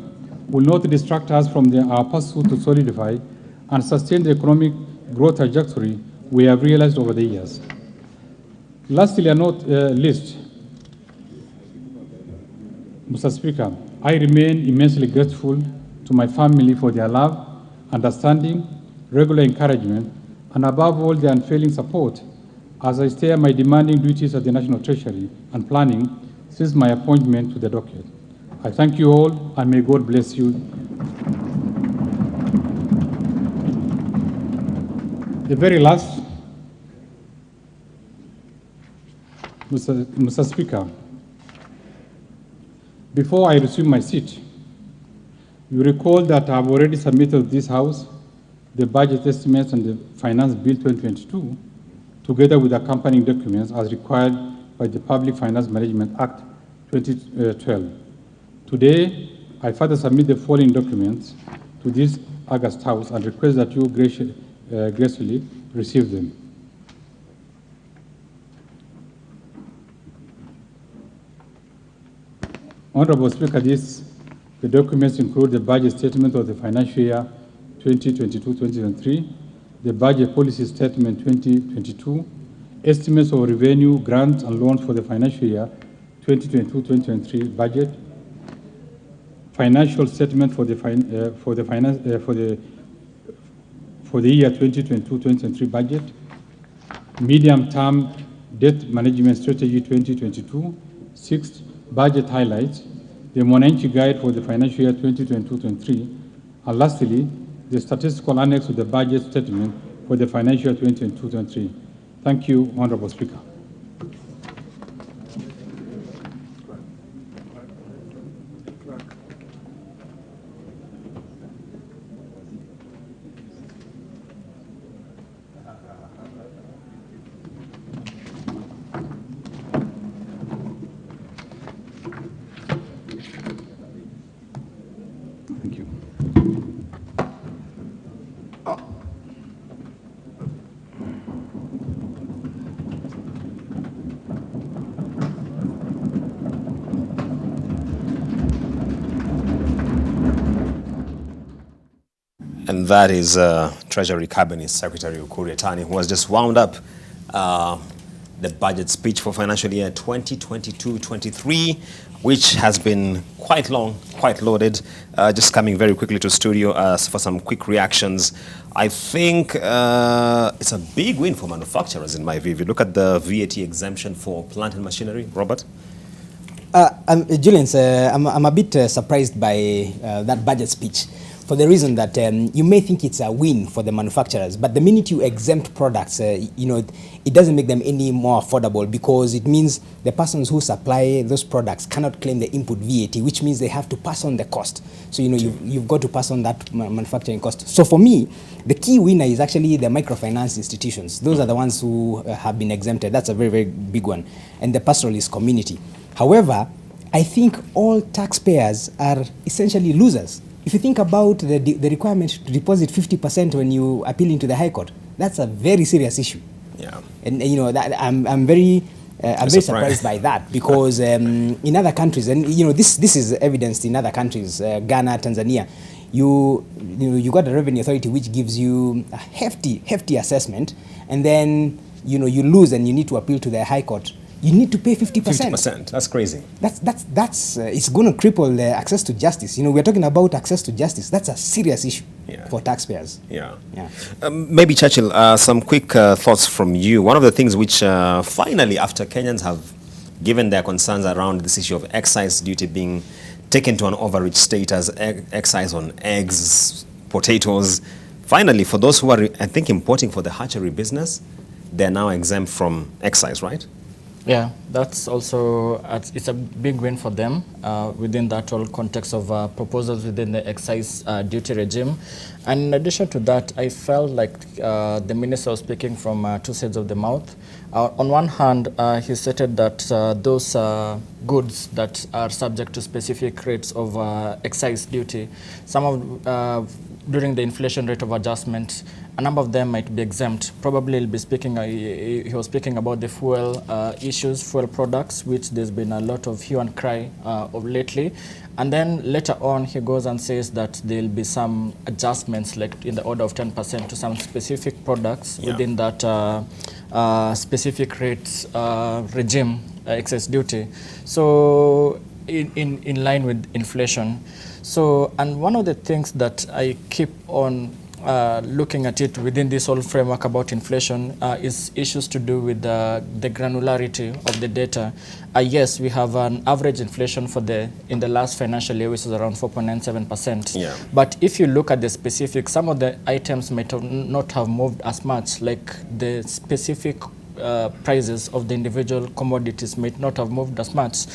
will not distract us from our pursuit to solidify and sustain the economic growth trajectory we have realized over the years. Lastly, and not least, Mr. Speaker, I remain immensely grateful to my family for their love, understanding, regular encouragement, and above all, their unfailing support as I stare my demanding duties at the National Treasury and planning since my appointment to the docket. I thank you all, and may God bless you. The very last, Mr. Speaker, before I resume my seat, you recall that I have already submitted to this House the budget estimates and the Finance Bill 2022, together with accompanying documents as required by the Public Finance Management Act 2012. Today, I further submit the following documents to this August House and request that you graciously receive them. Honorable Speaker, the documents include the budget statement of the financial year 2022-2023, the budget policy statement 2022, estimates of revenue, grants, and loans for the financial year 2022-2023 budget, financial statement for the year 2022-2023 budget, medium-term debt management strategy 2022, sixth, budget highlights, the Mwananchi guide for the financial year 2022-2023, and lastly, the statistical annex to the budget statement for the financial year 2022-2023. Thank you, Honorable Speaker. And that is Treasury Cabinet Secretary Ukur Yatani, who has just wound up the budget speech for financial year 2022-23, which has been quite long, quite loaded. Just coming very quickly to studio for some quick reactions. I think it's a big win for manufacturers in my view. If you look at the VAT exemption for plant and machinery, Robert? Julian, I'm a bit surprised by that budget speech, for the reason that you may think it's a win for the manufacturers, but the minute you exempt products, it doesn't make them any more affordable, because it means the persons who supply those products cannot claim the input VAT, which means they have to pass on the cost. So you've got to pass on that manufacturing cost. So for me, the key winner is actually the microfinance institutions. Those are the ones who have been exempted. That's a very, very big one. And the pastoralist community. However, I think all taxpayers are essentially losers. If you think about the requirement to deposit 50% when you appeal into the High Court, that's a very serious issue. Yeah. And you know that I'm very surprised by that, because in other countries, and you know this is evidenced in other countries, Ghana, Tanzania, you got a revenue authority which gives you a hefty assessment, and then you know you lose and you need to appeal to the High Court. You need to pay 50%. 50%. That's crazy. That's it's going to cripple access to justice. You know, we're talking about access to justice. That's a serious issue for taxpayers. Yeah. Yeah. Maybe Churchill, some quick thoughts from you. One of the things which finally, after Kenyans have given their concerns around this issue of excise duty being taken to an overreach status, excise on eggs, potatoes, finally, for those who are, I think, importing for the hatchery business, they're now exempt from excise, right? Yeah, that's also, it's a big win for them within that whole context of proposals within the excise duty regime. And in addition to that, I felt like the minister was speaking from two sides of the mouth. On one hand, he stated that those goods that are subject to specific rates of excise duty, some of during the inflation rate of adjustment, a number of them might be exempt. Probably he'll be speaking, he was speaking about the fuel issues, fuel products, which there's been a lot of hue and cry of lately. And then later on, he goes and says that there'll be some adjustments, like in the order of 10% to some specific products within that specific rates regime, excess duty. So in line with inflation. So, and one of the things that I keep on looking at it within this whole framework about inflation is issues to do with the granularity of the data. Yes, we have an average inflation for in the last financial year, which is around 4.97%. Yeah. But if you look at the specific, some of the items might not have moved as much, like the specific prices of the individual commodities might not have moved as much.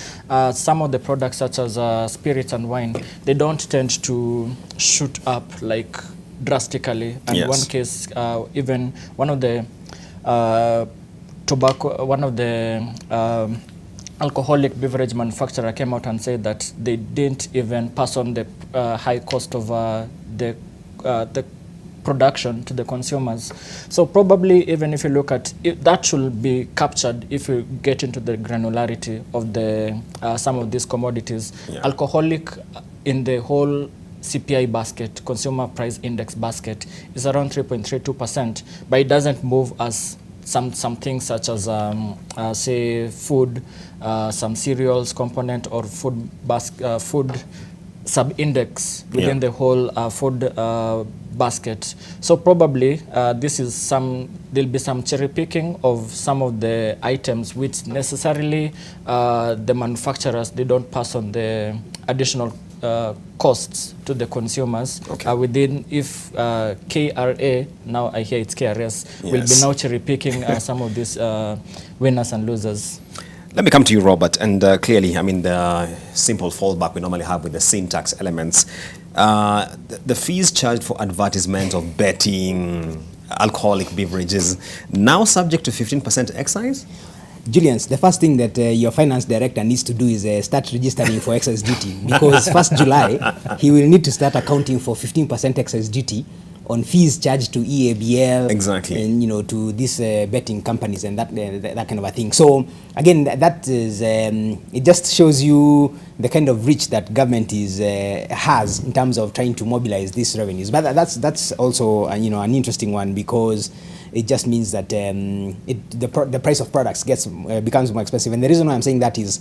Some of the products, such as spirits and wine, they don't tend to shoot up like drastically. And one case, even one of the alcoholic beverage manufacturer came out and said that they didn't even pass on the high cost of the production to the consumers. So probably, even if you look at it, that should be captured if you get into the granularity of the some of these commodities. Alcoholic in the whole CPI basket, consumer price index basket, is around 3.32%, but it doesn't move as some things such as say food, some cereals component, or food sub-index within the whole food basket. So probably this is there'll be some cherry picking of some of the items which necessarily the manufacturers, they don't pass on the additional costs to the consumers. Within, if KRA, now I hear it's KRS, will be now cherry picking some of these winners and losers. Let me come to you, Robert, and clearly, I mean, the simple fallback we normally have with the sin tax elements, the fees charged for advertisement of betting, alcoholic beverages, now subject to 15% excise? Julians, the first thing that your finance director needs to do is start registering for excise duty, because 1st July, he will need to start accounting for 15% excise duty on fees charged to EABL, and you know, to these betting companies and that kind of a thing. So again, that is it just shows you the kind of reach that government has in terms of trying to mobilize these revenues. But that's also you know, an interesting one, because it just means that the price of products becomes more expensive. And the reason why I'm saying that is,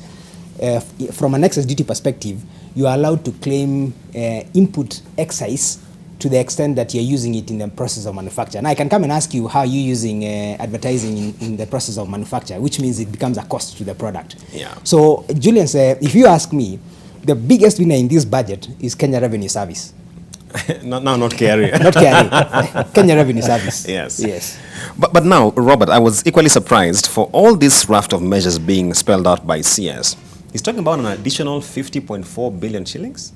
from an excise duty perspective, you are allowed to claim input excise to the extent that you're using it in the process of manufacture. Now I can come and ask you how you're using advertising in the process of manufacture, which means it becomes a cost to the product. So Julian, if you ask me, the biggest winner in this budget is Kenya Revenue Service. not KRA. Not KRA. Kenya Revenue Service. Yes. But now, Robert, I was equally surprised for all this raft of measures being spelled out by CS. He's talking about an additional 50.4 billion shillings.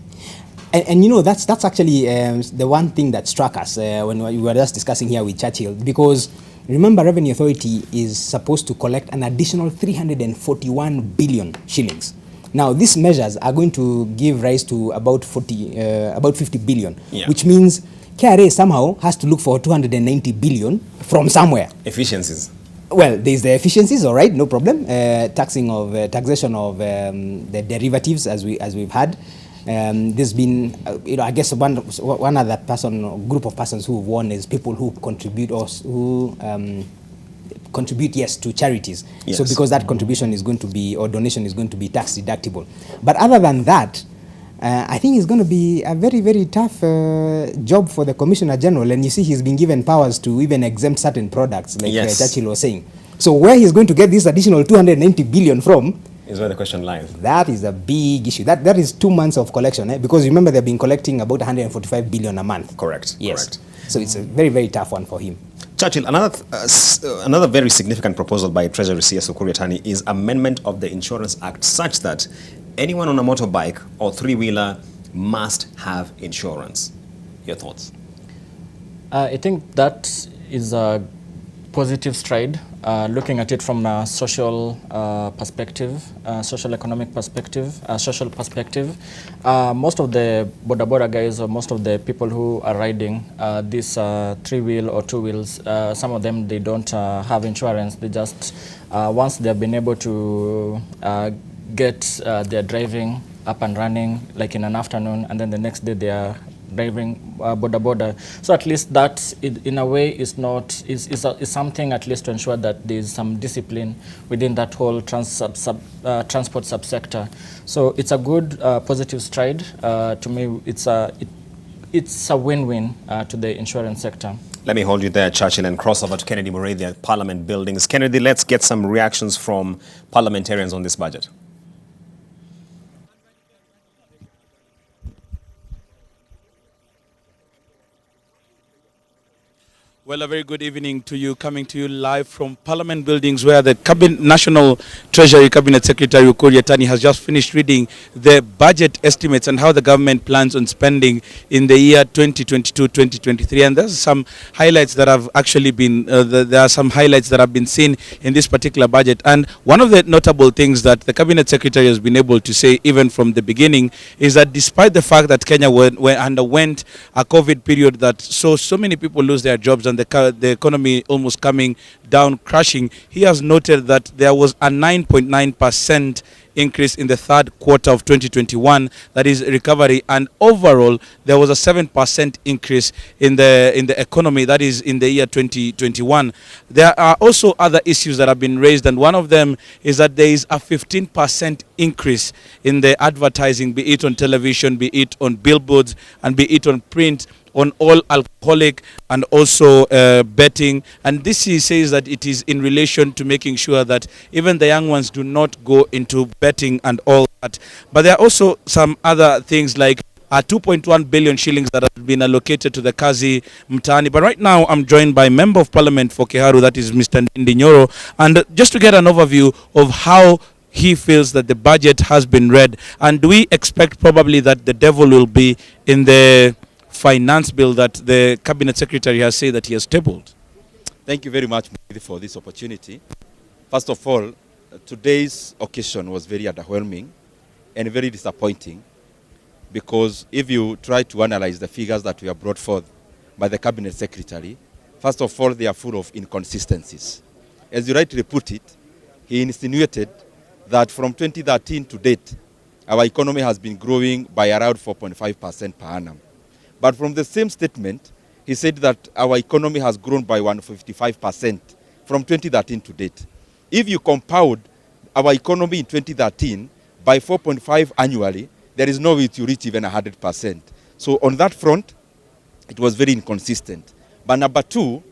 And you know, that's actually the one thing that struck us when we were just discussing here with Churchill, because remember, Revenue Authority is supposed to collect an additional 341 billion shillings. Now, these measures are going to give rise to about 50 billion, which means KRA somehow has to look for 290 billion from somewhere. Efficiencies. Well, there's the efficiencies, all right, no problem. Taxation of the derivatives, as we've had. There's been, I guess one other person, or group of persons who have won is people who contribute yes, to charities. Yes. So because that contribution is going to be, or donation is going to be tax deductible. But other than that, I think it's going to be a very, very tough job for the Commissioner General. And you see, he's been given powers to even exempt certain products, like Churchill was saying. So where he's going to get this additional 290 billion from is where the question lies. That is a big issue. That is 2 months of collection, because remember they've been collecting about 145 billion a month. Correct. Yes. Correct. So it's a very, very tough one for him. Churchill, another very significant proposal by Treasury CS Ukur Yatani is amendment of the Insurance Act such that anyone on a motorbike or three-wheeler must have insurance. Your thoughts? I think that is a positive stride, looking at it from a social perspective, social economic perspective, social perspective. Most of the boda guys, or most of the people who are riding these three-wheel or two-wheels, some of them, they don't have insurance. They just, once they've been able to get their driving up and running, like in an afternoon, and then the next day they are driving boda. So at least that, in a way, is something at least to ensure that there is some discipline within that whole transport subsector. So it's a good positive stride. To me, it's a win-win to the insurance sector. Let me hold you there, Churchill, and cross over to Kennedy Murray at Parliament buildings. Kennedy, let's get some reactions from parliamentarians on this budget. Well, a very good evening to you, coming to you live from Parliament buildings, where the National Treasury Cabinet Secretary Ukur Yatani has just finished reading the budget estimates and how the government plans on spending in the year 2022-2023. And there's some highlights that have actually been, there are some highlights that have been seen in this particular budget. And one of the notable things that the Cabinet Secretary has been able to say, even from the beginning, is that despite the fact that Kenya underwent a COVID period that saw so many people lose their jobs and the economy almost coming down, crashing, he has noted that there was a 9.9% increase in the third quarter of 2021, that is recovery, and overall there was a 7% increase in the economy, that is in the year 2021. There are also other issues that have been raised, and one of them is that there is a 15% increase in the advertising, be it on television, be it on billboards, and be it on print, on all alcoholic and also betting. And this, he says, that it is in relation to making sure that even the young ones do not go into betting and all that. But there are also some other things like 2.1 billion shillings that have been allocated to the Kazi Mtaani. But right now I'm joined by Member of Parliament for Kiharu, that is Mr. Ndindi Nyoro, and just to get an overview of how he feels that the budget has been read. And do we expect probably that the devil will be in the finance bill that the Cabinet Secretary has said that he has tabled? Thank you very much for this opportunity. First of all, today's occasion was very underwhelming and very disappointing, because if you try to analyze the figures that were brought forth by the Cabinet Secretary, first of all, they are full of inconsistencies. As you rightly put it, he insinuated that from 2013 to date, our economy has been growing by around 4.5% per annum. But from the same statement, he said that our economy has grown by 155% from 2013 to date. If you compound our economy in 2013 by 4.5 annually, there is no way to reach even 100%. So on that front, it was very inconsistent. But number two,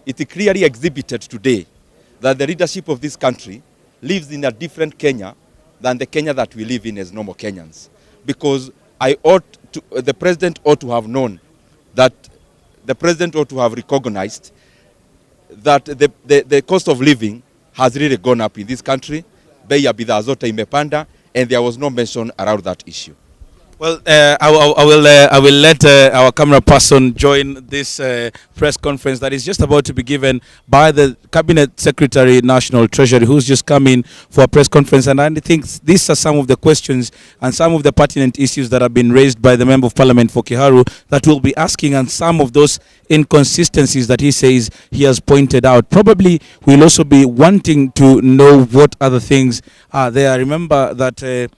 it clearly exhibited today that the leadership of this country lives in a different Kenya than the Kenya that we live in as normal Kenyans. Because the president ought to have known that, the president ought to have recognized that the cost of living has really gone up in this country. Bei ya bidhaa zote imepanda, and there was no mention around that issue. Well, I will let our camera person join this press conference that is just about to be given by the Cabinet Secretary, National Treasury, who's just come in for a press conference. And I think these are some of the questions and some of the pertinent issues that have been raised by the Member of Parliament for Kiharu that we'll be asking, and some of those inconsistencies that he says he has pointed out. Probably we'll also be wanting to know what other things are there. Remember that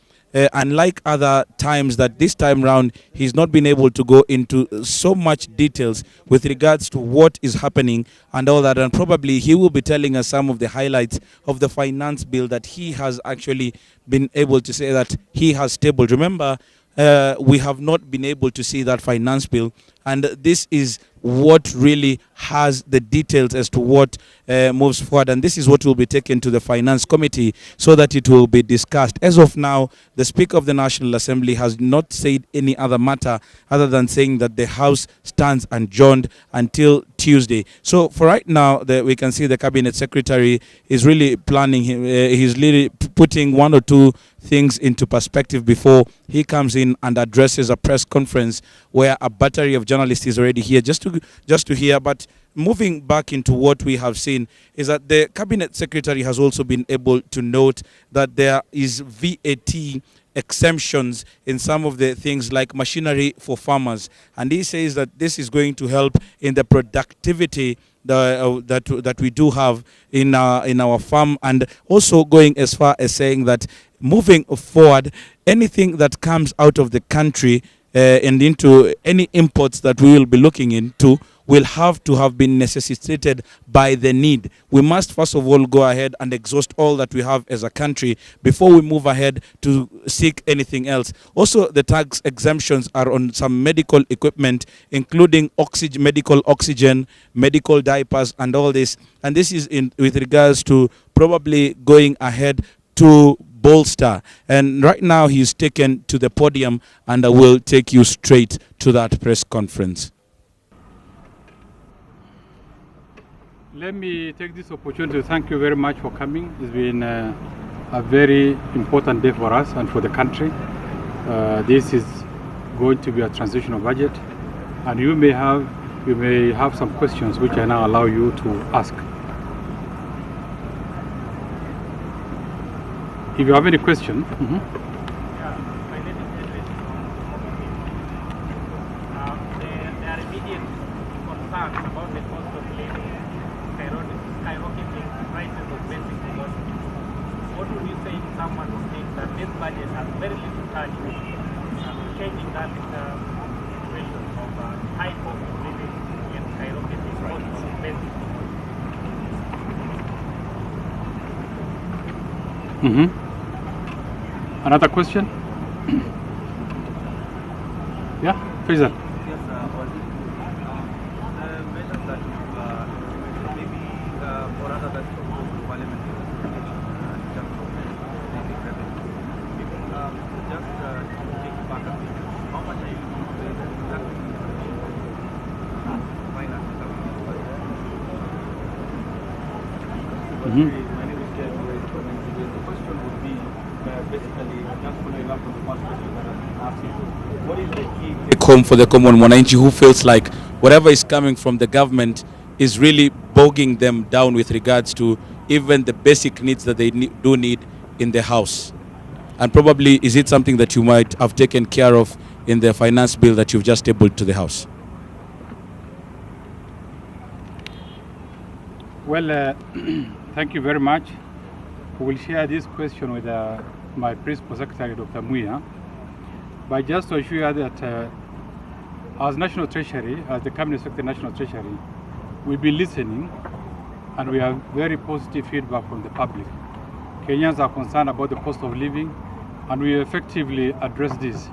unlike other times, that this time round he's not been able to go into so much details with regards to what is happening and all that, and probably he will be telling us some of the highlights of the finance bill that he has actually been able to say that he has tabled. Remember, we have not been able to see that finance bill, and this is what really has the details as to what moves forward, and this is what will be taken to the Finance Committee so that it will be discussed. As of now, the Speaker of the National Assembly has not said any other matter other than saying that the House stands adjourned until Tuesday. So for right now, we can see the Cabinet Secretary is really planning, he's really putting one or two things into perspective before he comes in and addresses a press conference where a battery of journalists is already here just to hear. But moving back into what we have seen is that the Cabinet Secretary has also been able to note that there is VAT exemptions in some of the things like machinery for farmers, and he says that this is going to help in the productivity that we do have in our farm, and also going as far as saying that moving forward, anything that comes out of the country and into any imports that we will be looking into will have to have been necessitated by the need. We must first of all go ahead and exhaust all that we have as a country before we move ahead to seek anything else. Also, the tax exemptions are on some medical equipment, including medical oxygen, medical diapers, and all this. And this is with regards to probably going ahead to bolster. And right now he's taken to the podium, and I will take you straight to that press conference. Let me take this opportunity to thank you very much for coming. It's been a very important day for us and for the country. This is going to be a transitional budget, and you may have some questions which I now allow you to ask. If you have any question. Another question? Yeah, Fiscal. Yes, measures that maybe or rather that Parliamentary in terms of basic revenue. Just to take it back a bit, how much are you going to pay exactly finance the budget? My name is Ken. The question would be basically just following up on the first question that I asked you. What is the key take home for the common mwananchi who feels like whatever is coming from the government is really bogging them down with regards to even the basic needs that they do need in the house? And probably, is it something that you might have taken care of in the finance bill that you've just tabled to the House? Well, thank you very much. We will share this question with my Principal Secretary, Dr. Muya. But just to assure you that as National Treasury, as the Cabinet Secretary National Treasury, we'll be listening, and we have very positive feedback from the public. Kenyans are concerned about the cost of living, and we effectively address this.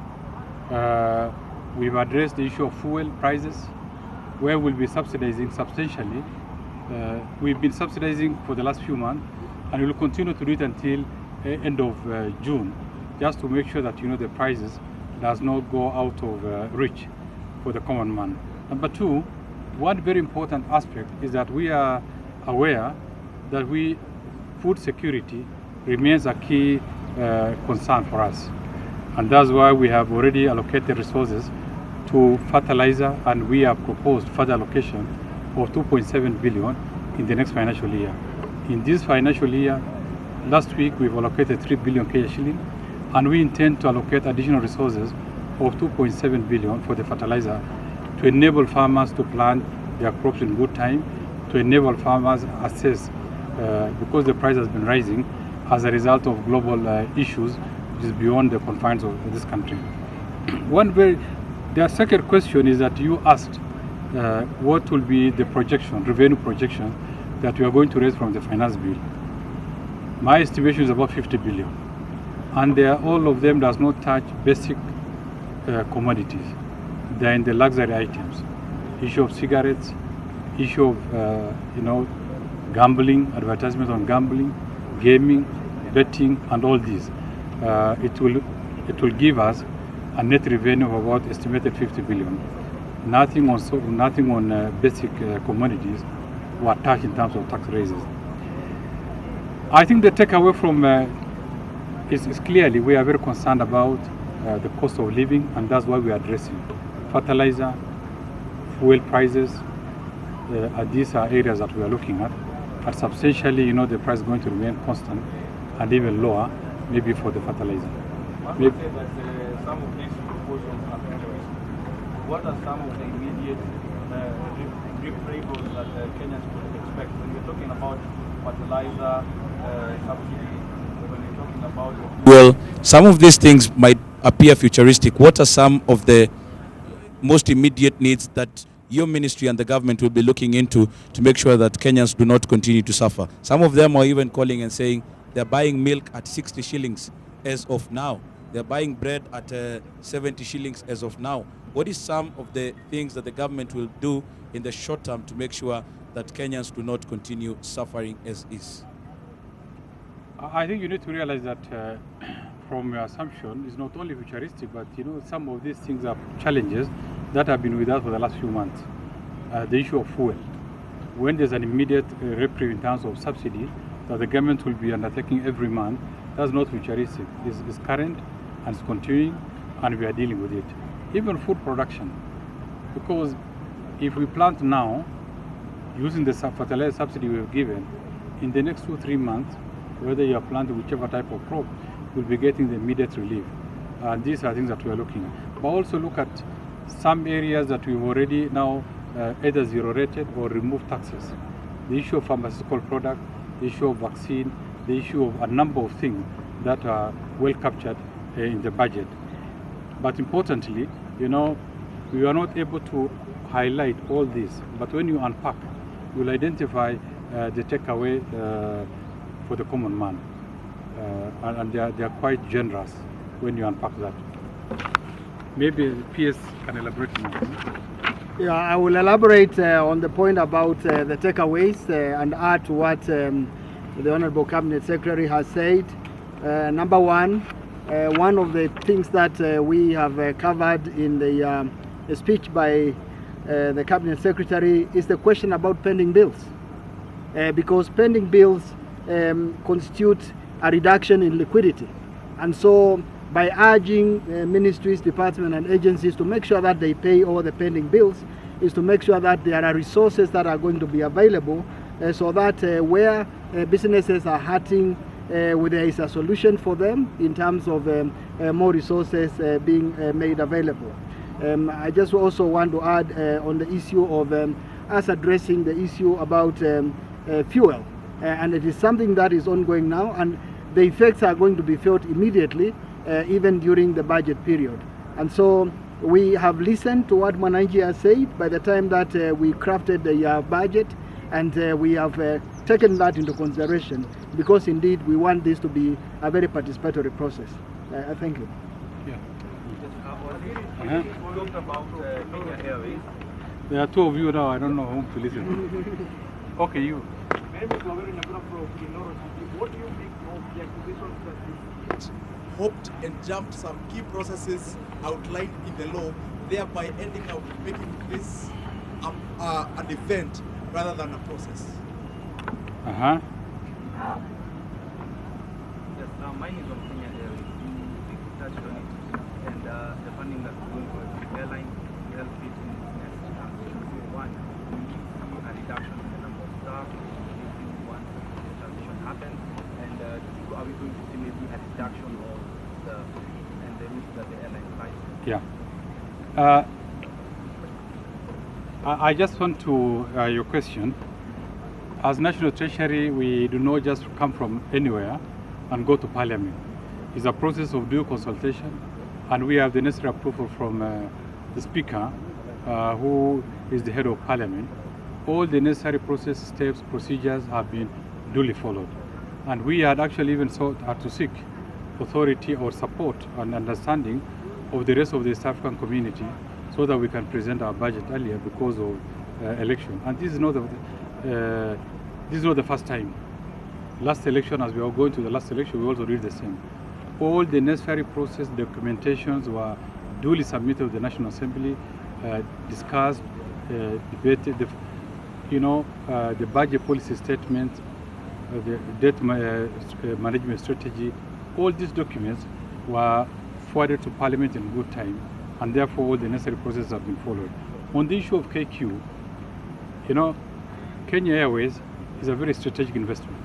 We've addressed the issue of fuel prices, where we'll be subsidizing substantially. We've been subsidizing for the last few months, and we'll continue to do it until end of June, just to make sure that the prices does not go out of reach for the common man. Number two, one very important aspect is that we are aware that food security remains a key concern for us. And that's why we have already allocated resources to fertilizer, and we have proposed further allocation of 2.7 billion in the next financial year. In this financial year, last week we've allocated 3 billion Kenya shilling, and we intend to allocate additional resources of 2.7 billion for the fertilizer to enable farmers to plant their crops in good time, to enable farmers assess, because the price has been rising as a result of global issues which is beyond the confines of this country. The second question is that you asked what will be the projection, revenue projection that we are going to raise from the finance bill. My estimation is about 50 billion, and all of them does not touch basic commodities. They are in the luxury items, issue of cigarettes, issue of gambling, advertisement on gambling, gaming, betting, and all these. It will give us a net revenue of about estimated 50 billion. Nothing on basic commodities were touched in terms of tax raises. I think the takeaway from is clearly we are very concerned about the cost of living, and that's why we are addressing fertilizer, fuel prices. These are areas that we are looking at. But substantially, the price is going to remain constant and even lower, maybe for the fertilizer. Maybe that some of these proposals are futuristic. What are some of the immediate reparables that Kenyans could expect when we're talking about fertilizer subsidy, when we're talking about... Well, some of these things might appear futuristic. What are some of the most immediate needs that your ministry and the government will be looking into to make sure that Kenyans do not continue to suffer? Some of them are even calling and saying they're buying milk at 60 shillings as of now. They're buying bread at 70 shillings as of now. What is some of the things that the government will do in the short term to make sure that Kenyans do not continue suffering as is? I think you need to realize that from your assumption, it's not only futuristic, but some of these things are challenges that have been with us for the last few months. The issue of fuel. When there's an immediate reprieve in terms of subsidy that the government will be undertaking every month, that's not futuristic. It's current and it's continuing, and we are dealing with it. Even food production, because if we plant now, using the fertilizer subsidy we've given, in the next 2-3 months, whether you are planting whichever type of crop, we'll be getting the immediate relief. And these are things that we are looking at. But also look at some areas that we've already now either zero-rated or removed taxes. The issue of pharmaceutical product, the issue of vaccine, the issue of a number of things that are well captured in the budget. But importantly, we are not able to highlight all this. But when you unpack, you'll identify the takeaway for the common man. And they are quite generous when you unpack that. Maybe PS can elaborate more. Yeah, I will elaborate on the point about the takeaways and add to what the Honorable Cabinet Secretary has said. Number one of the things that we have covered in the speech by the Cabinet Secretary is the question about pending bills. Because pending bills constitute a reduction in liquidity. And so by urging ministries, departments and agencies to make sure that they pay all the pending bills is to make sure that there are resources that are going to be available so that where businesses are hurting, there is a solution for them in terms of more resources being made available. I just also want to add on the issue of us addressing the issue about fuel. And it is something that is ongoing now, and the effects are going to be felt immediately, even during the budget period. And so we have listened to what Mwananchi has said by the time that we crafted the budget, and we have taken that into consideration, because indeed we want this to be a very participatory process. Thank you. Yeah. We talked about Kenya Airways. There are two of you now, I don't know whom to listen. Okay, you. What do you think of the accusations that this hoped and jumped some key processes outlined in the law, thereby ending up making this an event rather than a process? Yes, mine is on Kenya Airways. You touched on it. the funding that's going for the airline to help it in its next transition. So one, we see a reduction in the number of staff once the transition happens, and two, are we going to see maybe a reduction of the routes that the airline flies? Yeah. I just want to your question. As National Treasury, we do not just come from anywhere and go to Parliament. It's a process of due consultation, and we have the necessary approval from the Speaker, who is the head of Parliament. All the necessary process, steps, procedures have been duly followed. And we had actually even sought to seek authority or support and understanding of the rest of the East African community so that we can present our budget earlier because of election. And this is not the first time. Last election, as we are going to the last election, we also did the same. All the necessary process documentations were duly submitted to the National Assembly, discussed, debated. The budget policy statement, the debt management strategy, all these documents were forwarded to Parliament in good time, and therefore all the necessary processes have been followed. On the issue of KQ, Kenya Airways is a very strategic investment.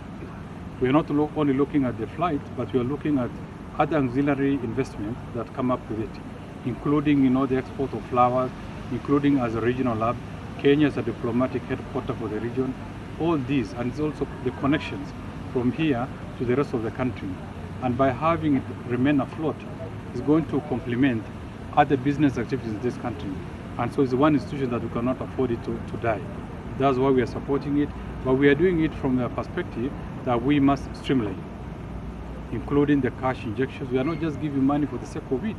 We are not only looking at the flight, but we are looking at other auxiliary investments that come up with it, including the export of flowers, including as a regional hub, Kenya as a diplomatic headquarters for the region, all these, and it's also the connections from here to the rest of the country. And by having it remain afloat, it's going to complement other business activities in this country. And so it's one institution that we cannot afford it to die. That's why we are supporting it, but we are doing it from the perspective that we must streamline, including the cash injections. We are not just giving money for the sake of it,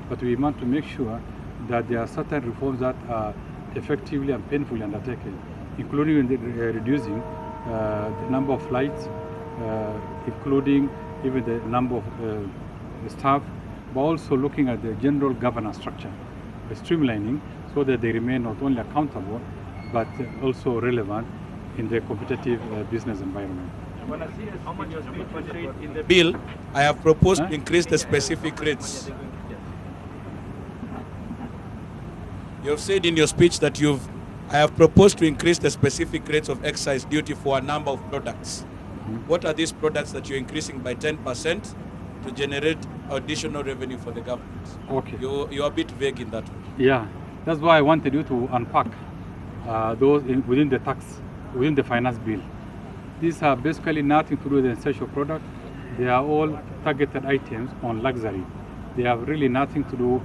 but we want to make sure that there are certain reforms that are effectively and painfully undertaken, including reducing the number of flights, including even the number of staff, but also looking at the general governance structure, streamlining so that they remain not only accountable, but also relevant in the competitive business environment. When I see how much has been portrayed in the bill, I have proposed to increase the specific rates. You have said in your speech that I have proposed to increase the specific rates of excise duty for a number of products. What are these products that you're increasing by 10% to generate additional revenue for the government? Okay. You're a bit vague in that way. Yeah, that's why I wanted you to unpack those within the finance bill. These are basically nothing to do with the essential product. They are all targeted items on luxury. They have really nothing to do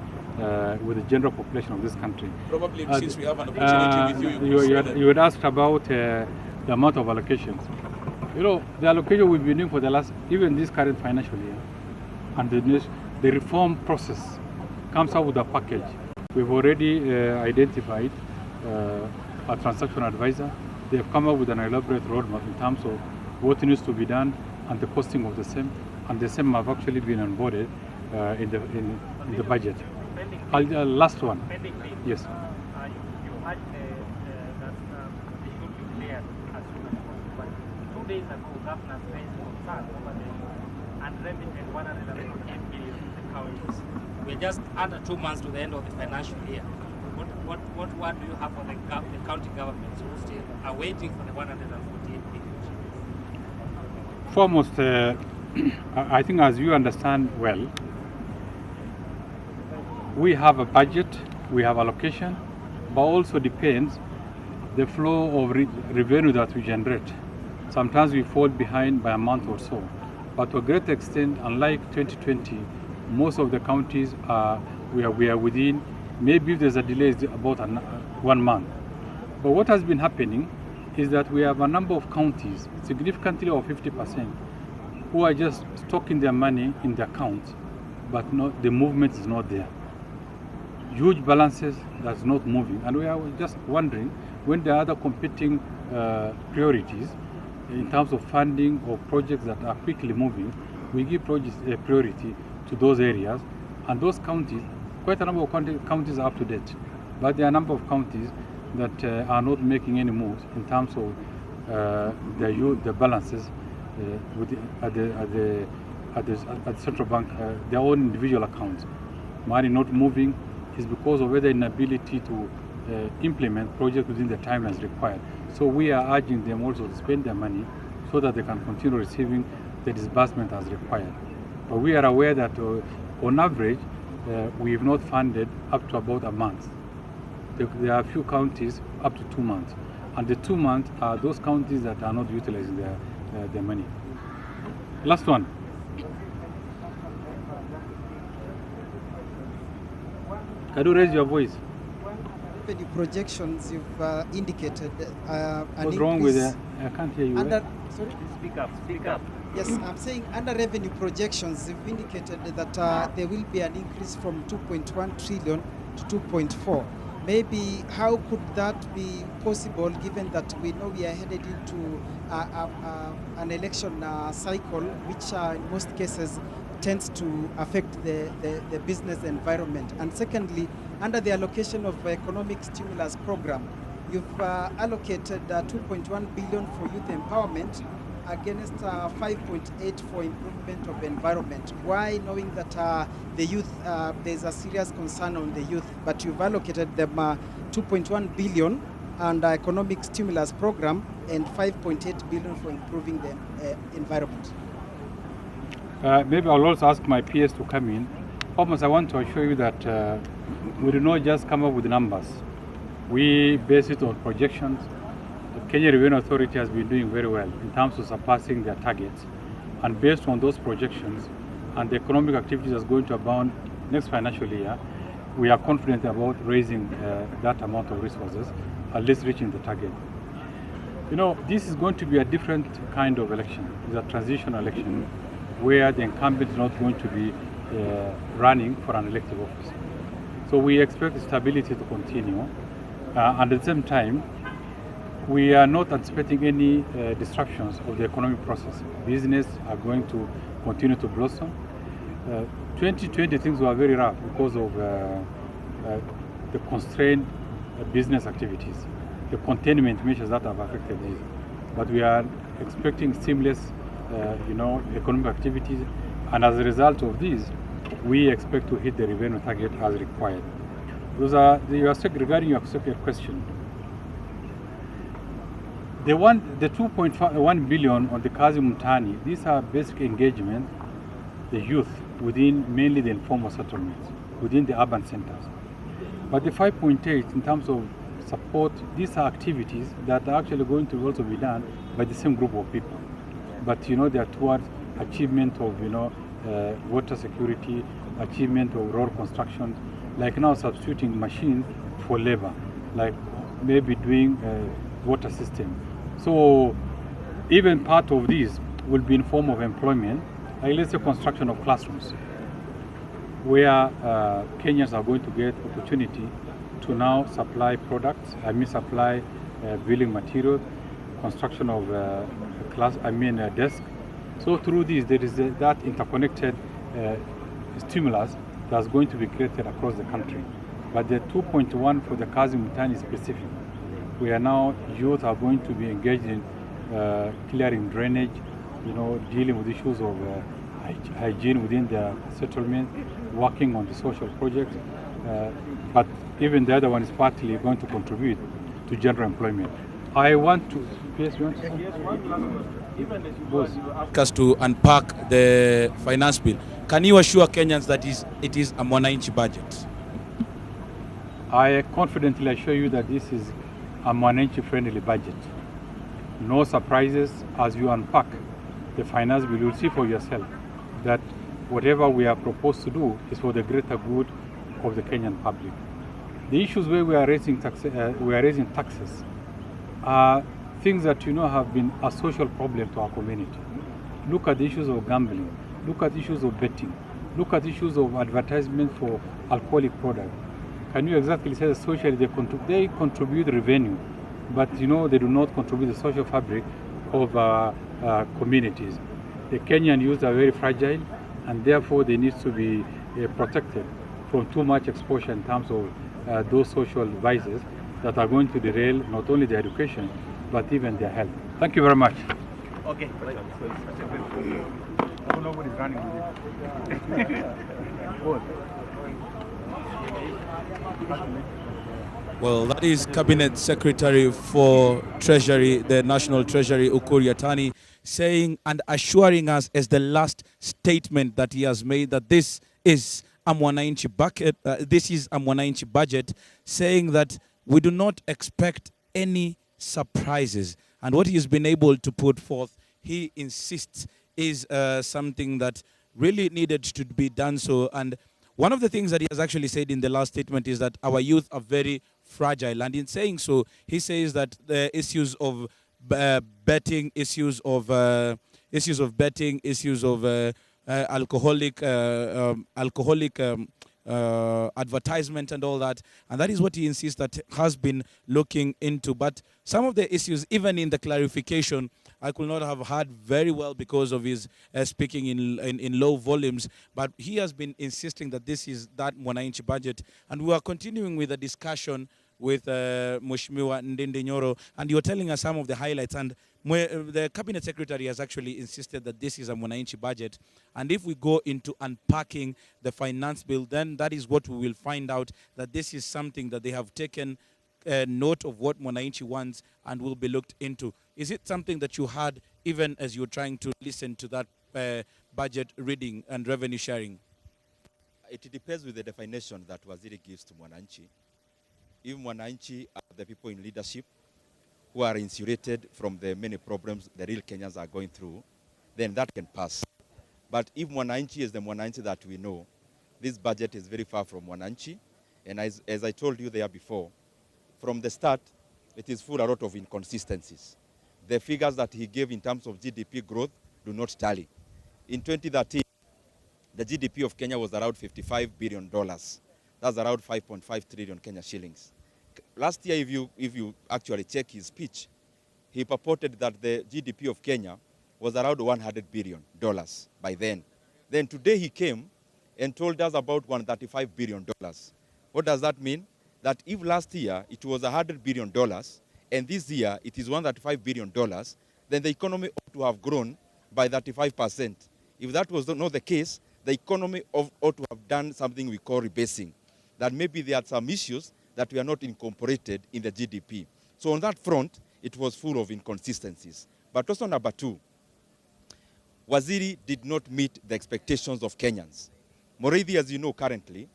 with the general population of this country. Probably since we have an opportunity with you had asked about the amount of allocations. The allocation we've been doing for the last, even this current financial year, and the reform process comes out with a package. We've already identified a transaction advisor. They have come up with an elaborate roadmap in terms of what needs to be done and the costing of the same, and the same have actually been onboarded in the budget. Last one. Yes. You had that they should be cleared as soon as possible. But 2 days ago, governors raised concern over the unremitted 148 billion in the counties. We're just under 2 months to the end of the financial year. What word do you have for the county governments who still are waiting for the 148 billion? Foremost, I think as you understand well, we have a budget, we have allocation, but also depends the flow of revenue that we generate. Sometimes we fall behind by a month or so, but to a great extent, unlike 2020, most of the counties we are within. Maybe if there's a delay, it's about 1 month. But what has been happening is that we have a number of counties, significantly over 50%, who are just stocking their money in the accounts, but the movement is not there. Huge balances that's not moving. And we are just wondering, when there are other competing priorities in terms of funding or projects that are quickly moving, we give projects a priority to those areas. And those counties, quite a number of counties are up to date, but there are a number of counties that are not making any moves in terms of the balances at the central bank, their own individual accounts. money not moving is because of the inability to implement projects within the timelines required. So we are urging them also to spend their money so that they can continue receiving the disbursement as required. But we are aware that on average, we have not funded up to about a month. There are a few counties up to 2 months. And the 2 months are those counties that are not utilizing their money. Last one. Can you raise your voice? Revenue projections you've indicated an What's wrong with increase I can't hear you. under, sorry? Speak up, speak up. Yes, I'm saying under revenue projections, you've indicated that there will be an increase from 2.1 trillion to 2.4. Maybe how could that be possible given that we know we are headed into an election cycle which in most cases tends to affect the business environment? And secondly, under the allocation of economic stimulus program, you've allocated 2.1 billion for youth empowerment against 5.8 for improvement of environment. Why, knowing that the youth, there's a serious concern on the youth, but you've allocated them 2.1 billion and economic stimulus program and 5.8 billion for improving the environment? Maybe I'll also ask my peers to come in. Almost, I want to assure you that we do not just come up with numbers. We base it on projections. The Kenya Revenue Authority has been doing very well in terms of surpassing their targets. And based on those projections and the economic activities that's going to abound next financial year, we are confident about raising that amount of resources, at least reaching the target. You know, this is going to be a different kind of election. It's a transitional election where the incumbent is not going to be running for an elective office. So we expect stability to continue. And at the same time, we are not anticipating any disruptions of the economic process. Business are going to continue to blossom. 2020 things were very rough because of the constrained business activities, the containment measures that have affected this. But we are expecting seamless, economic activities, and as a result of this, we expect to hit the revenue target as required. Those are regarding your second question. The 2.1 billion on the Kazi Mutani, these are basic engagement, the youth within mainly the informal settlements, within the urban centers. But the 5.8 in terms of support, these are activities that are actually going to also be done by the same group of people. But they are towards achievement of water security, achievement of road construction, like now substituting machines for labor, like maybe doing water system. So even part of this will be in form of employment, like let's say construction of classrooms, where Kenyans are going to get opportunity to now supply products, supply building materials, construction of desk. So through this, there is that interconnected stimulus that's going to be created across the country. But the 2.1 for the Kazi Mutani is specific. We are now, youth are going to be engaged in clearing drainage, dealing with issues of hygiene within the settlement, working on the social projects. But even the other one is partly going to contribute to general employment. I want to, yes, you want to? Yes, one last question. Even as you ask us to unpack the finance bill, can you assure Kenyans that it is a Mwananchi budget? I confidently assure you that this is a Mwananchi-friendly budget. No surprises as you unpack the finance bill. You'll see for yourself that whatever we are proposed to do is for the greater good of the Kenyan public. The issues where we are raising taxes are things that have been a social problem to our community. Look at the issues of gambling. Look at issues of betting. Look at issues of advertisement for alcoholic products. Can you exactly say that socially they contribute revenue, but they do not contribute the social fabric of communities. The Kenyan youth are very fragile, and therefore they need to be protected from too much exposure in terms of those social vices that are going to derail not only their education, but even their health. Thank you very much. Okay. Nobody's running with it. Well, that is Cabinet Secretary for Treasury, the National Treasury, Ukur Yatani, saying and assuring us as the last statement that he has made that this is a mwananchi budget, saying that we do not expect any surprises. And what he's been able to put forth, he insists, is something that really needed to be done so. And one of the things that he has actually said in the last statement is that our youth are very fragile. And in saying so, he says that the issues of betting, issues of alcoholic advertisement and all that, and that is what he insists that has been looking into. But some of the issues, even in the clarification, I could not have heard very well because of his speaking in low volumes. But he has been insisting that this is that mwananchi budget, and we are continuing with the discussion with Mheshimiwa Ndindi Nyoro, and you're telling us some of the highlights. And the Cabinet Secretary has actually insisted that this is a mwananchi budget. And if we go into unpacking the finance bill, then that is what we will find out, that this is something that they have taken note of what mwananchi wants and will be looked into. Is it something that you had even as you're trying to listen to that budget reading and revenue sharing? It depends with the definition that Waziri gives to mwananchi. If mwananchi are the people in leadership who are insulated from the many problems the real Kenyans are going through, then that can pass. But if mwananchi is the mwananchi that we know, this budget is very far from mwananchi. And as I told you there before, from the start, it is full of a lot of inconsistencies. The figures that he gave in terms of GDP growth do not tally. In 2013, the GDP of Kenya was around $55 billion. That's around 5.5 trillion Kenya shillings. Last year, if you actually check his speech, he purported that the GDP of Kenya was around $100 billion by then. Then today he came and told us about $135 billion. What does that mean? That if last year it was $100 billion and this year it is $135 billion, then the economy ought to have grown by 35%. If that was not the case, the economy ought to have done something we call rebasing. That maybe there are some issues that were not incorporated in the GDP. So on that front, it was full of inconsistencies. But also number two, Waziri did not meet the expectations of Kenyans. Moreover, as you know currently,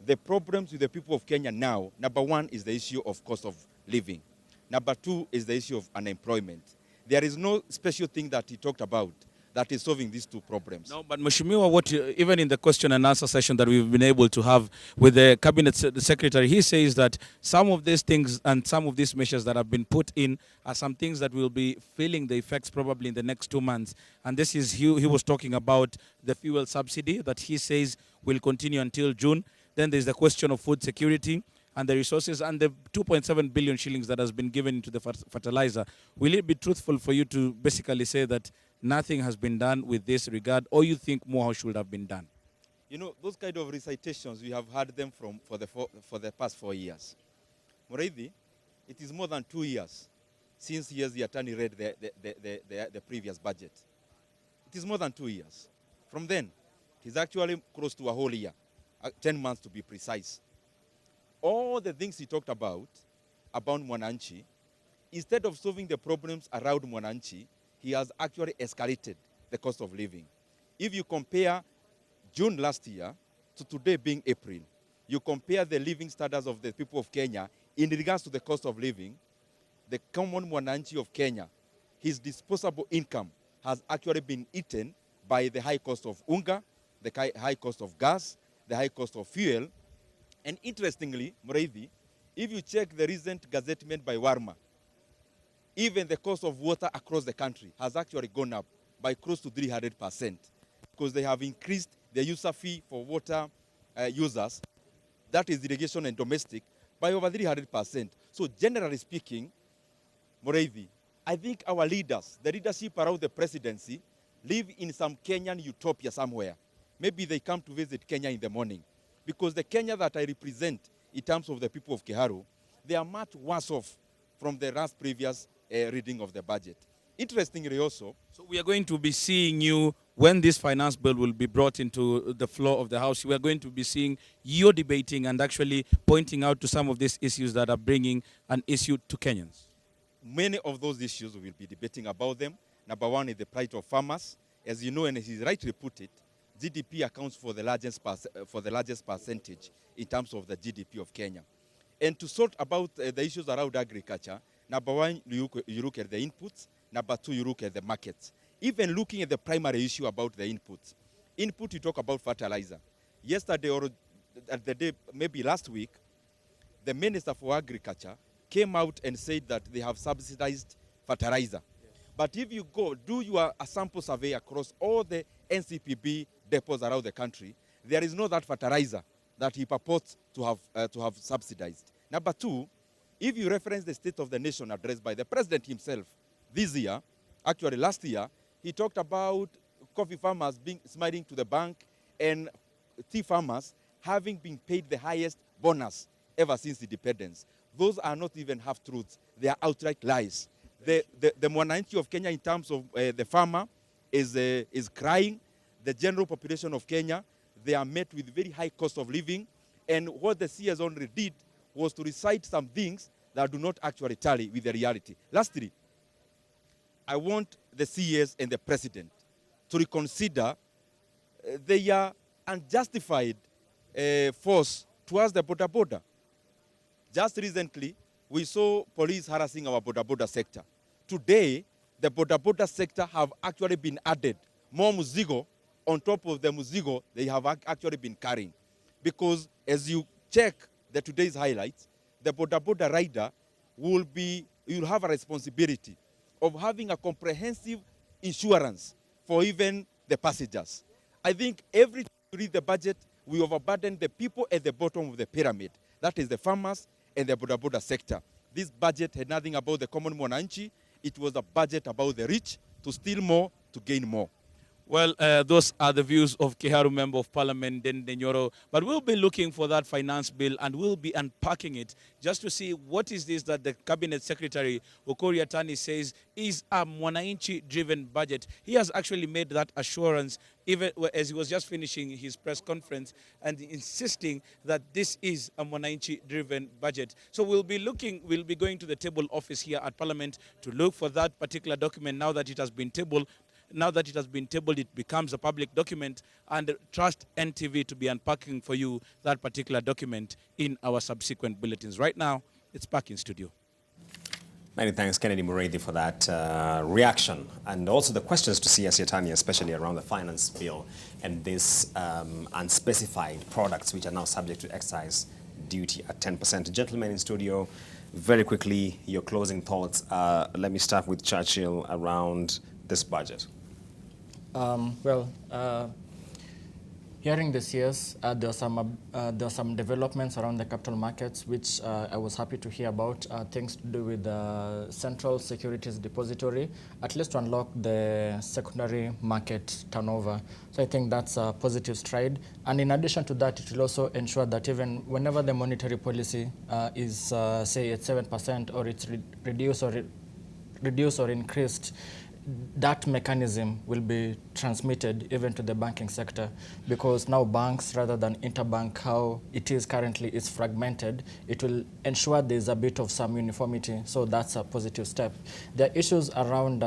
the problems with the people of Kenya now, number one is the issue of cost of living. Number two is the issue of unemployment. There is no special thing that he talked about that is solving these two problems. No, but Mheshimiwa, even in the question and answer session that we've been able to have with the Cabinet Secretary, he says that some of these things and some of these measures that have been put in are some things that will be feeling the effects probably in the next 2 months. And this is, he was talking about the fuel subsidy that he says will continue until June. Then there's the question of food security and the resources and the 2.7 billion shillings that has been given into the fertilizer. Will it be truthful for you to basically say that nothing has been done with this regard, or you think more should have been done? You know, those kind of recitations, we have heard them for the past 4 years. Moreover, it is more than 2 years since the attorney read the previous budget. It is more than 2 years. From then, it is actually close to a whole year, 10 months to be precise. All the things he talked about mwananchi, instead of solving the problems around mwananchi, he has actually escalated the cost of living. If you compare June last year to today being April, you compare the living standards of the people of Kenya in regards to the cost of living, the common mwananchi of Kenya, his disposable income has actually been eaten by the high cost of unga, the high cost of gas, the high cost of fuel. And interestingly, Mureithi, if you check the recent gazettement by Warma, even the cost of water across the country has actually gone up by close to 300% because they have increased the user fee for water users, that is irrigation and domestic, by over 300%. So generally speaking, Mureithi, I think our leaders, the leadership around the presidency, live in some Kenyan utopia somewhere. Maybe they come to visit Kenya in the morning. Because the Kenya that I represent in terms of the people of Kiharu, they are much worse off from the last previous reading of the budget. Interestingly also, so we are going to be seeing you when this finance bill will be brought into the floor of the House. We are going to be seeing you debating and actually pointing out to some of these issues that are bringing an issue to Kenyans. Many of those issues we will be debating about them. Number one is the plight of farmers. As you know, and he rightly put it, GDP accounts for the largest percentage in terms of the GDP of Kenya. And to sort about the issues around agriculture, number one, you look at the inputs. Number two, you look at the markets. Even looking at the primary issue about the inputs. Input, you talk about fertilizer. Yesterday or the day, maybe last week, the Minister for Agriculture came out and said that they have subsidized fertilizer. Yes. But if you go, do a sample survey across all the NCPB depots around the country, there is no that fertilizer that he purports to have subsidized. Number two, if you reference the State of the Nation address by the President himself this year, actually last year, he talked about coffee farmers smiling to the bank and tea farmers having been paid the highest bonus ever since independence. Those are not even half-truths. They are outright lies. The mwananchi of Kenya in terms of the farmer is crying. The general population of Kenya, they are met with very high cost of living. And what the CS only did was to recite some things that do not actually tally with the reality. Lastly, I want the CS and the President to reconsider their unjustified force towards the border. Just recently, we saw police harassing our border sector. Today, the border sector have actually been added more muzigo on top of the muzigo they have actually been carrying. Because as you check today's highlights, the border rider will have a responsibility of having a comprehensive insurance for even the passengers. I think every time you read the budget, we overburden the people at the bottom of the pyramid. That is the farmers and the border sector. This budget had nothing about the common mwananchi. It was a budget about the rich to steal more, to gain more. Well, those are the views of Kiharu Member of Parliament, Dende Nyoro. But we'll be looking for that finance bill and we'll be unpacking it just to see what is this that the Cabinet Secretary, Ukur Yatani, says is a mwananchi-driven budget. He has actually made that assurance even as he was just finishing his press conference and insisting that this is a mwananchi-driven budget. So we'll be going to the table office here at Parliament to look for that particular document now that it has been tabled. Now that it has been tabled, it becomes a public document, and trust NTV to be unpacking for you that particular document in our subsequent bulletins. Right now, it's back in studio. Many thanks, Kennedy Muredi, for that reaction, and also the questions to CS Yatani, especially around the finance bill and these unspecified products which are now subject to excise duty at 10%. Gentlemen in studio, very quickly, your closing thoughts. Let me start with Churchill around this budget. Hearing this years, there are some developments around the capital markets which I was happy to hear about, things to do with the Central Securities Depository, at least to unlock the secondary market turnover. So I think that's a positive stride. And in addition to that, it will also ensure that even whenever the monetary policy is, say, at 7% or it's reduced or increased, that mechanism will be transmitted even to the banking sector, because now banks, rather than interbank, how it is currently, is fragmented. It will ensure there's a bit of some uniformity, so that's a positive step. There are issues around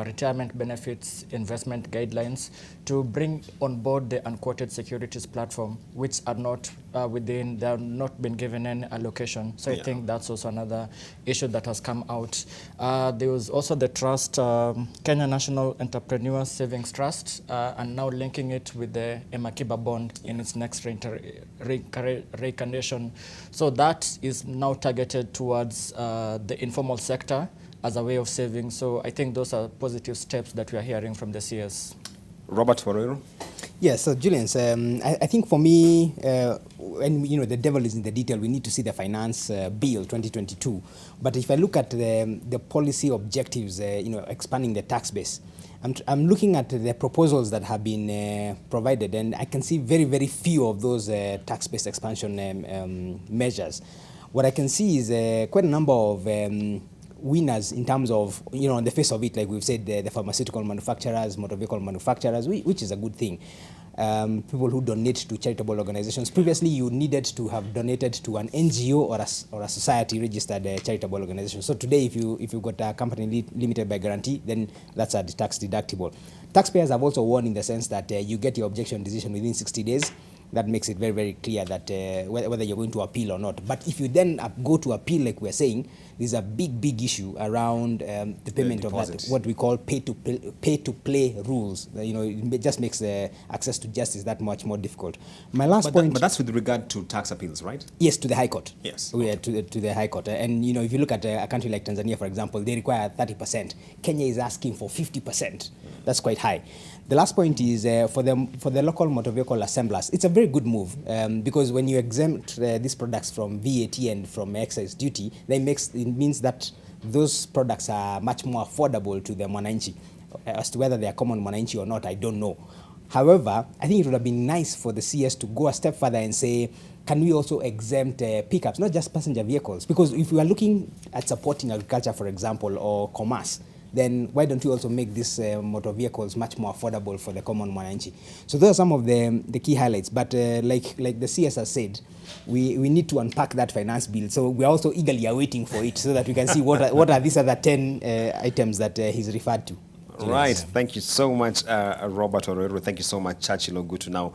retirement benefits, investment guidelines, to bring on board the unquoted securities platform, which are not they have not been given any allocation. So I think that's also another issue that has come out. There was also the trust, Kenya National Entrepreneurs Savings Trust, and now linking it with the Emakiba bond in its next reincarnation. So that is now targeted towards the informal sector as a way of saving. So I think those are positive steps that we are hearing from the CS. Robert Warrior? Yes, so Julians, I think for me, when the devil is in the detail, we need to see the finance bill 2022. But if I look at the policy objectives, expanding the tax base, I'm looking at the proposals that have been provided, and I can see very, very few of those tax base expansion measures. What I can see is quite a number of winners in terms of, you know, on the face of it, like we've said, the pharmaceutical manufacturers, motor vehicle manufacturers, which is a good thing. People who donate to charitable organizations. Previously, you needed to have donated to an NGO or a society registered charitable organization. So today, if you've got a company limited by guarantee, then that's a tax deductible. Taxpayers have also won in the sense that you get your objection decision within 60 days. That makes it very, very clear that whether you're going to appeal or not. But if you then go to appeal, like we're saying, there's a big issue around the payment of that, what we call pay-to-play rules. You know, it just makes access to justice that much more difficult. My last point... But that's with regard to tax appeals, right? Yes, to the High Court. Yes. To the High Court. And, you know, if you look at a country like Tanzania, for example, they require 30%. Kenya is asking for 50%. That's quite high. The last point is for the local motor vehicle assemblers. It's a very good move because when you exempt these products from VAT and from excise duty, it means that those products are much more affordable to the mwananchi. As to whether they are common mwananchi or not, I don't know. However, I think it would have been nice for the CS to go a step further and say, can we also exempt pickups, not just passenger vehicles? Because if we are looking at supporting agriculture, for example, or commerce, then why don't you also make these motor vehicles much more affordable for the common mwananchi? So those are some of the key highlights. But like the CS has said, we need to unpack that finance bill. So we're also eagerly awaiting for it so that we can see what are these other 10 items that he's referred to. Right. Thank you so much, Robert Orero. Thank you so much, Churchill Ogutu. Now,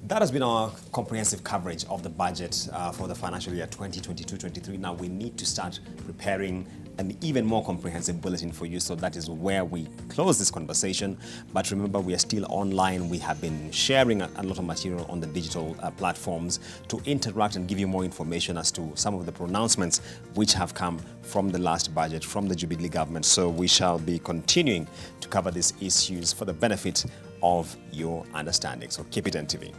that has been our comprehensive coverage of the budget for the financial year 2022-23. Now we need to start preparing an even more comprehensive bulletin for you. So that is where we close this conversation. But remember, we are still online. We have been sharing a lot of material on the digital platforms to interact and give you more information as to some of the pronouncements which have come from the last budget, from the Jubilee government. So we shall be continuing to cover these issues for the benefit of your understanding. So keep it NTV.